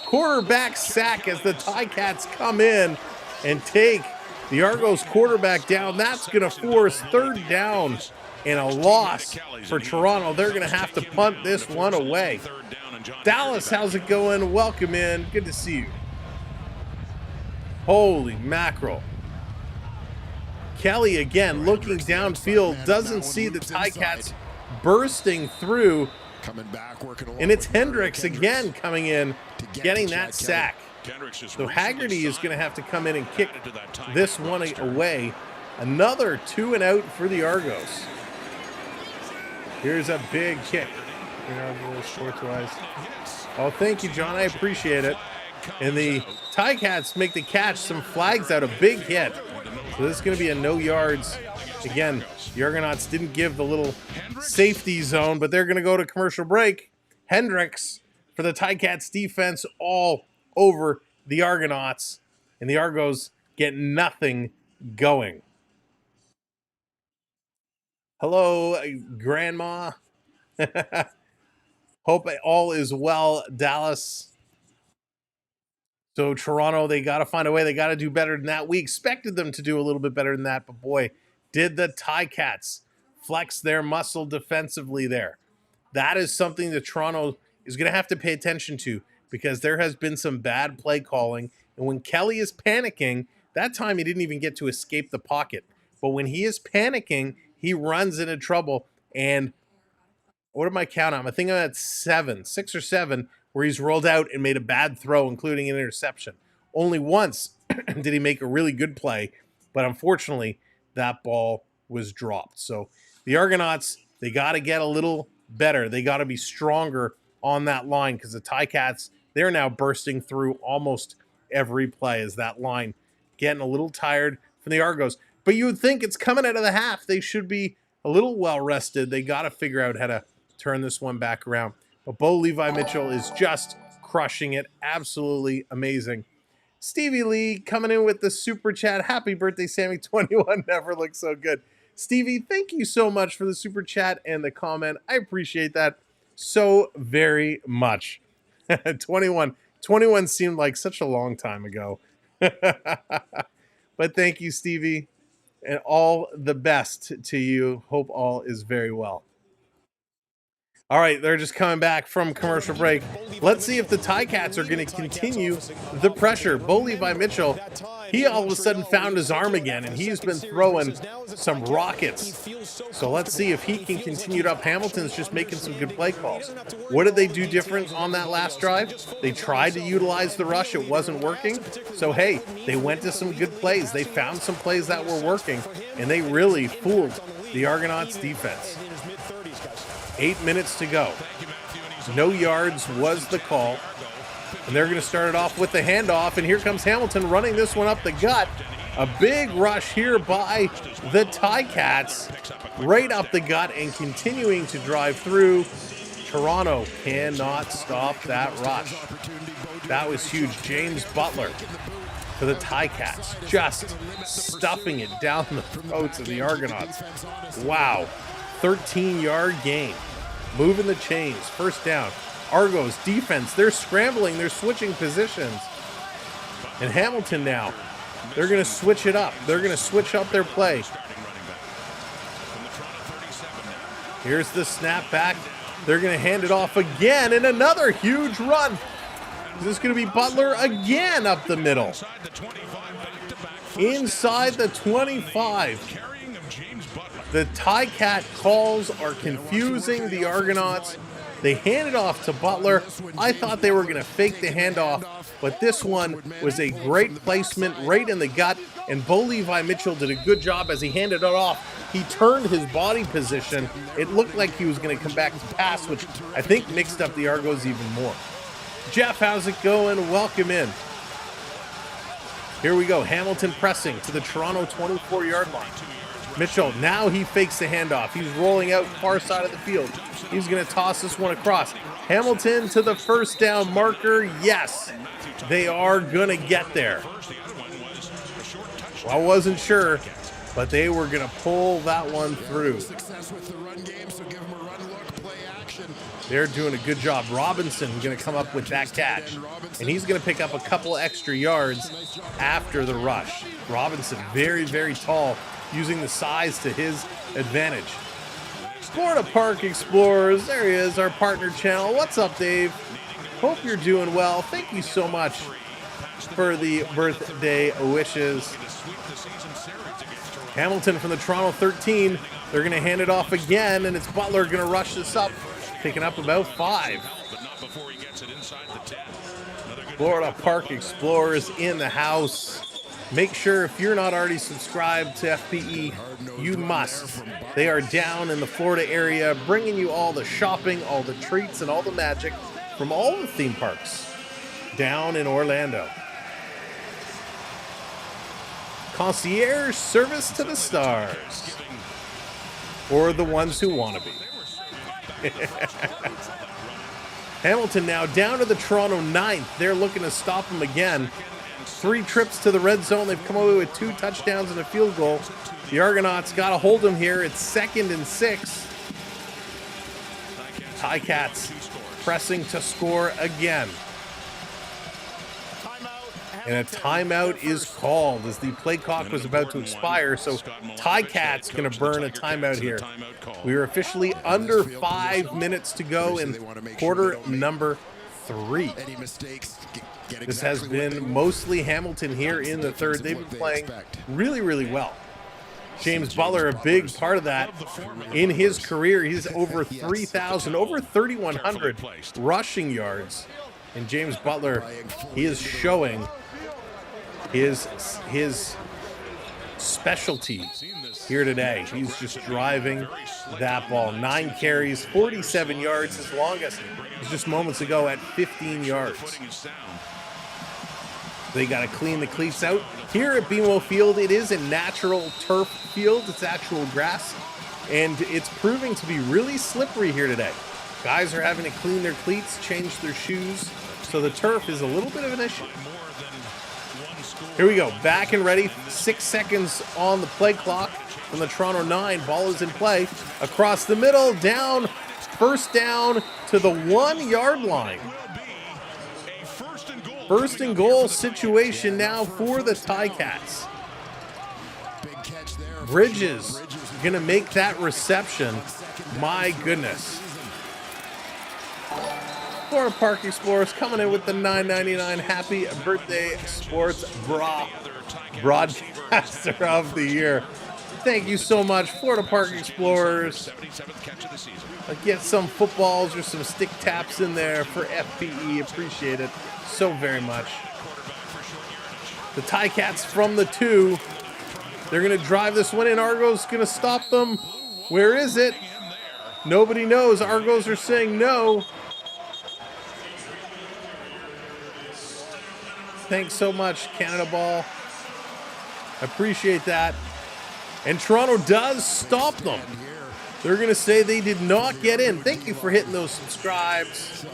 Quarterback sack as the Ticats come in and take the Argos quarterback down. That's going to force 3rd down and a loss for Toronto. They're going to have to punt this one away. Dallas, how's it going? Welcome in. Good to see you. Holy mackerel. Kelly again looking downfield, doesn't see the Ticats bursting through. And it's Hendricks again coming in, getting that sack. So Haggerty is going to have to come in and kick this one away. Another 2 and out for the Argos. Here's a big kick. Sports-wise. Oh, thank you, John. I appreciate it. And the Ticats make the catch. Some flags out, a big hit. So this is going to be a no yards. Again, the Argonauts didn't give the little safety zone, but they're going to go to commercial break. Hendricks for the Ticats defense all over the Argonauts. And the Argos get nothing going. Hello, Grandma. Hope all is well, Dallas. So Toronto, they got to find a way. They got to do better than that. We expected them to do a little bit better than that, but boy, did the Ticats flex their muscle defensively there. That is something that Toronto is going to have to pay attention to, because there has been some bad play calling. And when Kelly is panicking, that time he didn't even get to escape the pocket. But when he is panicking, he runs into trouble. And what am I counting? I think I'm at 6 or 7, where he's rolled out and made a bad throw, including an interception. Only once did he make a really good play, but unfortunately, that ball was dropped. So the Argonauts, they got to get a little better. They got to be stronger on that line, because the Ticats, they're now bursting through almost every play as that line getting a little tired from the Argos. But you would think it's coming out of the half. They should be a little well-rested. They got to figure out how to turn this one back around. But Bo Levi Mitchell is just crushing it. Absolutely amazing. Stevie Lee coming in with the super chat. Happy birthday, Sammy. 21 never looked so good. Stevie, thank you so much for the super chat and the comment. I appreciate that so very much. 21 seemed like such a long time ago. But thank you, Stevie, and all the best to you. Hope all is very well. All right, they're just coming back from commercial break. Let's see if the Ticats are going to continue the pressure. Bo Levi Mitchell, he all of a sudden found his arm again, and he's been throwing some rockets. So let's see if he can continue it up. Hamilton's just making some good play calls. What did they do different on that last drive? They tried to utilize the rush. It wasn't working. So, hey, they went to some good plays. They found some plays that were working, and they really fooled the Argonauts defense. 8 minutes to go. No yards was the call. And they're going to start it off with the handoff. And here comes Hamilton running this one up the gut. A big rush here by the Ticats. Right up the gut and continuing to drive through. Toronto cannot stop that rush. That was huge. James Butler for the Ticats. Just stuffing it down the throats of the Argonauts. Wow. 13-yard gain. Moving the chains. First down. Argos defense. They're scrambling. They're switching positions. And Hamilton now. They're going to switch it up. They're going to switch up their play. Here's the snap back. They're going to hand it off again. And another huge run. Is this going to be Butler again up the middle? Inside the 25. The Ticat calls are confusing the Argonauts. They hand it off to Butler. I thought they were going to fake the handoff, but this one was a great placement right in the gut, and Bo Levi Mitchell did a good job as he handed it off. He turned his body position. It looked like he was going to come back to pass, which I think mixed up the Argos even more. Jeff, how's it going? Welcome in. Here we go. Hamilton pressing to the Toronto 24-yard line. Mitchell, now he fakes the handoff. He's rolling out far side of the field. He's going to toss this one across. Hamilton to the first down marker. Yes, they are going to get there. Well, I wasn't sure, but they were going to pull that one through. They're doing a good job. Robinson going to come up with that catch, and he's going to pick up a couple extra yards after the rush. Robinson, very, very tall, using the size to his advantage. Florida Park Explorers, there he is, our partner channel. What's up, Dave? Hope you're doing well. Thank you so much for the birthday wishes. Hamilton from the Toronto 13. They're going to hand it off again, and it's Butler going to rush this up, picking up about 5. Florida Park Explorers in the house. Make sure if you're not already subscribed to FPE, you must. They are down in the Florida area, bringing you all the shopping, all the treats, and all the magic from all the theme parks. down in Orlando. Concierge service to the stars. Or the ones who want to be. Hamilton now down to the Toronto 9th. They're looking to stop him again. 3 trips to the red zone. They've come away with 2 touchdowns and a field goal. The Argonauts got to hold him here. It's 2nd and 6. Ticats pressing to score again. And a timeout is called as the play clock was about to expire. So Ticats going to burn a timeout here. We are officially under 5 minutes to go in quarter number 3. This has been mostly Hamilton here in the third. They've been playing really, really well. James Butler, a big part of that in his career. He's over 3,000, over 3,100 rushing yards. And James Butler, he is showing his specialty here today. He's just driving that ball. 9 carries, 47 yards. His longest was just moments ago at 15 yards. They got to clean the cleats out. Here at BMO Field, it is a natural turf field. It's actual grass, and it's proving to be really slippery here today. Guys are having to clean their cleats, change their shoes, so the turf is a little bit of an issue. Here we go, back and ready. 6 seconds on the play clock from the Toronto 9. Ball is in play. Across the middle, down, first down to the 1-yard line. First and goal situation now for the Ticats. Bridges going to make that reception. My goodness. Florida Park Explorers coming in with the $9.99 Happy Birthday Sports Bra Broadcaster of the Year. Thank you so much, Florida Park Explorers. Get some footballs or some stick taps in there for FPE. Appreciate it so very much. The Ticats from the 2. They're going to drive this one in. Argos going to stop them. Where is it? Nobody knows. Argos are saying no. Thanks so much, Canada Ball. Appreciate that. And Toronto does stop them. They're going to say they did not get in. Thank you for hitting those subscribes.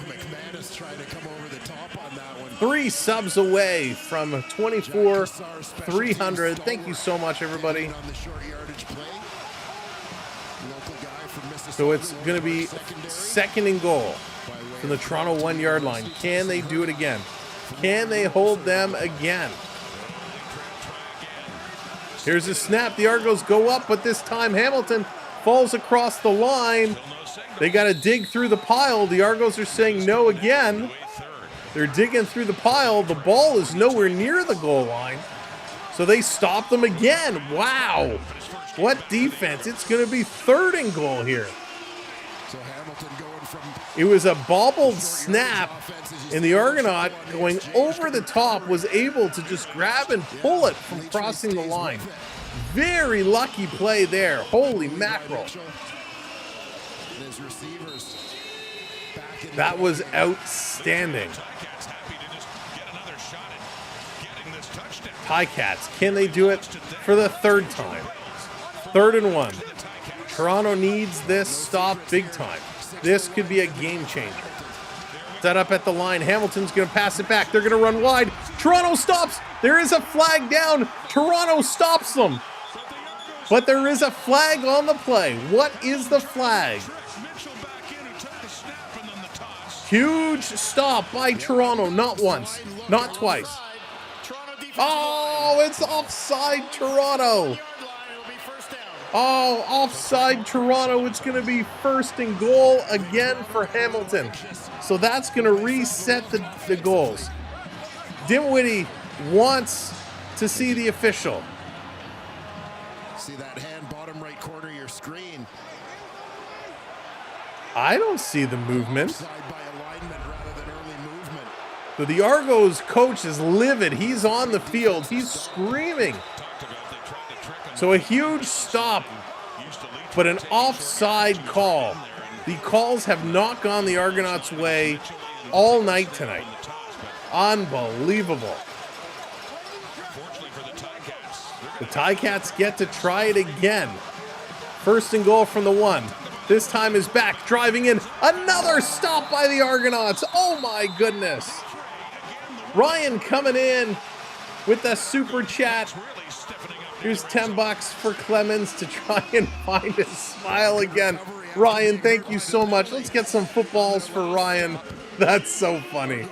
3 subs away from 24,300. Thank you so much, everybody. So it's going to be 2nd and goal from the Toronto 1-yard line. Can they do it again? Can they hold them again? Here's a snap. The Argos go up, but this time Hamilton falls across the line. They got to dig through the pile. The Argos are saying no again. They're digging through the pile. The ball is nowhere near the goal line. So they stop them again. Wow. What defense. It's going to be 3rd and goal here. It was a bobbled snap, and the Argonaut going over the top was able to just grab and pull it from crossing the line. Very lucky play there. Holy mackerel. That was outstanding. Ticats, can they do it for the 3rd time? 3rd and 1. Toronto needs this stop big time. This could be a game changer. Set up at the line. Hamilton's going to pass it back. They're going to run wide. Toronto stops. There is a flag down. Toronto stops them. But there is a flag on the play. What is the flag? Huge stop by Toronto. Not once. Not twice. Oh, it's offside Toronto. Oh, offside Toronto. It's going to be 1st and goal again for Hamilton. So that's going to reset the goals. Dimwitty wants to see the official. See that hand, bottom right corner of your screen. I don't see the movement. Offside by alignment rather than early movement. So the Argos coach is livid. He's on the field. He's screaming. So a huge stop, but an offside call. The calls have not gone the Argonauts' way all night tonight. Unbelievable. Fortunately for the Ticats, The Ticats get to try it again. First and goal from the 1. This time is back, driving in. Another stop by the Argonauts. Oh my goodness. Ryan coming in with the super chat. Here's $10 for Clemens to try and find his smile again. Ryan, thank you so much. Let's get some footballs for Ryan. That's so funny.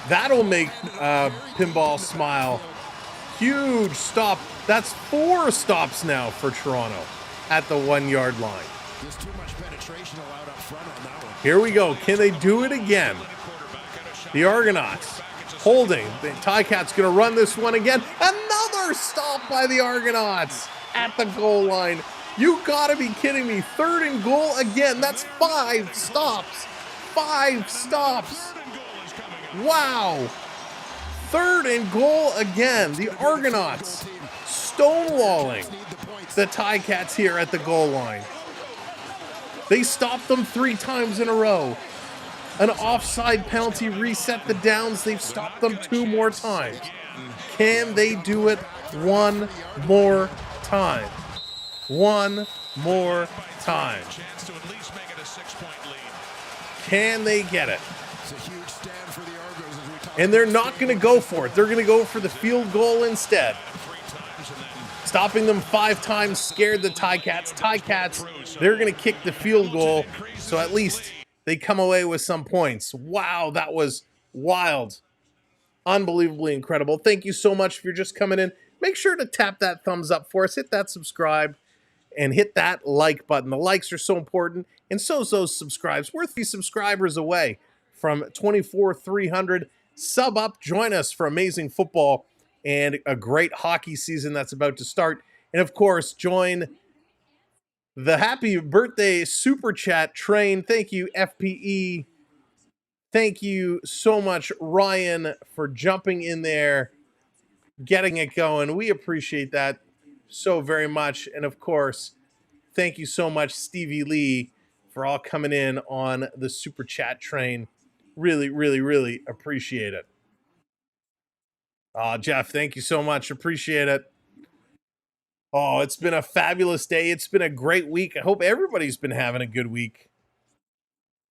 That'll make Pinball smile. Huge stop. That's 4 stops now for Toronto at the 1-yard line. There's too much penetration allowed up front on that one. Here we go. Can they do it again? The Argonauts holding. The Ticats going to run this one again. Another stop by the Argonauts at the goal line. You got to be kidding me. 3rd and goal again. That's 5 stops. 5 stops. Wow. 3rd and goal again. The Argonauts stonewalling the Ticats here at the goal line. They stopped them 3 times in a row. An offside penalty reset the downs. They've stopped them 2 more times. Can they do it one more time? One more time. chance to at least make it a 6-point lead. Can they get it? It's a huge stand for the Argos as we talk. And they're not going to go for it. They're going to go for the field goal instead. 3 times and then Stopping them 5 times scared the Ticats. Ticats, they're going to kick the field goal, so at least they come away with some points. Wow, that was wild. Unbelievably incredible. Thank you so much if you're just coming in. Make sure to tap that thumbs up for us. Hit that subscribe and hit that like button. The likes are so important, and so is those subscribes. We're 3 subscribers away from 24,300. Sub up. Join us for amazing football and a great hockey season that's about to start. And of course, join the happy birthday super chat train. Thank you, FPE. Thank you so much, Ryan, for jumping in there, getting it going. We appreciate that so very much. And of course, thank you so much, Stevie Lee, for all coming in on the super chat train. Really, really, really appreciate it. Jeff, thank you so much. Appreciate it. Oh, it's been a fabulous day. It's been a great week. I hope everybody's been having a good week.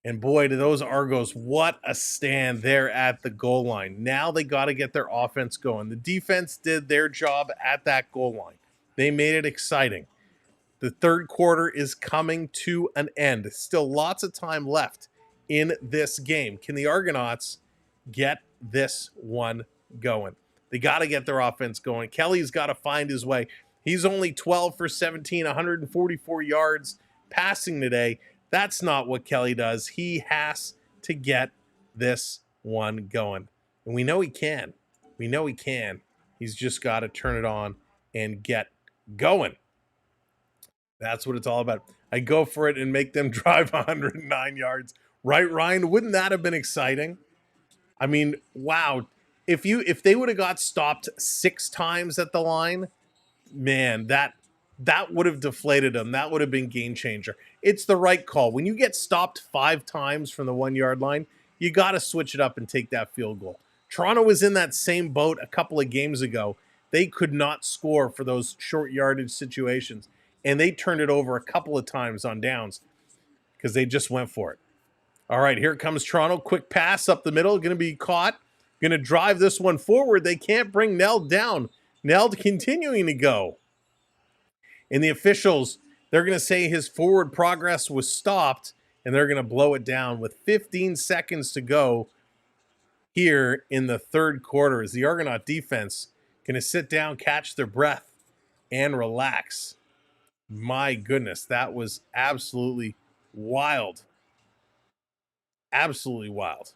And boy, to those Argos, what a stand there at the goal line. Now they got to get their offense going. The defense did their job at that goal line. They made it exciting. The 3rd quarter is coming to an end. Still lots of time left in this game. Can the Argonauts get this one going? They got to get their offense going. Kelly's got to find his way. He's only 12 for 17, 144 yards passing today. That's not what Kelly does. He has to get this one going. And we know he can. We know he can. He's just got to turn it on and get going. That's what it's all about. I go for it and make them drive 109 yards. Right, Ryan? Wouldn't that have been exciting? I mean, wow. If they would have got stopped 6 times at the line, man, that would have deflated them. That would have been game changer. It's the right call. When you get stopped 5 times from the 1-yard line, you got to switch it up and take that field goal. Toronto was in that same boat a couple of games ago. They could not score for those short yardage situations, and they turned it over a couple of times on downs because they just went for it. All right, here comes Toronto. Quick pass up the middle. Going to be caught. Going to drive this one forward. They can't bring Neld down. Neld continuing to go. And the officials, they're going to say his forward progress was stopped, and they're going to blow it down with 15 seconds to go here in the 3rd quarter. As the Argonaut defense going to sit down, catch their breath, and relax. My goodness, that was absolutely wild. Absolutely wild.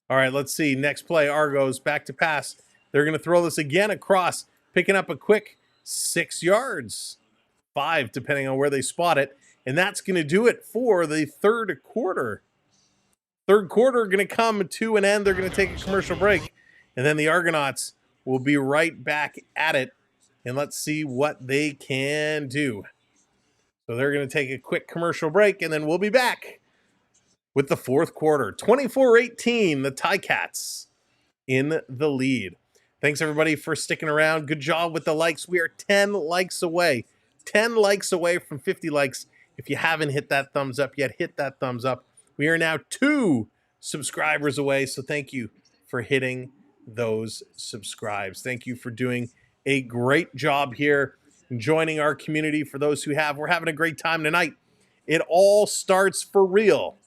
All right, let's see. Next play, Argos back to pass. They're going to throw this again across, picking up a quick 6 yards. 5, depending on where they spot it. And that's going to do it for the 3rd quarter. 3rd quarter going to come to an end. They're going to take a commercial break. And then the Argonauts will be right back at it. And let's see what they can do. So they're going to take a quick commercial break, and then we'll be back with the fourth quarter. 24-18, the Ticats in the lead. Thanks, everybody, for sticking around. Good job with the likes. We are 10 likes away. 10 likes away from 50 likes. If you haven't hit that thumbs up yet, hit that thumbs up. We are now 2 subscribers away, so thank you for hitting those subscribes. Thank you for doing a great job here, joining our community. For those who have, we're having a great time tonight. It all starts for real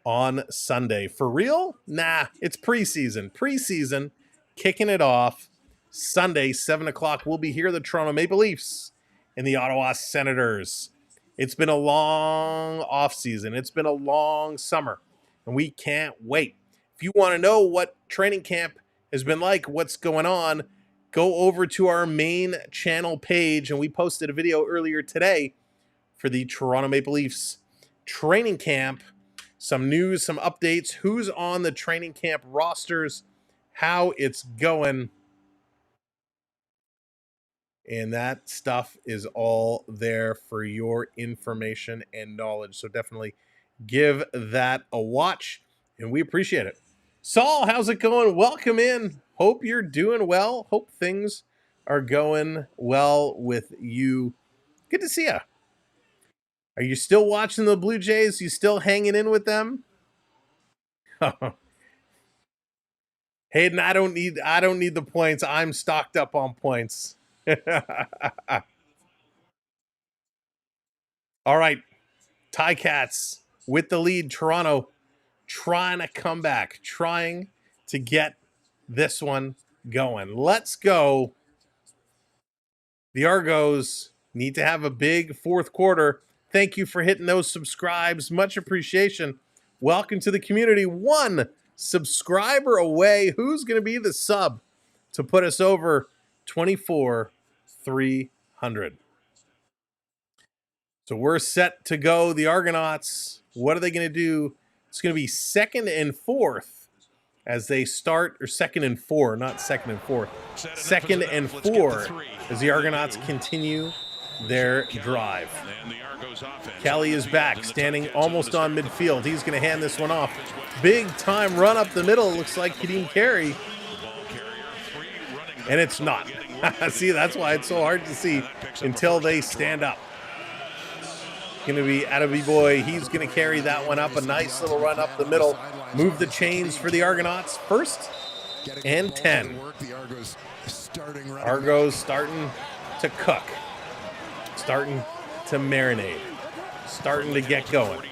on Sunday. For real? Nah, it's preseason. Preseason, kicking it off. Sunday, 7 o'clock, we'll be here, the Toronto Maple Leafs and the Ottawa Senators. It's been a long offseason. It's been a long summer, and we can't wait. If you want to know what training camp has been like, what's going on, go over to our main channel page, and we posted a video earlier today for the Toronto Maple Leafs training camp. Some news, some updates, who's on the training camp rosters, how it's going. And that stuff is all there for your information and knowledge. So definitely give that a watch, and we appreciate it. Saul, how's it going? Welcome in. Hope you're doing well. Hope things are going well with you. Good to see you. Are you still watching the Blue Jays? You still hanging in with them? Hayden, I don't need the points. I'm stocked up on points. All right, Ticats with the lead. Toronto trying to come back, trying to get this one going. Let's go. The Argos need to have a big fourth quarter. Thank you for hitting those subscribes. Much appreciation. Welcome to the community. 1 subscriber away. Who's going to be the sub to put us over 24,300? So we're set to go. The Argonauts, what are they going to do? It's going to be 2nd and 4th as they start, or 2nd and 4, not 2nd and 4th. 2nd and 4 as the Argonauts continue their drive. Kelly is back, standing almost on midfield. He's going to hand this one off. Big time run up the middle. Looks like he didn't carry. And it's not. See, that's why it's so hard to see until they stand up. Going to be Attaboy boy. He's going to carry that one up. A nice little run up the middle. Move the chains for the Argonauts. 1st and 10. Argos starting to cook. Starting to marinate. Starting to get going.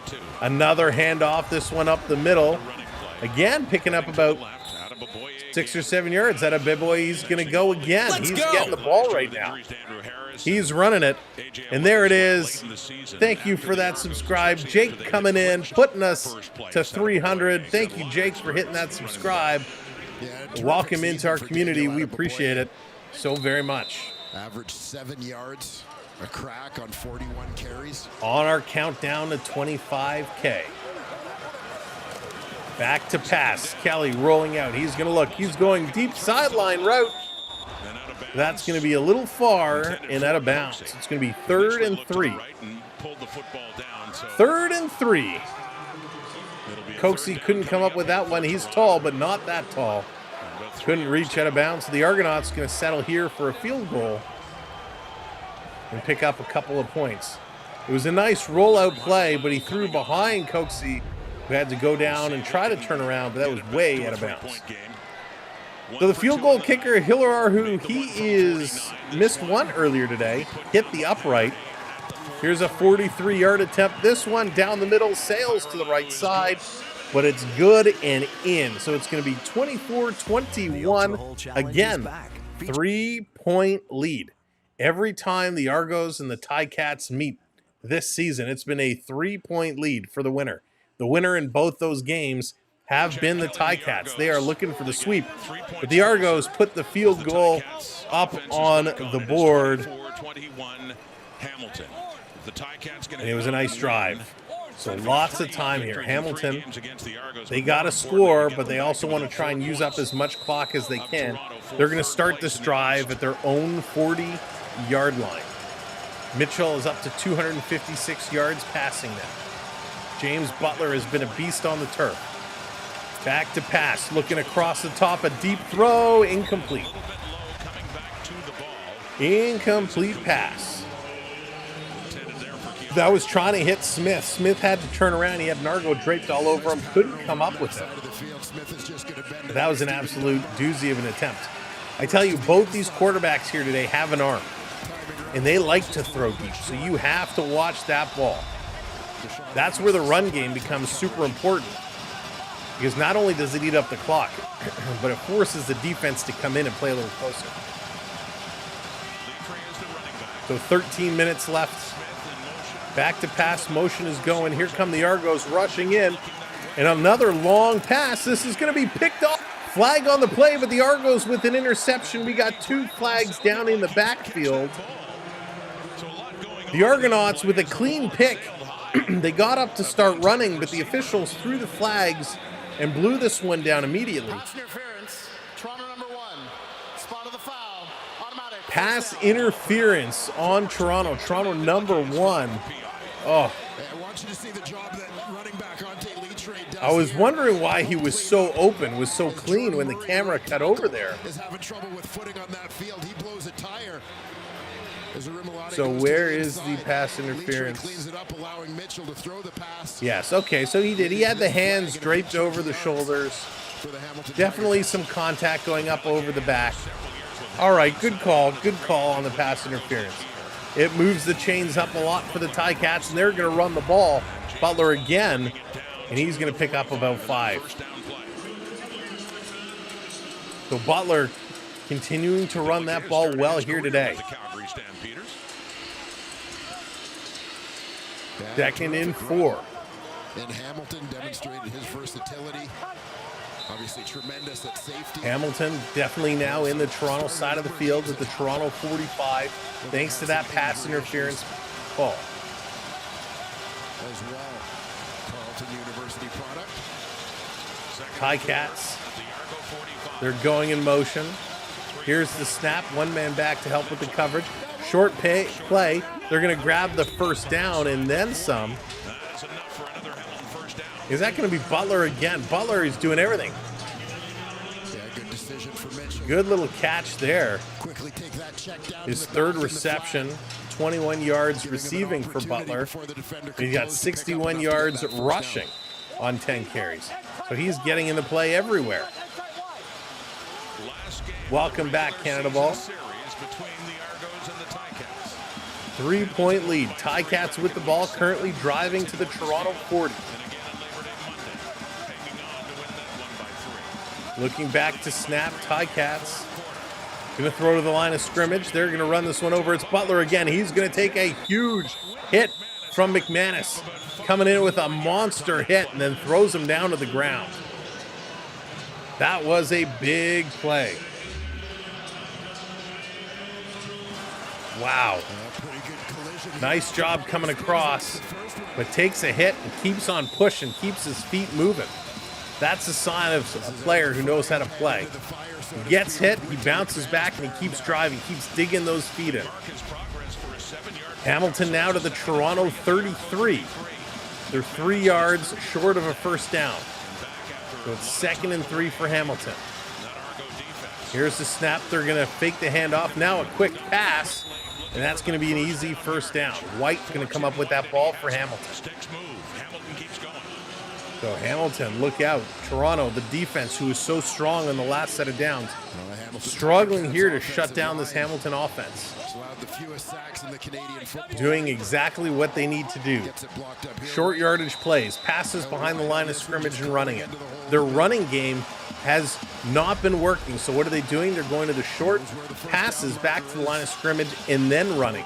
Another handoff. This one up the middle. Again, picking up about 6 or 7 yards. Attaboy boy. He's going to go again. He's getting the ball right now. He's running it. And there it is. Thank you for that subscribe. Jake coming in, putting us to 300. Thank you, Jake, for hitting that subscribe. Welcome into our community. We appreciate it so very much. Average 7 yards, a crack on 41 carries. On our countdown to 25K. Back to pass. Kelly rolling out. He's going to look. He's going deep sideline route. That's going to be a little far and out of bounds. It's going to be 3rd and 3. 3rd and 3. Coxie couldn't come up with that one. He's tall, but not that tall. Couldn't reach out of bounds. The Argonauts going to settle here for a field goal and pick up a couple of points. It was a nice rollout play, but he threw behind Coxie, who had to go down and try to turn around, but that was way out of bounds. So the field goal kicker, Hiller, who he is missed one earlier today, hit the upright. Here's a 43-yard attempt. This one down the middle, sails to the right side, but it's good and in. So it's going to be 24-21. Again, 3-point lead. Every time the Argos and the Ticats meet this season, it's been a 3-point lead for the winner. The winner in both those games have been the Ticats. They are looking for the sweep. But the Argos put the field goal up on the board. And it was a nice drive. So lots of time here. Hamilton, they got to score, but they also want to try and use up as much clock as they can. They're going to start this drive at their own 40-yard line. Mitchell is up to 256 yards passing now. James Butler has been a beast on the turf. Back to pass, looking across the top, a deep throw, incomplete. Incomplete pass. That was trying to hit Smith. Smith had to turn around. He had an Argo draped all over him. Couldn't come up with it. That was an absolute doozy of an attempt. I tell you, both these quarterbacks here today have an arm. And they like to throw deep. So you have to watch that ball. That's where the run game becomes super important. Because not only does it eat up the clock, but it forces the defense to come in and play a little closer. So 13 minutes left. Back to pass, motion is going. Here come the Argos rushing in. And another long pass. This is going to be picked off. Flag on the play, but the Argos with an interception. We got 2 flags down in the backfield. The Argonauts with a clean pick. They got up to start running, but the officials threw the flags and blew this one down immediately. Pass interference. Toronto number 1. Spot of the foul. Automatic. Pass interference on Toronto. Toronto number 1. Oh. I want you to see the job that running back Ante Leach-Ray does. I was here. wondering why he was so open, was so clean when the camera cut over there. Is having trouble with footing on that field. He blows a tire. So where is the pass interference? Cleans it up, allowing Mitchell to throw the pass. Yes, okay, so he did. He had the hands draped over the shoulders. Definitely some contact going up over the back. All right, good call on the pass interference. It moves the chains up a lot for the Ticats, and they're going to run the ball. Butler again, and he's going to pick up about 5. So Butler continuing to run that ball well here today. Second and 4. And Hamilton demonstrated his versatility. Obviously tremendous at safety. Hamilton definitely now in the Toronto side of the field with the Toronto 45, thanks to that pass interference call. As well, Carleton University product. Ticats, they're going in motion. Here's the snap, one man back to help with the coverage. Short play, they're going to grab the first down and then some. Is that going to be Butler again? Butler is doing everything. Yeah, good decision for Mitchell. Good little catch there. Quickly take that check down. His third reception, 21 yards receiving for Butler. He got 61 yards rushing on 10 carries. So he's getting in the play everywhere. Welcome back, Canada Ball. 3-point lead. Ticats with the ball, currently driving to the Toronto 40. Looking back to snap, Ticats going to throw to the line of scrimmage. They're going to run this one over. It's Butler again. He's going to take a huge hit from McManus. Coming in with a monster hit and then throws him down to the ground. That was a big play. Wow. Nice job coming across, but takes a hit and keeps on pushing, keeps his feet moving. That's a sign of a player who knows how to play. He gets hit, he bounces back, and he keeps driving, keeps digging those feet in. Hamilton now to the Toronto 33. They're 3 yards short of a first down. So it's 2nd and 3 for Hamilton. Here's the snap. They're going to fake the handoff. Now a quick pass, and that's going to be an easy first down. White's going to come up with that ball for Hamilton. So Hamilton, look out. Toronto, the defense, who is so strong in the last set of downs, struggling here to shut down this Hamilton offense. Doing exactly what they need to do. Short yardage plays, passes behind the line of scrimmage and running it. Their running game has not been working. So what are they doing? They're going to the short passes back to the line of scrimmage and then running.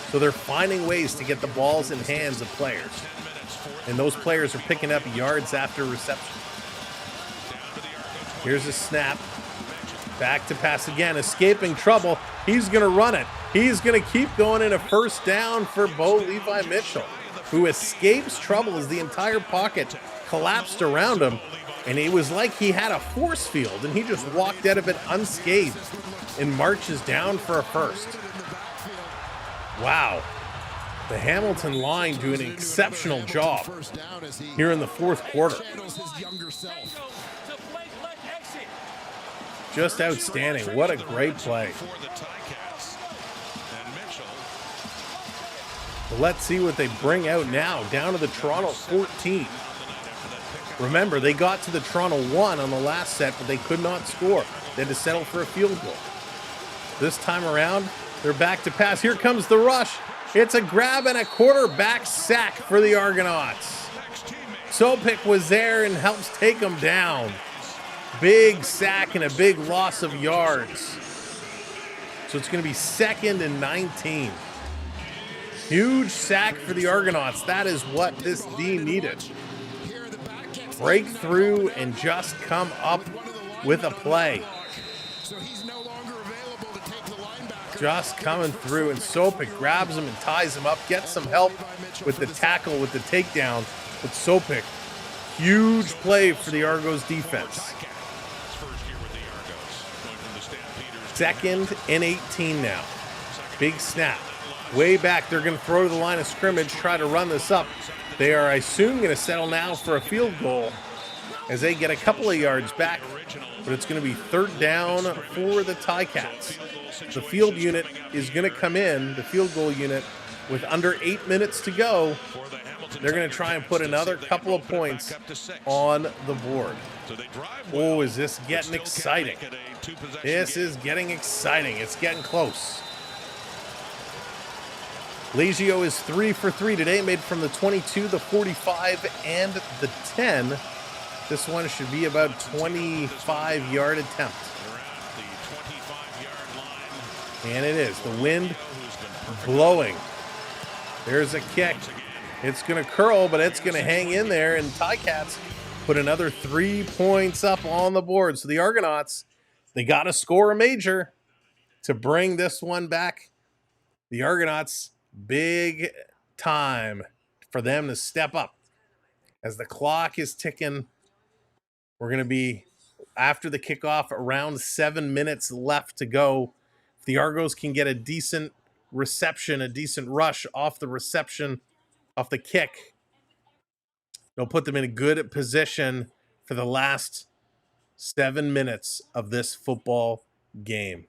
So they're finding ways to get the balls in hands of players. And those players are picking up yards after reception. Here's a snap. Back to pass again, escaping trouble. He's going to run it. He's going to keep going in a first down for Bo Levi Mitchell, who escapes trouble as the entire pocket collapsed around him. And it was like he had a force field, and he just walked out of it unscathed and marches down for a first. Wow. The Hamilton line doing an exceptional job here in the fourth quarter. Just outstanding. What a great play. But let's see what they bring out now. Down to the Toronto 14. Remember, they got to the Toronto 1 on the last set, but they could not score. They had to settle for a field goal. This time around, they're back to pass. Here comes the rush. It's a grab and a quarterback sack for the Argonauts. Sopik was there and helps take them down. Big sack and a big loss of yards. So it's going to be 2nd and 19. Huge sack for the Argonauts. That is what this D needed. Break through and just come up with a play. Just coming through, and Sopik grabs him and ties him up, gets some help with the tackle, with the takedown. But Sopik, huge play for the Argos defense. 2nd and 18 now. Big snap. Way back, they're going to throw to the line of scrimmage, try to run this up. They are, I assume, going to settle now for a field goal as they get a couple of yards back, but it's going to be 3rd down for the Ticats. The field unit is going to come in, the field goal unit, with under 8 minutes to go. They're going to try and put another couple of points on the board. Oh, is this getting exciting? This is getting exciting. It's getting close. Legio is 3 for 3 today, made from the 22, the 45, and the 10. This one should be about 25-yard attempt. And it is. The wind blowing. There's a kick. It's going to curl, but it's going to hang in there, and Ticats put another 3 points up on the board. So the Argonauts, they got to score a major to bring this one back. The Argonauts, big time for them to step up. As the clock is ticking, we're going to be, after the kickoff, around 7 minutes left to go. If the Argos can get a decent reception, a decent rush off the reception, off the kick, it'll put them in a good position for the last 7 minutes of this football game.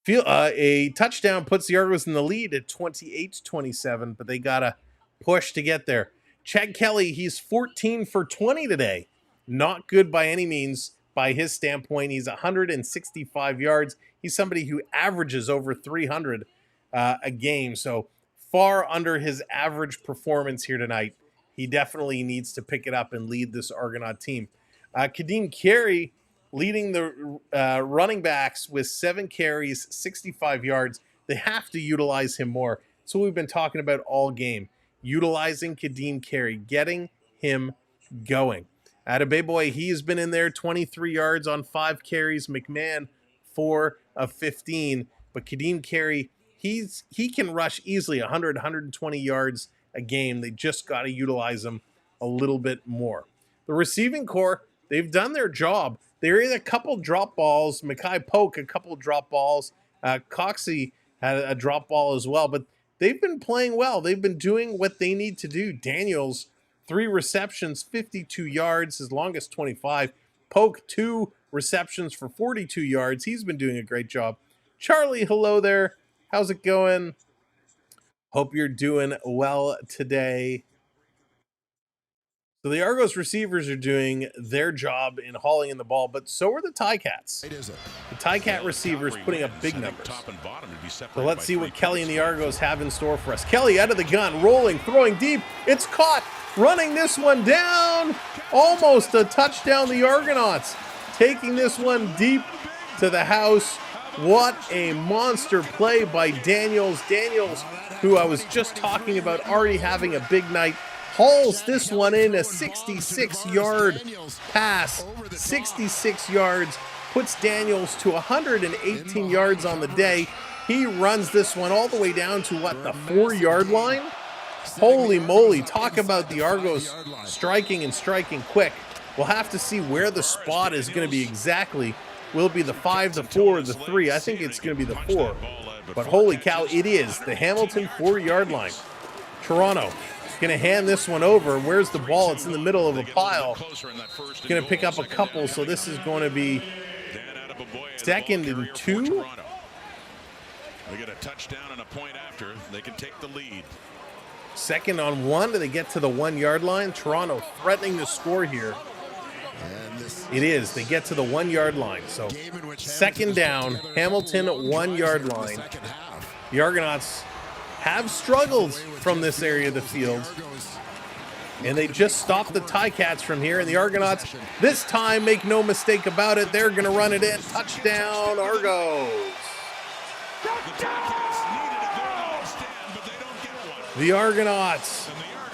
A touchdown puts the Argos in the lead at 28-27, but they got to push to get there. Chad Kelly, he's 14 for 20 today. Not good by any means by his standpoint. He's 165 yards. He's somebody who averages over 300 a game, so far under his average performance here tonight. He definitely needs to pick it up and lead this Argonaut team. Kadeem Carey leading the running backs with 7 carries, 65 yards. They have to utilize him more. That's what we've been talking about all game. Utilizing Kadeem Carey, getting him going. Adebayoye, he has been in there, 23 yards on 5 carries. McMahon, 4 of 15. But Kadeem Carey, he can rush easily 100, 120 yards a game. They just got to utilize him a little bit more. The receiving core, they've done their job. There is a couple drop balls. Mackay Polk, a couple drop balls. Coxey had a drop ball as well. But they've been playing well. They've been doing what they need to do. Daniels, 3 receptions, 52 yards, his longest 25. Polk, 2 receptions for 42 yards. He's been doing a great job. Charlie, hello there. How's it going? Hope you're doing well today. So the Argos receivers are doing their job in hauling in the ball, but so are the Ticats. The Ticat receivers putting up big numbers. So let's see what Kelly and the Argos have in store for us. Kelly out of the gun, rolling, throwing deep. It's caught, running this one down. Almost a touchdown, the Argonauts. Taking this one deep to the house. What a monster play by Daniels. Daniels, who I was just talking about already having a big night, hauls this one in, a 66-yard pass. 66 yards, puts Daniels to 118 yards on the day. He runs this one all the way down to, what, the 4-yard line? Holy moly, talk about the Argos striking and striking quick. We'll have to see where the spot is going to be exactly. Will it be the 5, the 4, or the 3? I think it's going to be the 4. But holy cow, it is the Hamilton 4-yard line. Toronto going to hand this one over. Where's the ball? It's in the middle of a pile. Going to pick up a couple, so this is going to be 2nd and 2. They get a touchdown and a point after. They can take the lead. 2nd on 1. Do they get to the 1-yard line? Toronto threatening to score here. It is. They get to the 1-yard line. So 2nd down, Hamilton 1-yard line. The Argonauts have struggled from this area of the field. And they just stopped the Ticats from here. And the Argonauts, this time, make no mistake about it, they're going to run it in. Touchdown, Argos. The Argonauts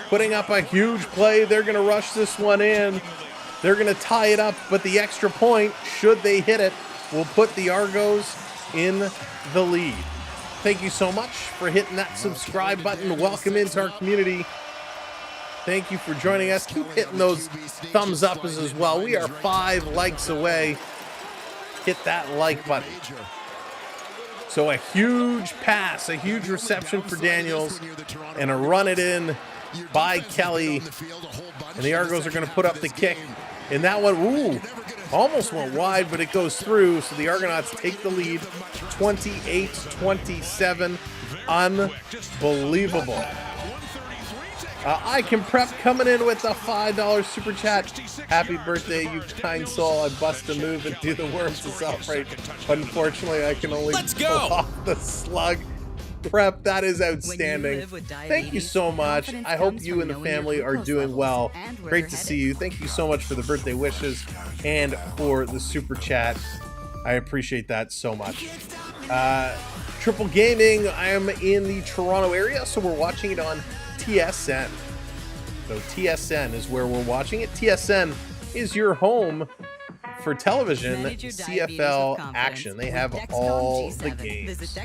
putting up a huge play. They're going to rush this one in. They're going to tie it up, but the extra point, should they hit it, will put the Argos in the lead. Thank you so much for hitting that subscribe button. Welcome into our community. Thank you for joining us. Keep hitting those thumbs up as well. We are 5 likes away. Hit that like button. So a huge pass, a huge reception for Daniels, and a run it in by Kelly. And the Argos are going to put up the kick. And that one, ooh, almost went wide, but it goes through. So the Argonauts take the lead, 28-27. Unbelievable. I Can Prep coming in with a $5 super chat. Happy birthday, you kind soul. I bust a move and do the worms to celebrate. But unfortunately, I can only pull off the slug. Prep, that is outstanding. Thank you so much. I hope you and the family are doing well. Great to see you. Thank you so much for the birthday wishes and for the super chat. I appreciate that so much. Triple Gaming, I am in the Toronto area, so we're watching it on TSN. So TSN is where we're watching it. TSN is your home for television CFL action. They have all the games.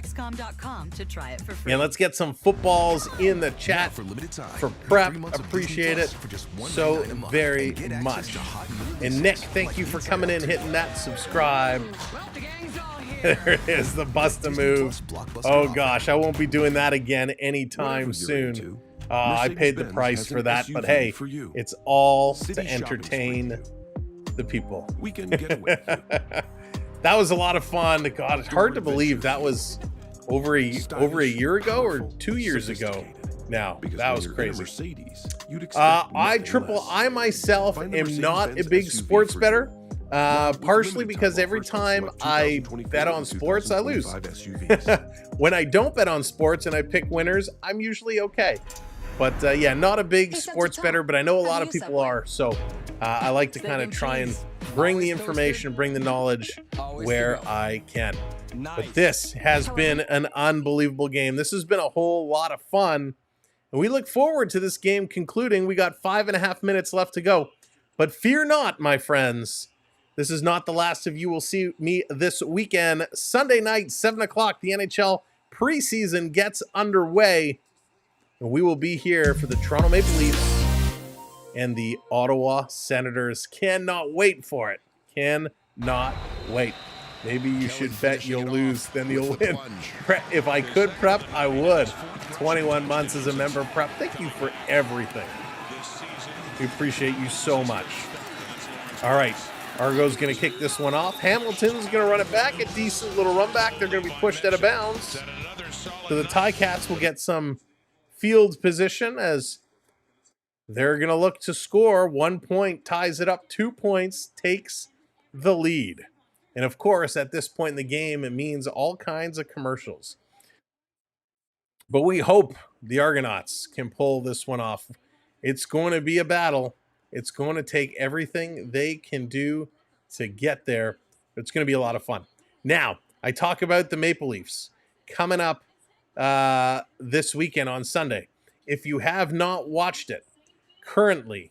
And let's get some footballs in the chat for Prep. Appreciate it so very much. And Nick, thank you for coming in, hitting that subscribe. There it is, the bust a move. Oh gosh, I won't be doing that again anytime soon. I paid the price for that, but hey, it's all to entertain the people. We can get away. That was a lot of fun. God, it's hard to believe that was over a year ago or 2 years ago now. That was crazy. I myself am not a big sports bettor. Partially because every time I bet on sports, I lose. When I don't bet on sports and I pick winners, I'm usually okay. But yeah, not a big sports bettor, but I know a lot of people are. So I like to kind of try and bring the information, bring the knowledge where I can. But this has been an unbelievable game. This has been a whole lot of fun. And we look forward to this game concluding. We got 5.5 minutes left to go. But fear not, my friends. This is not the last of you will see me this weekend. Sunday night, 7 o'clock, the NHL preseason gets underway. And we will be here for the Toronto Maple Leafs and the Ottawa Senators. Cannot wait for it. Cannot wait. Maybe you should bet you'll lose, then you'll win. If I could prep, I would. 21 months as a member of Prep. Thank you for everything. We appreciate you so much. All right. Argo's going to kick this one off. Hamilton's going to run it back. A decent little run back. They're going to be pushed out of bounds. So the Ticats will get some field position as they're going to look to score. 1 point ties it up. 2 points takes the lead. And of course, at this point in the game, it means all kinds of commercials. But we hope the Argonauts can pull this one off. It's going to be a battle. It's going to take everything they can do to get there. It's going to be a lot of fun. Now, I talk about the Maple Leafs coming up this weekend on Sunday. If you have not watched it, currently,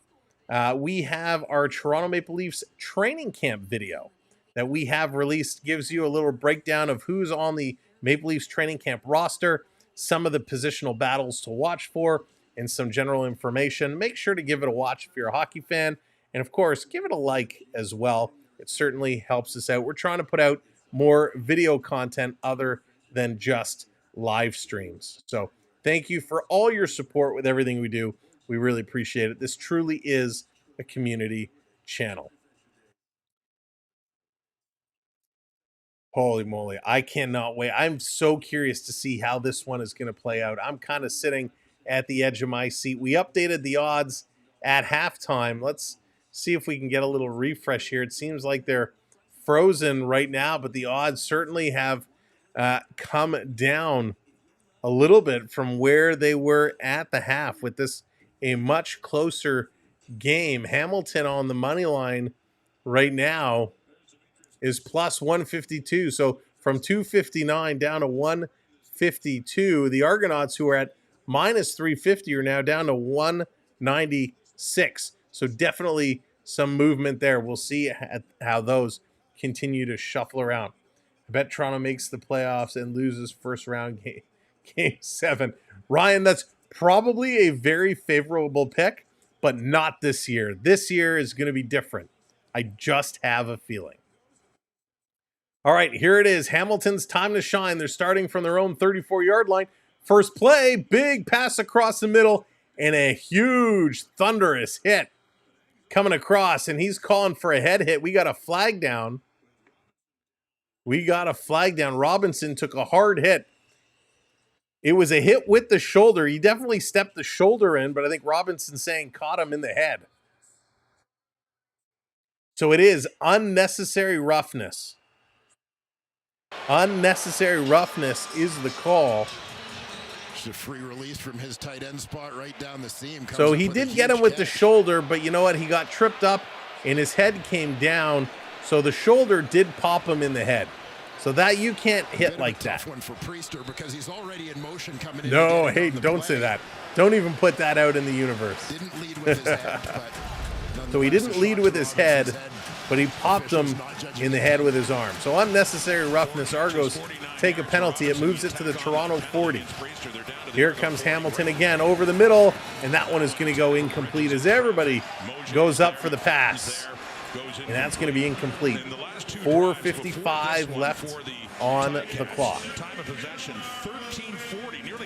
we have our Toronto Maple Leafs training camp video that we have released. Gives you a little breakdown of who's on the Maple Leafs training camp roster, some of the positional battles to watch for, and some general information. Make sure to give it a watch if you're a hockey fan. And of course, give it a like as well. It certainly helps us out. We're trying to put out more video content other than just live streams. So thank you for all your support with everything we do. We really appreciate it. This truly is a community channel. Holy moly, I cannot wait. I'm so curious to see how this one is going to play out. I'm kind of sitting at the edge of my seat. We updated the odds at halftime. Let's see if we can get a little refresh here. It seems like they're frozen right now, but the odds certainly have come down a little bit from where they were at the half, with this a much closer game. Hamilton on the money line right now is plus 152. So from 259 down to 152. The Argonauts, who are at minus 350, are now down to 196. So definitely some movement there. We'll see how those continue to shuffle around. I bet Toronto makes the playoffs and loses first round game 7. Ryan, that's probably a very favorable pick, but not this year. This year is going to be different. I just have a feeling. All right, here it is. Hamilton's time to shine. They're starting from their own 34-yard line. First play, big pass across the middle, and a huge, thunderous hit coming across, and he's calling for a head hit. We got a flag down. Robinson took a hard hit. It was a hit with the shoulder. He definitely stepped the shoulder in, but I think Robinson saying caught him in the head. So it is unnecessary roughness. Unnecessary roughness is the call. Just a free release from his tight end spot right down the seam. So he did get him with the shoulder, but you know what? He got tripped up and his head came down. So the shoulder did pop him in the head. So that you can't hit like that. One for Priester because he's already in motion coming in. No, hey, don't say that. Don't even put that out in the universe. Didn't lead with his head, but so he didn't lead with his head, but he popped him in the head with his arm. So unnecessary roughness. Argos take a penalty. It moves it to the Toronto 40. Here comes Hamilton again over the middle, and that one is going to go incomplete as everybody goes up for the pass. And that's going to be incomplete. 4:55 left on the clock.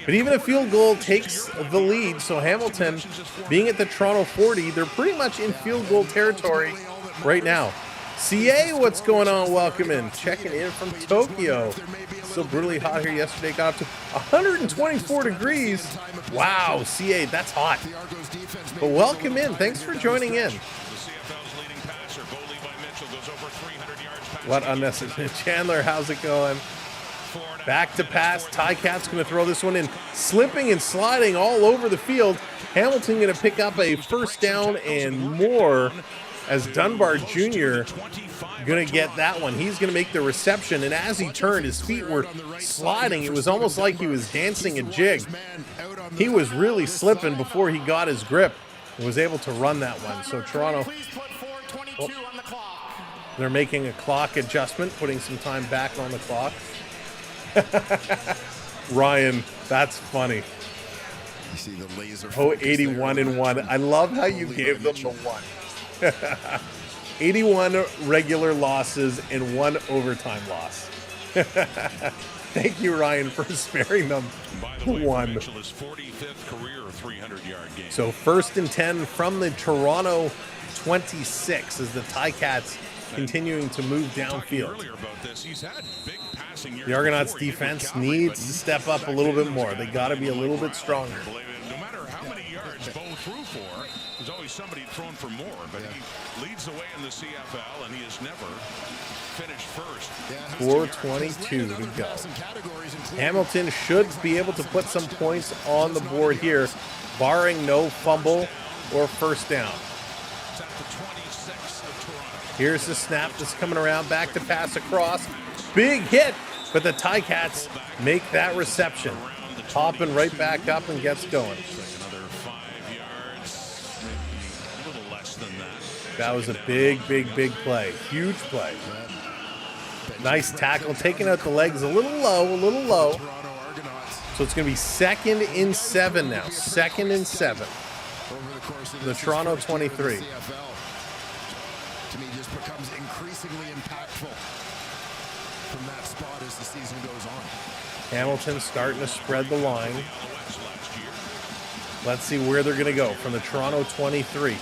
But even a field goal takes the lead, so Hamilton, being at the Toronto 40, they're pretty much in field goal territory right now. CA, what's going on? Welcome in. Checking in from Tokyo. So brutally hot here yesterday. Got up to 124 degrees. Wow, CA, that's hot. But welcome in. Thanks for joining in. What unnecessary. Chandler, how's it going? Back to pass. Ticats going to throw this one in. Slipping and sliding all over the field. Hamilton going to pick up a first down and more as Dunbar Jr. going to get that one. He's going to make the reception, and as he turned, his feet were sliding. It was almost like he was dancing a jig. He was really slipping before he got his grip and was able to run that one. So Toronto, they're making a clock adjustment, putting some time back on the clock. Ryan, that's funny. You see the laser. 81-1. I love how you gave them the 1. 81 regular losses and 1 overtime loss. Thank you, Ryan, for sparing them the 1. So 1st and 10 from the Toronto 26 as the Ticats continuing to move downfield. The Argonauts defense needs to step up a little bit more. They got to be a little bit stronger. No matter how many yards Bo threw for, there's always somebody thrown for more, but he leads the way in the CFL, and he has never finished first. 4:22 to go. Hamilton should be able to put some points on the board here, barring no fumble or first down. Here's the snap that's coming around, back to pass across. Big hit, but the Ticats make that reception. Popping right back up and gets going. Another 5 yards, maybe a little less than that. That was a big play. Huge play. Nice tackle, taking out the legs a little low. So it's going to be 2nd and 7 now. 2nd and 7. The Toronto 23. To me, just becomes increasingly impactful from that spot as the season goes on. Hamilton starting to spread the line. Let's see where they're going to go from the Toronto 23.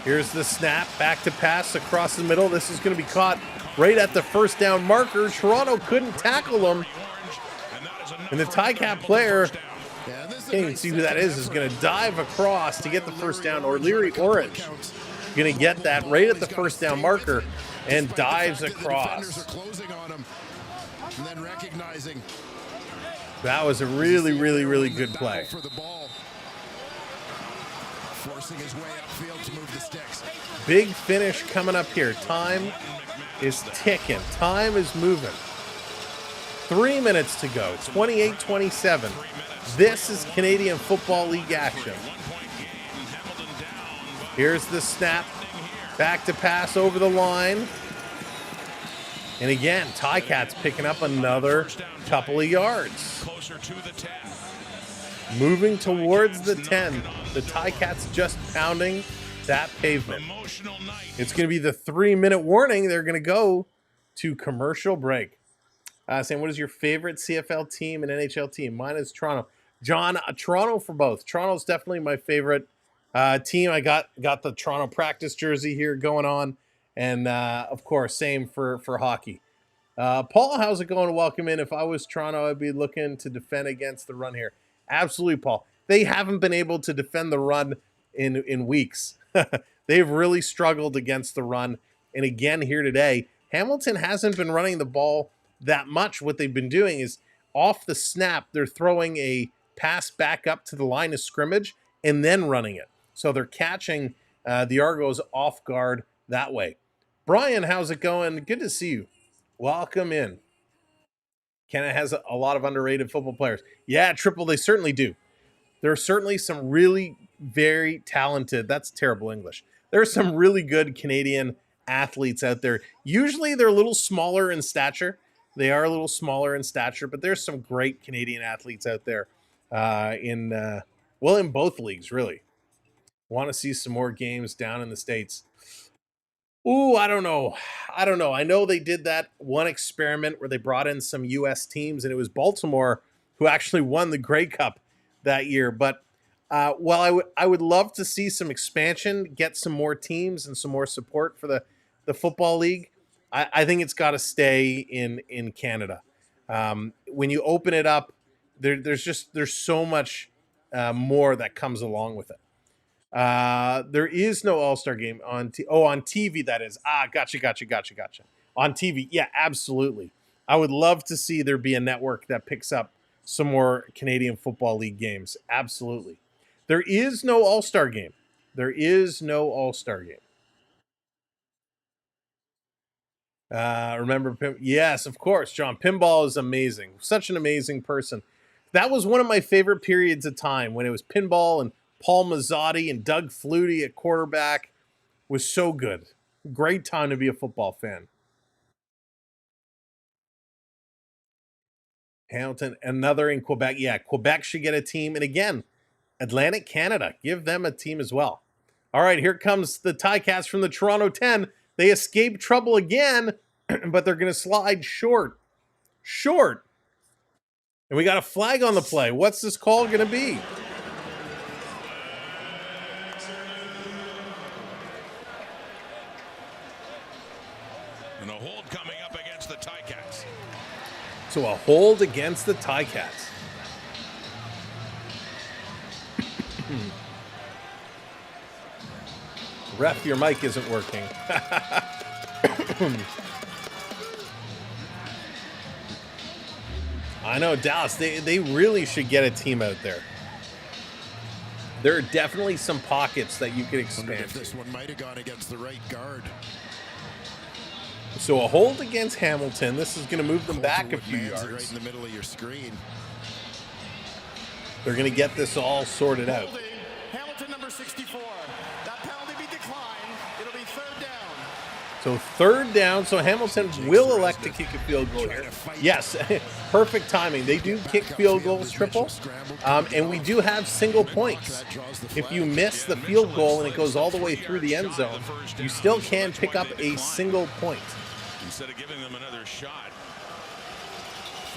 Here's the snap, back to pass across the middle. This is going to be caught right at the first down marker. Toronto couldn't tackle them. And the tie-cap player, can't even see who that is going to dive across to get the first down. Or Leary Orange going to get that right at the first down marker and dives across. That was a really, really, really good play. Forcing his way upfield to move the sticks. Big finish coming up here. Time is ticking. Time is moving. 3 minutes to go. 28-27. This is Canadian Football League action. Here's the snap. Back to pass over the line. And again, Ticats picking up another couple of yards. Moving towards the 10. The Ticats just pounding that pavement. It's going to be the 3-minute warning. They're going to go to commercial break. Sam, what is your favorite CFL team and NHL team? Mine is Toronto. John, Toronto for both. Toronto's definitely my favorite team. I got the Toronto practice jersey here going on. And, of course, same for hockey. Paul, how's it going? Welcome in. If I was Toronto, I'd be looking to defend against the run here. Absolutely, Paul. They haven't been able to defend the run in weeks. They've really struggled against the run. And again, here today, Hamilton hasn't been running the ball that much. What they've been doing is off the snap, they're throwing a pass back up to the line of scrimmage and then running it. So they're catching the Argos off guard that way. Brian, how's it going? Good to see you. Welcome in. Canada has a lot of underrated football players. Yeah, Triple, they certainly do. There are certainly some really very talented, that's terrible English. There are some really good Canadian athletes out there. Usually they're a little smaller in stature. They are a little smaller in stature, but there's some great Canadian athletes out there in both leagues, really. Want to see some more games down in the States. Ooh, I don't know. I know they did that one experiment where they brought in some U.S. teams, and it was Baltimore who actually won the Grey Cup that year. But while I would love to see some expansion, get some more teams and some more support for the Football League, I think it's got to stay in Canada. When you open it up, there's so much more that comes along with it. There is no All-Star game on TV, that is. Gotcha. On TV, yeah, absolutely. I would love to see there be a network that picks up some more Canadian Football League games. Absolutely. There is no All-Star game. Remember, yes, of course, John. Pinball is amazing. Such an amazing person. That was one of my favorite periods of time when it was pinball, and Paul Mazzotti and Doug Flutie at quarterback was so good. Great time to be a football fan. Hamilton, another in Quebec. Yeah, Quebec should get a team. And again, Atlantic Canada, give them a team as well. All right, here comes the Ticats from the Toronto 10. They escape trouble again, but they're going to slide short. And we got a flag on the play. What's this call going to be? And a hold coming up against the Ticats. So a hold against the Ticats. Ref, your mic isn't working. I know, Dallas, they really should get a team out there. There are definitely some pockets that you could expand. This one might have gone against the right guard. So a hold against Hamilton. This is going to move them back a few yards. Right in the middle of your screen. They're going to get this all sorted out. Hamilton number 64. That penalty be declined. It'll be third down. So third down. So Hamilton will elect to kick a field goal here. Yes, perfect timing. They do kick field goals, Triple. And we do have single points. If you miss the field goal and it goes all the way through the end zone, you still can pick up a single point. Instead of giving them another shot,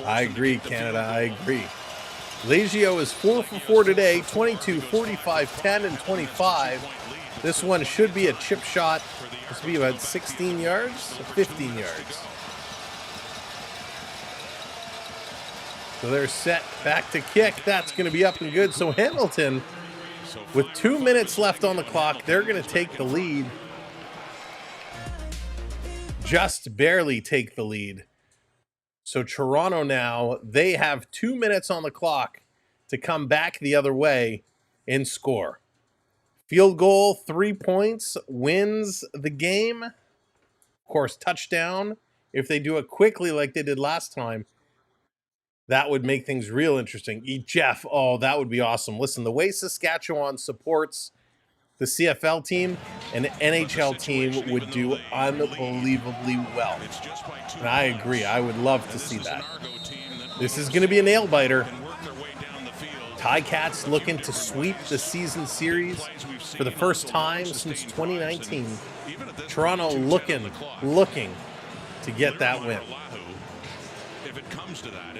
I agree, Canada. I agree. Legio is 4 for 4 today, 22, 45, 10, and 25. This one should be a chip shot. This will be about 16 yards, 15 yards. So they're set back to kick. That's going to be up and good. So Hamilton, with 2 minutes left on the clock, they're going to take the lead. Just barely take the lead. So Toronto now, they have 2 minutes on the clock to come back the other way and score. Field goal, 3 points, wins the game. Of course, touchdown. If they do it quickly like they did last time, that would make things real interesting. Jeff, oh, that would be awesome. Listen, the way Saskatchewan supports the CFL team and the NHL team would do unbelievably well. And I agree. I would love to see that. This is going to be a nail-biter. Ticats looking to sweep the season series for the first time since 2019. Toronto looking to get that win.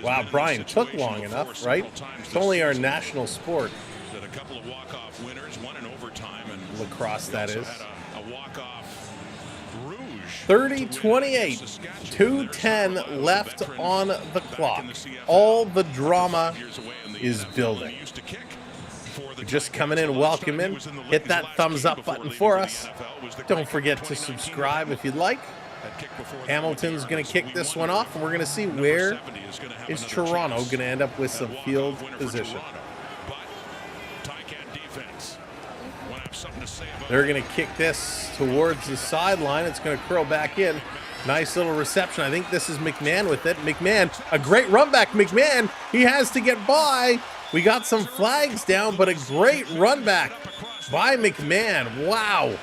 Wow, Brian, took long enough, right? It's only our national sport. A couple of walk-off winners, one in overtime, and lacrosse, that is. A walk-off Rouge. 30-28, 2:10 left on the clock. All the drama is building. Just coming in, welcome in. Hit that thumbs up button for us. Don't forget to subscribe if you'd like. Hamilton's going to kick this one off, and we're going to see where is Toronto going to end up with some field position. They're going to kick this towards the sideline. It's going to curl back in. Nice little reception. I think this is McMahon with it. McMahon, a great run back. McMahon, he has to get by. We got some flags down, but a great run back by McMahon. Wow.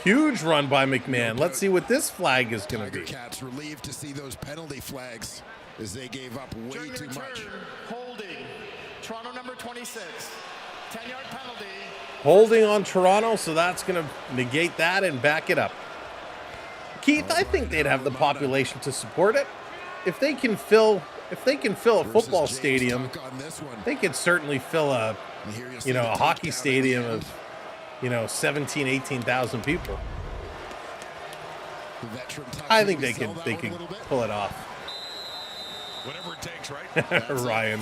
Huge run by McMahon. Let's see what this flag is going to be. Cats relieved to see those penalty flags as they gave up way too much. Holding. Toronto number 26. 10-yard penalty. Holding on Toronto, so that's going to negate that and back it up. Keith, I think they'd have the population to support it. If they can fill a football stadium, they could certainly fill a hockey stadium of 17, 18,000 people. I think they can pull it off. Whatever it takes, right? Ryan.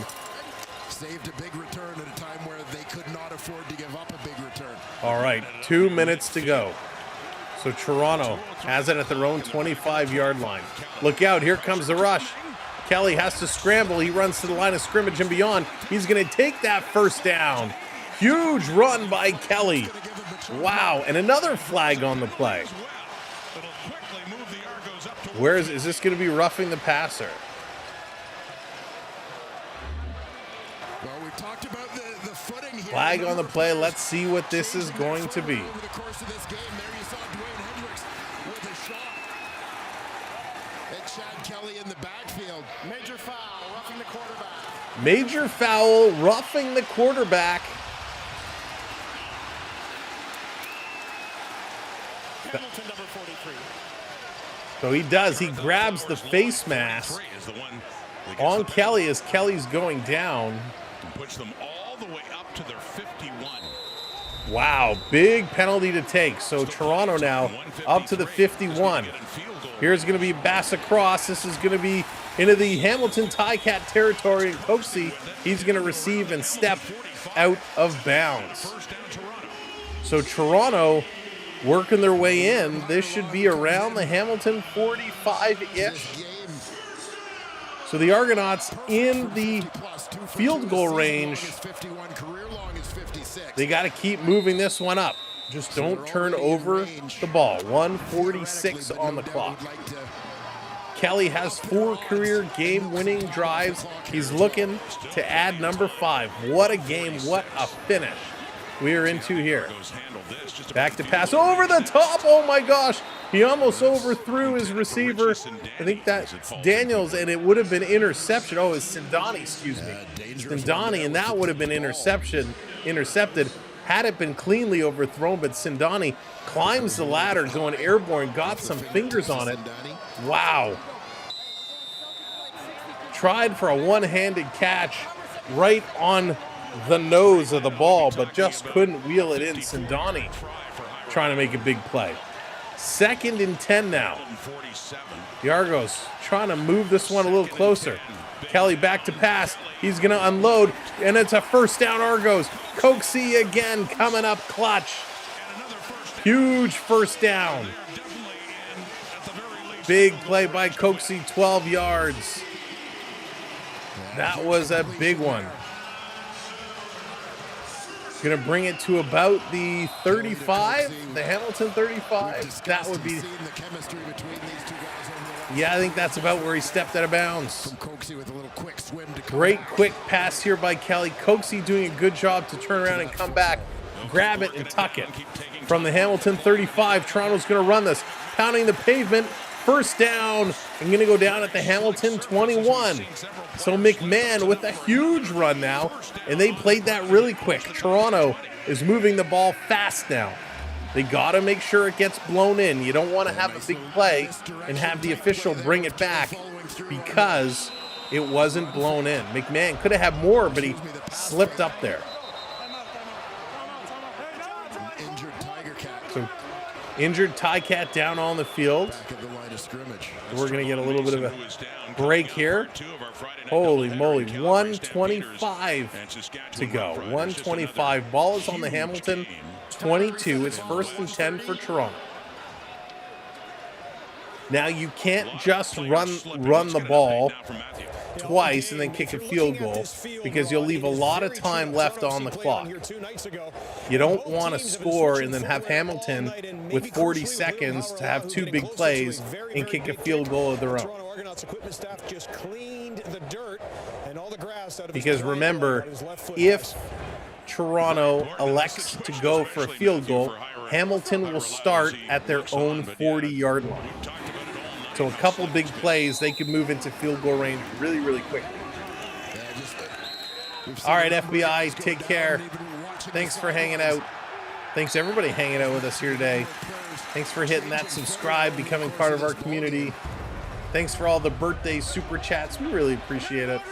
Saved a big return at a time where they could not afford to give up a big return. All right, 2 minutes to go. So Toronto has it at their own 25-yard line. Look out, here comes the rush. Kelly has to scramble. He runs to the line of scrimmage and beyond. He's going to take that first down. Huge run by Kelly. Wow, and another flag on the play. Is this going to be roughing the passer? Well, we've talked about the footing here. Flag on the play. Let's see what this is going to be. Over the course of this game, there you saw Dwayne Hendricks with a shot at Chad Kelly in the backfield. Major foul, roughing the quarterback. Major foul, roughing the quarterback. Hamilton number 43. So he does. He grabs the face mask on Kelly as Kelly's going down. And puts them all the way up to their 51. Wow, big penalty to take. So Toronto now up to the 51. Here's going to be Bass across. This is going to be into the Hamilton Ticat territory. And Coxie, he's going to receive and step out of bounds. So Toronto working their way in. This should be around the Hamilton 45-ish. So the Argonauts in the field goal range. They got to keep moving this one up. Just don't turn over the ball. 1:46 on the clock. Kelly has 4 career game-winning drives. He's looking to add number 5. What a game. What a finish we are into here. Back to pass over the top. Oh my gosh. He almost overthrew his receiver. I think that's Daniels, and it would have been interception. Oh, it's Sindani, excuse me. Sindani, and that would have been intercepted. had it been cleanly overthrown, but Sindani climbs the ladder going airborne, got some fingers on it. Wow. Tried for a one-handed catch right on the nose of the ball, but just couldn't wheel it in. Sindani trying to make a big play. 2nd and 10 now. The Argos trying to move this one a little closer. Kelly back to pass. He's going to unload, and it's a first down Argos. Coxie again coming up clutch. Huge first down. Big play by Coxie, 12 yards. That was a big one. Going to bring it to about the 35, the Hamilton 35. That would be... Yeah, I think that's about where he stepped out of bounds. Great quick pass here by Kelly. Coxie doing a good job to turn around and come back, grab it and tuck it. From the Hamilton 35, Toronto's going to run this. Pounding the pavement, first down. I'm going to go down at the Hamilton 21. So McMahon with a huge run now, and they played that really quick. Toronto is moving the ball fast now. They got to make sure it gets blown in. You don't want to have a big play and have the official bring it back because it wasn't blown in. McMahon could have had more, but he slipped up there. So injured Ticat down on the field. We're going to get a little bit of a break here. Holy moly, 1:25 to go. 1:25. Ball is on the Hamilton 22. It's 1st and 10 for Toronto. Now you can't just run the ball twice and then kick a field goal because you'll leave a lot of time left on the clock. You don't want to score and then have Hamilton with 40 seconds to have 2 big plays and kick a field goal of their own. Because remember, if Toronto elects to go for a field goal, Hamilton will start at their own 40-yard line. So a couple big plays, they could move into field goal range really, really quickly. All right, FBI, take care. Thanks for hanging out. Thanks everybody hanging out with us here today. Thanks for hitting that subscribe, becoming part of our community. Thanks for all the birthday super chats. We really appreciate it.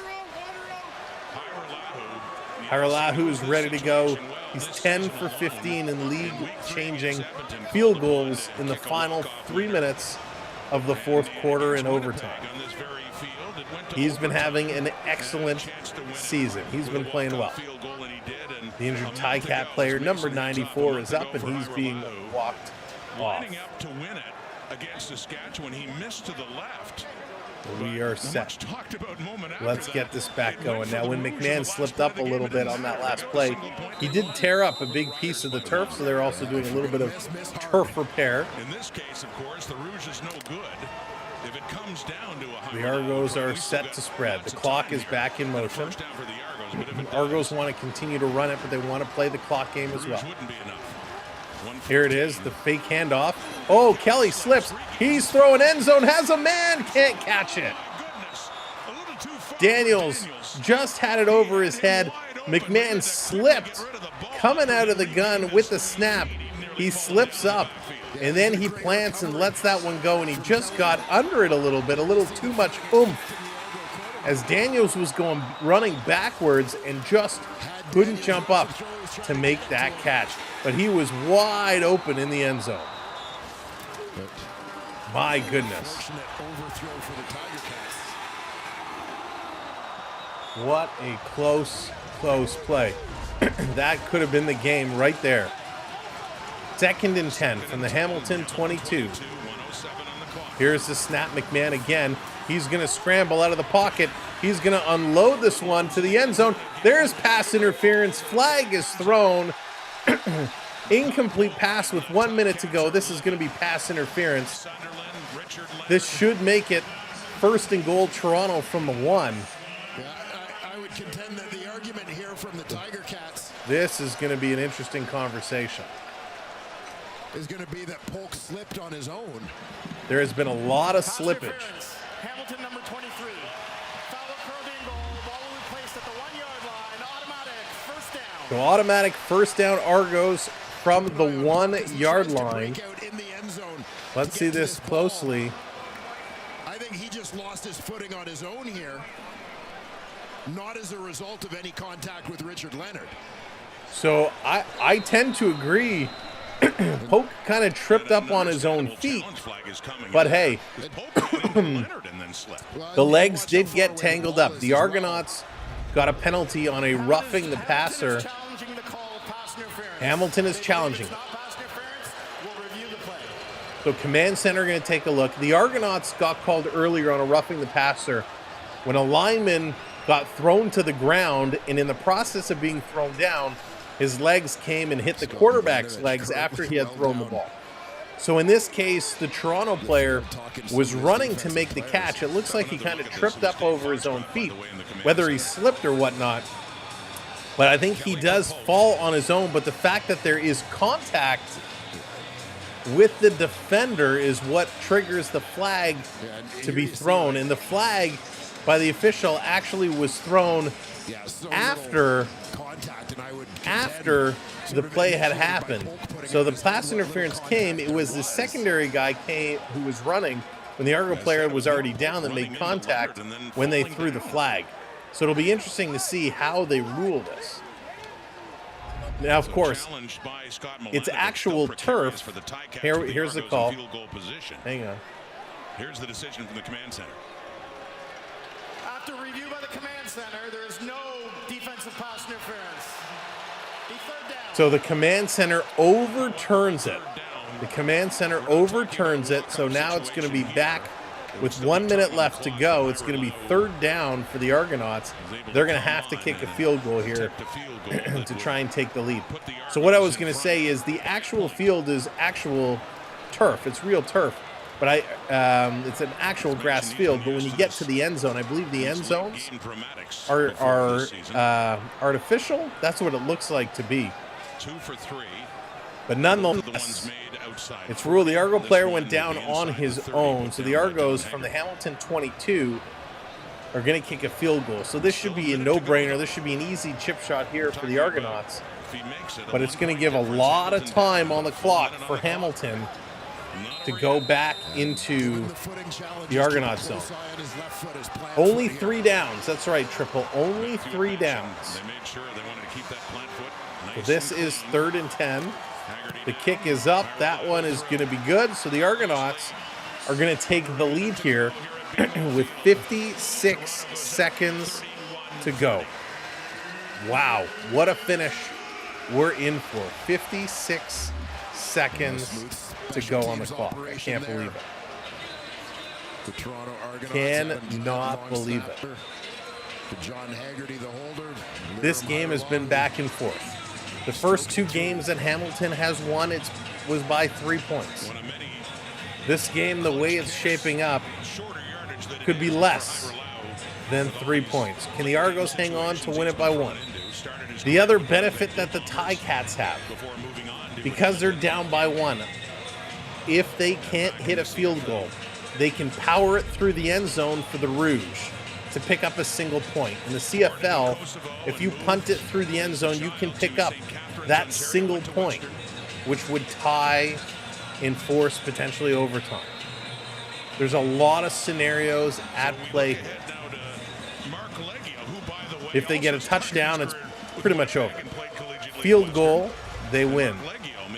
Haralahu is ready to go. He's 10 for 15 in league-changing field goals in the final 3 minutes of the 4th quarter in overtime. He's been having an excellent season. He's been playing well. The injured Ticat player, number 94, is up, and he's being walked off. Against Saskatchewan, he missed to the left. We are set. Let's get this back going. Now, when McMahon slipped up a little bit on that last play, he did tear up a big piece of the turf, so they're also doing a little bit of turf repair. In this case, of course, the Rouge is no good. If it comes down to the Argos are set to spread. The clock is back in motion. The Argos want to continue to run it, but they want to play the clock game as well. Here it is, the fake handoff. Oh, Kelly slips. He's throwing end zone, has a man, can't catch it. Daniels just had it over his head. McMahon slipped coming out of the gun with the snap. He slips up, and then he plants and lets that one go, and he just got under it a little bit, a little too much oomph, as Daniels was running backwards and just couldn't jump up to make that catch. But he was wide open in the end zone. My goodness. What a close play. That could have been the game right there. 2nd and 10 from the Hamilton 22. Here's the snap. McMahon again. He's going to scramble out of the pocket. He's going to unload this one to the end zone. There's pass interference. Flag is thrown. Incomplete pass with 1 minute to go. This is going to be pass interference. This should make it 1st and goal Toronto from the 1. I would contend that the argument here from the Tiger Cats. This is going to be an interesting conversation. Is going to be that Polk slipped on his own. There has been a lot of slippage. Hamilton number 23. Foul curving goal. Ball will be placed at the 1-yard line. Automatic first down. So automatic first down Argos from the 1 yard line. Let's see this closely. I think he just lost his footing on his own here, not as a result of any contact with Richard Leonard. So I tend to agree. Polk kind of tripped up on his own feet, but hey, the legs did get tangled up. The Argonauts got a penalty on a roughing the passer. Hamilton is challenging it. So command center going to take a look. The Argonauts got called earlier on a roughing the passer when a lineman got thrown to the ground, and in the process of being thrown down, his legs came and hit the quarterback's legs after he had thrown the ball. So in this case, the Toronto player was running to make the catch. It looks like he kind of tripped up over his own feet, whether he slipped or whatnot. But I think he does fall on his own. But the fact that there is contact with the defender is what triggers the flag to be thrown. And the flag by the official actually was thrown after the play had happened. So the pass interference came. It was the secondary guy who was running when the Argo player was already down that made contact when they threw the flag. So it'll be interesting to see how they rule this. Now, of course, it's actual turf. Here's the call. Hang on. Here's the decision from the command center. After review by the command center, there is no defensive pass interference. Third down. So the command center overturns it. The command center overturns it. So now it's going to be back with 1 minute left to go. It's going to be third down for the Argonauts. They're going to have to kick a field goal here to try and take the lead. So what I was going to say is the actual field is actual turf. It's real turf. But it's an actual grass field. But when you get to the end zone, I believe the end zones are artificial. That's what it looks like to be. 2 for 3. But nonetheless, it's ruled the Argo player went down on his own. So the Argos from the Hamilton 22 are going to kick a field goal. So this should be a no-brainer. This should be an easy chip shot here for the Argonauts. But it's going to give a lot of time on the clock for Hamilton to go back into the Argonaut zone. Only 3 downs. That's right, Triple. Only 3 downs. So this is 3rd and 10. The kick is up. That one is going to be good. So the Argonauts are going to take the lead here with 56 seconds to go. Wow, what a finish we're in for. 56 seconds to go on the clock. I can't believe it. The Toronto Argonauts cannot believe it. John Haggerty, the holder. This game has been back and forth. The first 2 games that Hamilton has won, it was by 3 points. This game, the way it's shaping up, could be less than 3 points. Can the Argos hang on to win it by 1? The other benefit that the Ticats have, because they're down by 1, if they can't hit a field goal, they can power it through the end zone for the Rouge to pick up a single point. In the CFL, if you punt it through the end zone, you can pick up that single point, which would tie and force potentially overtime. There's a lot of scenarios at play here. If they get a touchdown, it's pretty much over. Field goal, they win.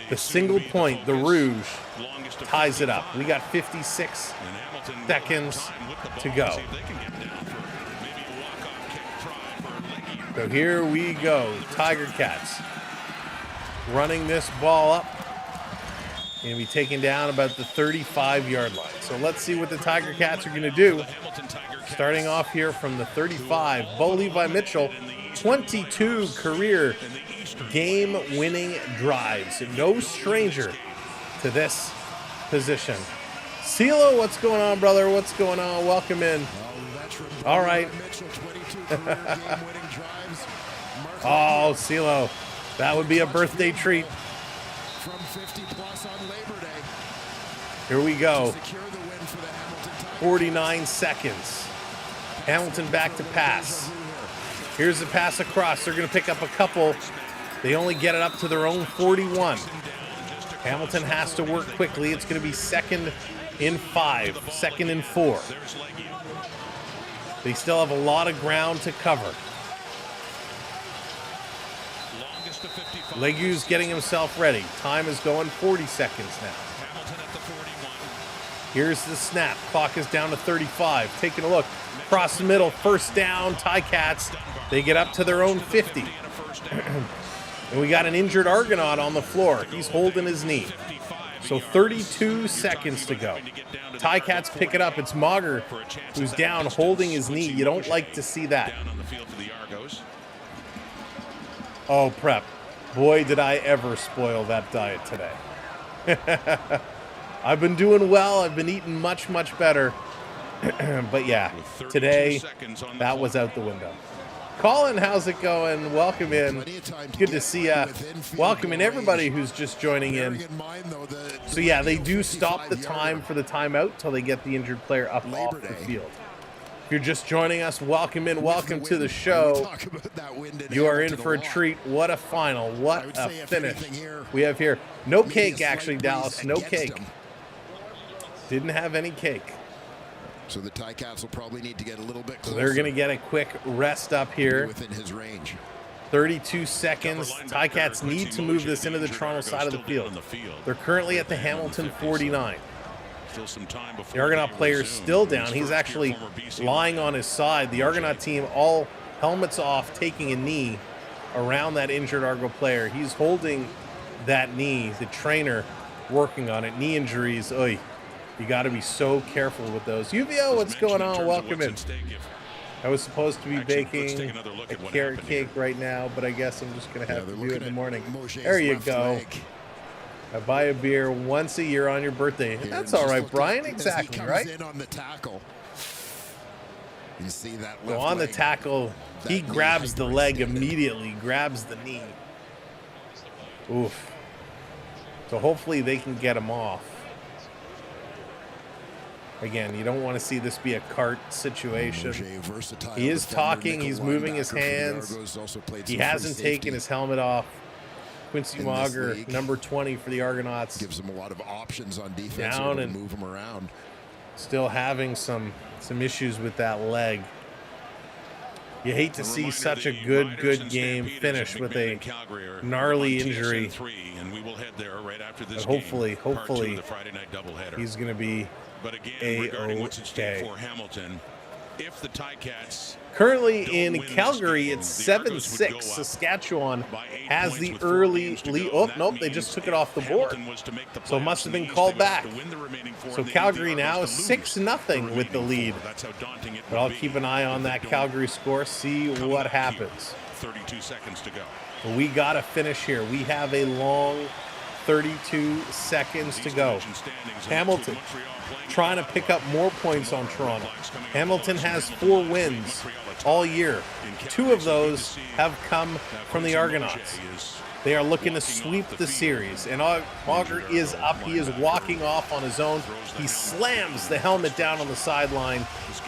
The single point, the Rouge, ties it up. We got 56 seconds to go. So here we go. Tiger Cats running this ball up. Going to be taken down about the 35-yard line. So let's see what the Tiger Cats are going to do. Starting off here from the 35, Bo Levi Mitchell, 22 career game-winning drives. No stranger to this position. CeeLo, what's going on, brother? What's going on? Welcome in. All right. Oh, CeeLo, that would be a birthday treat. From 50 plus on Labor Day. Here we go. 49 seconds. Hamilton back to pass. Here's the pass across. They're going to pick up a couple They only get it up to their own 41. Hamilton has to work quickly. It's going to be 2nd and 5, 2nd and 4. They still have a lot of ground to cover. Legue's getting himself ready. Time is going 40 seconds now. Here's the snap. Clock is down to 35. Taking a look. Across the middle. First down. Ticats. They get up to their own 50. And we got an injured Argonaut on the floor. He's holding his knee. So 32 seconds to go. Ticats pick it up. It's Mauger who's down holding his knee. You don't like to see that. Oh, prep. Boy, did I ever spoil that diet today. I've been doing well. I've been eating much, much better. But yeah, today, that was out the window. Colin, how's it going? Welcome in. Good to see you. Welcome in everybody who's just joining in. So yeah, they do stop the time for the timeout till they get the injured player up off the field. If you're just joining us, welcome in. Welcome to the show. You are in for a treat. What a final. What a finish we have here. No cake, actually, Dallas. No cake. Didn't have any cake. So the Ticats will probably need to get a little bit closer. So they're going to get a quick rest up here. Within his range. 32 seconds. Ticats need to move this into the Toronto side of the field. They're currently at the Hamilton 49. The Argonaut player is still down. He's actually lying on his side. The Argonaut team all helmets off, taking a knee around that injured Argo player. He's holding that knee. The trainer working on it. Knee injuries. Oy. You got to be so careful with those. UVO, what's going on? Welcome in. I was supposed to be baking a carrot cake right now, but I guess I'm just going to have to do it in the morning. There you go. I buy a beer once a year on your birthday. That's all right, Brian. Exactly, right? You see that so on the tackle, he grabs the leg immediately, grabs the knee. Oof. So hopefully they can get him off. Again, you don't want to see this be a cart situation. He is talking. He's moving his hands. He hasn't taken his helmet off. Quincy Mauger, number 20 for the Argonauts. Gives him a lot of options on defense. Down and move him around. Still having some issues with that leg. You hate to see such a good game finish with a gnarly injury. But hopefully he's going to be A-OK. If the Ticats currently in Calgary, it's 7-6. Saskatchewan has the early lead. Oh, nope, they just took it off the board. So it must have been called back. So Calgary now is 6-0 with the lead. But I'll keep an eye on that Calgary score, see what happens. 32 seconds to go. But we got to finish here. We have a long 32 seconds to go. Hamilton trying to pick up more points on Toronto. Hamilton has 4 wins all year. 2 of those have come from the Argonauts. They are looking to sweep the series. And Auger is up. He is walking off on his own. He slams the helmet down on the sideline.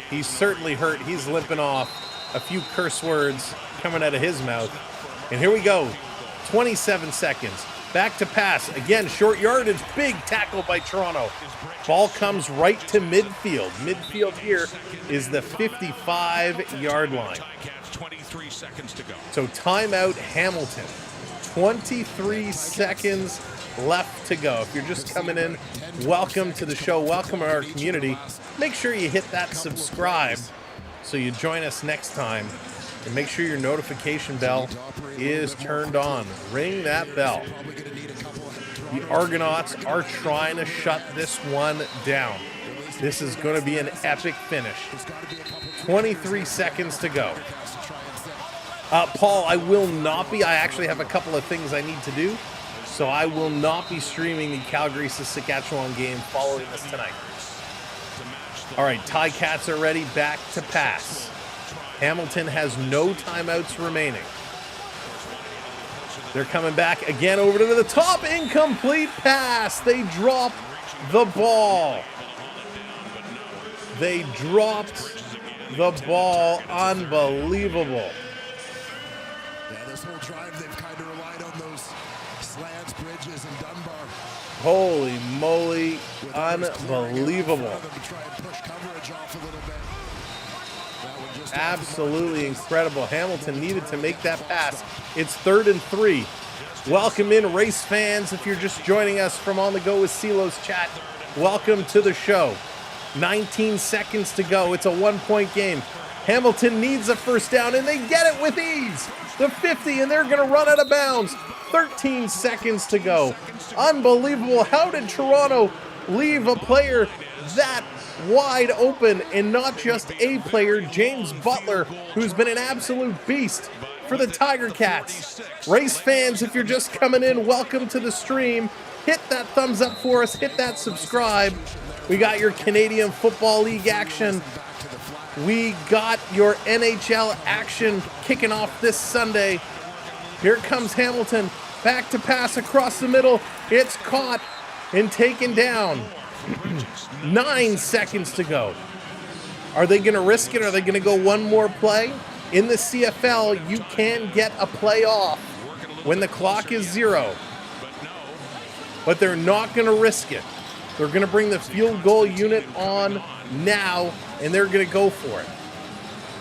He's certainly hurt. He's limping off. A few curse words coming out of his mouth. And here we go. 27 seconds. Back to pass. Again, short yardage. Big tackle by Toronto. Ball comes right to midfield. Midfield here is the 55-yard line. 23 seconds to go. So timeout Hamilton. 23 seconds left to go. If you're just coming in, welcome to the show. Welcome to our community. Make sure you hit that subscribe so you join us next time. And make sure your notification bell is turned on. Ring that bell. The Argonauts are trying to shut this one down. This is going to be an epic finish. 23 seconds to go. Paul, I will not be. I actually have a couple of things I need to do. So I will not be streaming the Calgary-Saskatchewan game following this tonight. All right, Ticats are ready. Back to pass. Hamilton has no timeouts remaining. They're coming back again over to the top. Incomplete pass. They drop the ball. They dropped the ball. Unbelievable. Yeah, this whole drive they've kind of relied on Holy moly, unbelievable. Absolutely incredible. Hamilton needed to make that pass. It's 3rd and 3. Welcome in, race fans. If you're just joining us from On the Go with Silo's chat, welcome to the show. 19 seconds to go. It's a 1-point game. Hamilton needs a first down, and they get it with ease. The 50, and they're going to run out of bounds. 13 seconds to go. Unbelievable. How did Toronto leave a player that wide open, and not just a player, James Butler, who's been an absolute beast for the Tiger Cats. Race fans, if you're just coming in, welcome to the stream. Hit that thumbs up for us. Hit that subscribe. We got your Canadian Football League action. We got your NHL action kicking off this Sunday. Here comes Hamilton. Back to pass across the middle. It's caught and taken down. 9 seconds to go. Are they going to risk it? Are they going to go one more play? In the CFL, you can get a play off when the clock is 0. But they're not going to risk it. They're going to bring the field goal unit on now, and they're going to go for it.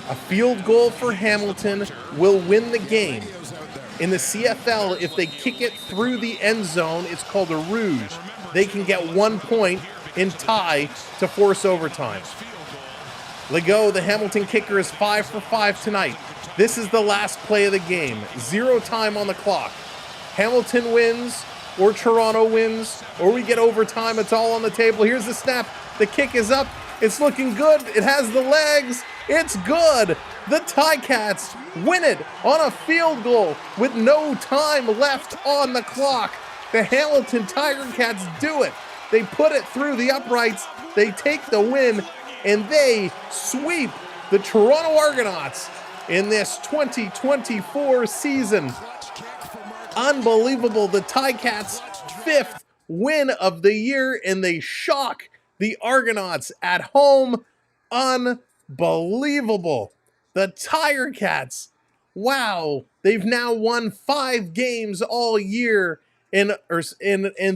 A field goal for Hamilton will win the game. In the CFL, if they kick it through the end zone, it's called a rouge. They can get 1 point and tie to force overtime. Legault, the Hamilton kicker, is 5 for 5 tonight. This is the last play of the game. 0 time on the clock. Hamilton wins, or Toronto wins, or we get overtime. It's all on the table. Here's the snap. The kick is up. It's looking good. It has the legs. It's good. The Ticats win it on a field goal with no time left on the clock. The Hamilton Tiger Cats do it. They put it through the uprights. They take the win, and they sweep the Toronto Argonauts in this 2024 season. Unbelievable. The Ticats' 5th win of the year, and they shock the Argonauts at home. Unbelievable. The Tiger Cats, wow, they've now won 5 games all year, and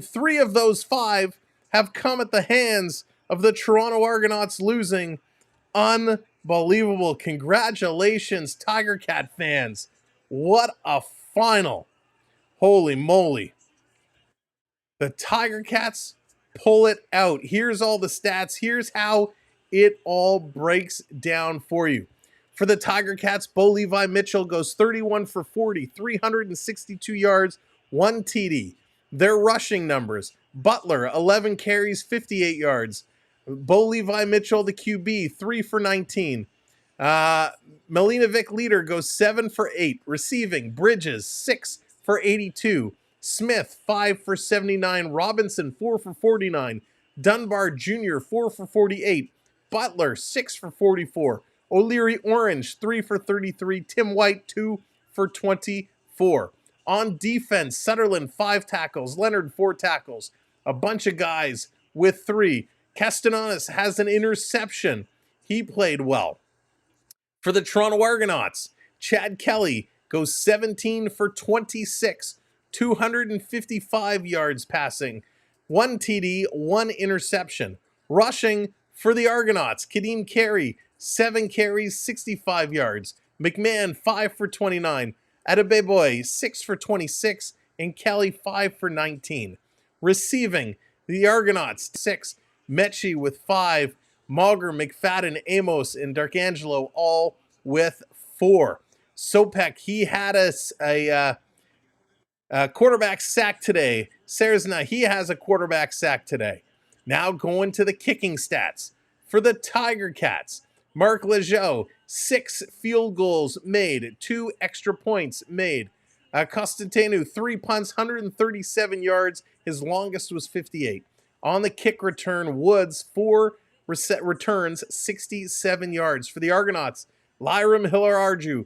3 of those 5 have come at the hands of the Toronto Argonauts losing. Unbelievable. Congratulations, Tiger Cat fans. What a final. Holy moly. The Tiger Cats pull it out. Here's all the stats. Here's how it all breaks down for you. For the Tiger Cats, Bo Levi Mitchell goes 31 for 40, 362 yards, 1 TD. Their rushing numbers: Butler, 11 carries, 58 yards. Bo Levi Mitchell, the QB, 3 for 19. Milinovic leader goes 7 for 8. Receiving: Bridges, 6 for 82. Smith, 5 for 79. Robinson, 4 for 49. Dunbar Jr., 4 for 48. Butler, 6 for 44. O'Leary Orange, 3 for 33. Tim White, 2 for 24. On defense, Sutherland, 5 tackles. Leonard, 4 tackles. A bunch of guys with 3. Castellanos has an interception. He played well. For the Toronto Argonauts, Chad Kelly goes 17 for 26. 255 yards passing. 1 TD, 1 interception. Rushing for the Argonauts, Kadeem Carey, 7 carries, 65 yards. McMahon, 5 for 29. Adebayoye, 6 for 26. And Kelly, 5 for 19. Receiving, the Argonauts, 6. Mechie with 5. Mauger, McFadden, Amos, and Darkangelo all with 4. Sopek, he had a quarterback sack today. Serzna, he has a quarterback sack today. Now going to the kicking stats. For the Tiger Cats, Mark Lejeune, 6 field goals made, 2 extra points made. Costantinu, 3 punts, 137 yards. His longest was 58. On the kick return, Woods, 4 returns, 67 yards. For the Argonauts, Lyram Hiller-Arju,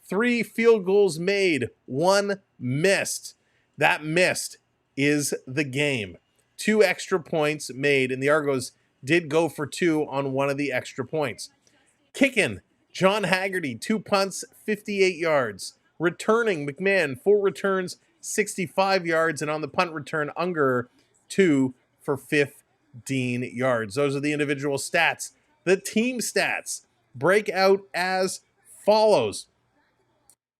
3 field goals made, 1 missed. That missed is the game. 2 extra points made, and the Argos did go for 2 on one of the extra points. Kicking, John Haggerty, 2 punts, 58 yards. Returning, McMahon, 4 returns, 65 yards. And on the punt return, Unger, 2 for 15 yards. Those are the individual stats. The team stats break out as follows.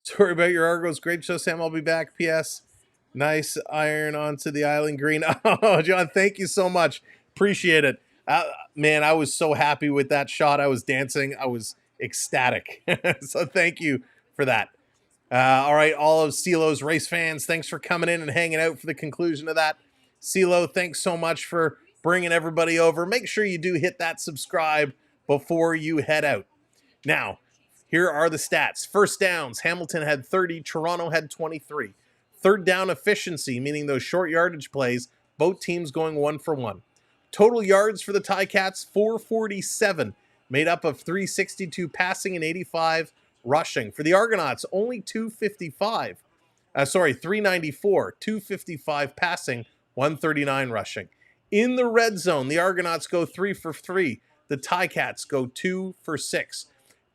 Sorry about your Argos. Great show, Sam. I'll be back. P.S. Nice iron onto the island green. Oh, John, thank you so much. Appreciate it. Man, I was so happy with that shot. I was dancing. I was ecstatic. So thank you for that. All right, all of CeeLo's race fans, thanks for coming in and hanging out for the conclusion of that. CeeLo, thanks so much for bringing everybody over. Make sure you do hit that subscribe before you head out. Now, here are the stats. First downs, Hamilton had 30, Toronto had 23. Third down efficiency, meaning those short yardage plays, both teams going 1 for 1. Total yards for the Ticats, 447, made up of 362 passing and 85 rushing. For the Argonauts, only 394, 255 passing, 139 rushing. In the red zone, the Argonauts go 3 for 3. The Ticats go 2 for 6.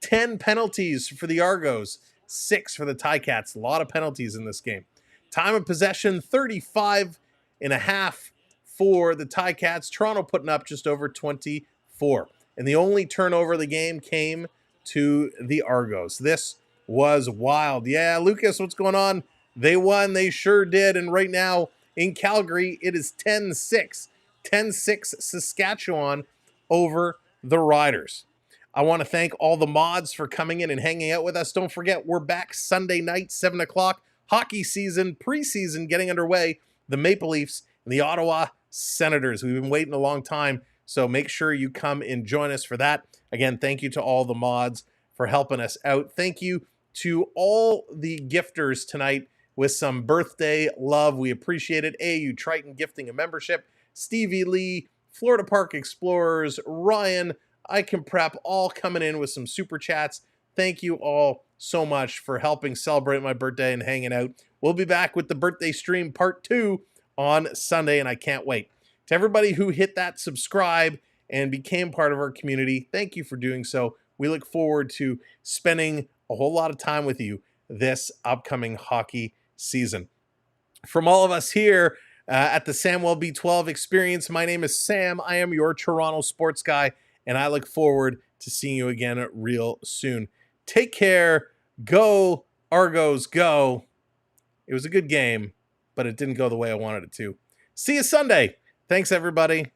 10 penalties for the Argos, 6 for the Ticats. A lot of penalties in this game. Time of possession, 35 and a half for the Ticats. Toronto putting up just over 24. And the only turnover of the game came to the Argos. This was wild. Yeah, Lucas, what's going on? They won. They sure did. And right now in Calgary, it is 10-6. 10-6 Saskatchewan over the Riders. I want to thank all the mods for coming in and hanging out with us. Don't forget, we're back Sunday night, 7 o'clock. Hockey season, preseason getting underway. The Maple Leafs and the Ottawa Senators. We've been waiting a long time, so make sure you come and join us for that. Again, thank you to all the mods for helping us out. Thank you to all the gifters tonight with some birthday love. We appreciate it. AU Triton gifting a membership. Stevie Lee, Florida Park Explorers, Ryan, I Can Prep, all coming in with some super chats. Thank you all so much for helping celebrate my birthday and hanging out. We'll be back with the birthday stream part 2 on Sunday, and I can't wait. To everybody who hit that subscribe and became part of our community, thank you for doing so. We look forward to spending a whole lot of time with you this upcoming hockey season. From all of us here at the Samwell B12 Experience, my name is Sam. I am your Toronto sports guy, and I look forward to seeing you again real soon. Take care. Go, Argos, go. It was a good game, but it didn't go the way I wanted it to. See you Sunday. Thanks, everybody.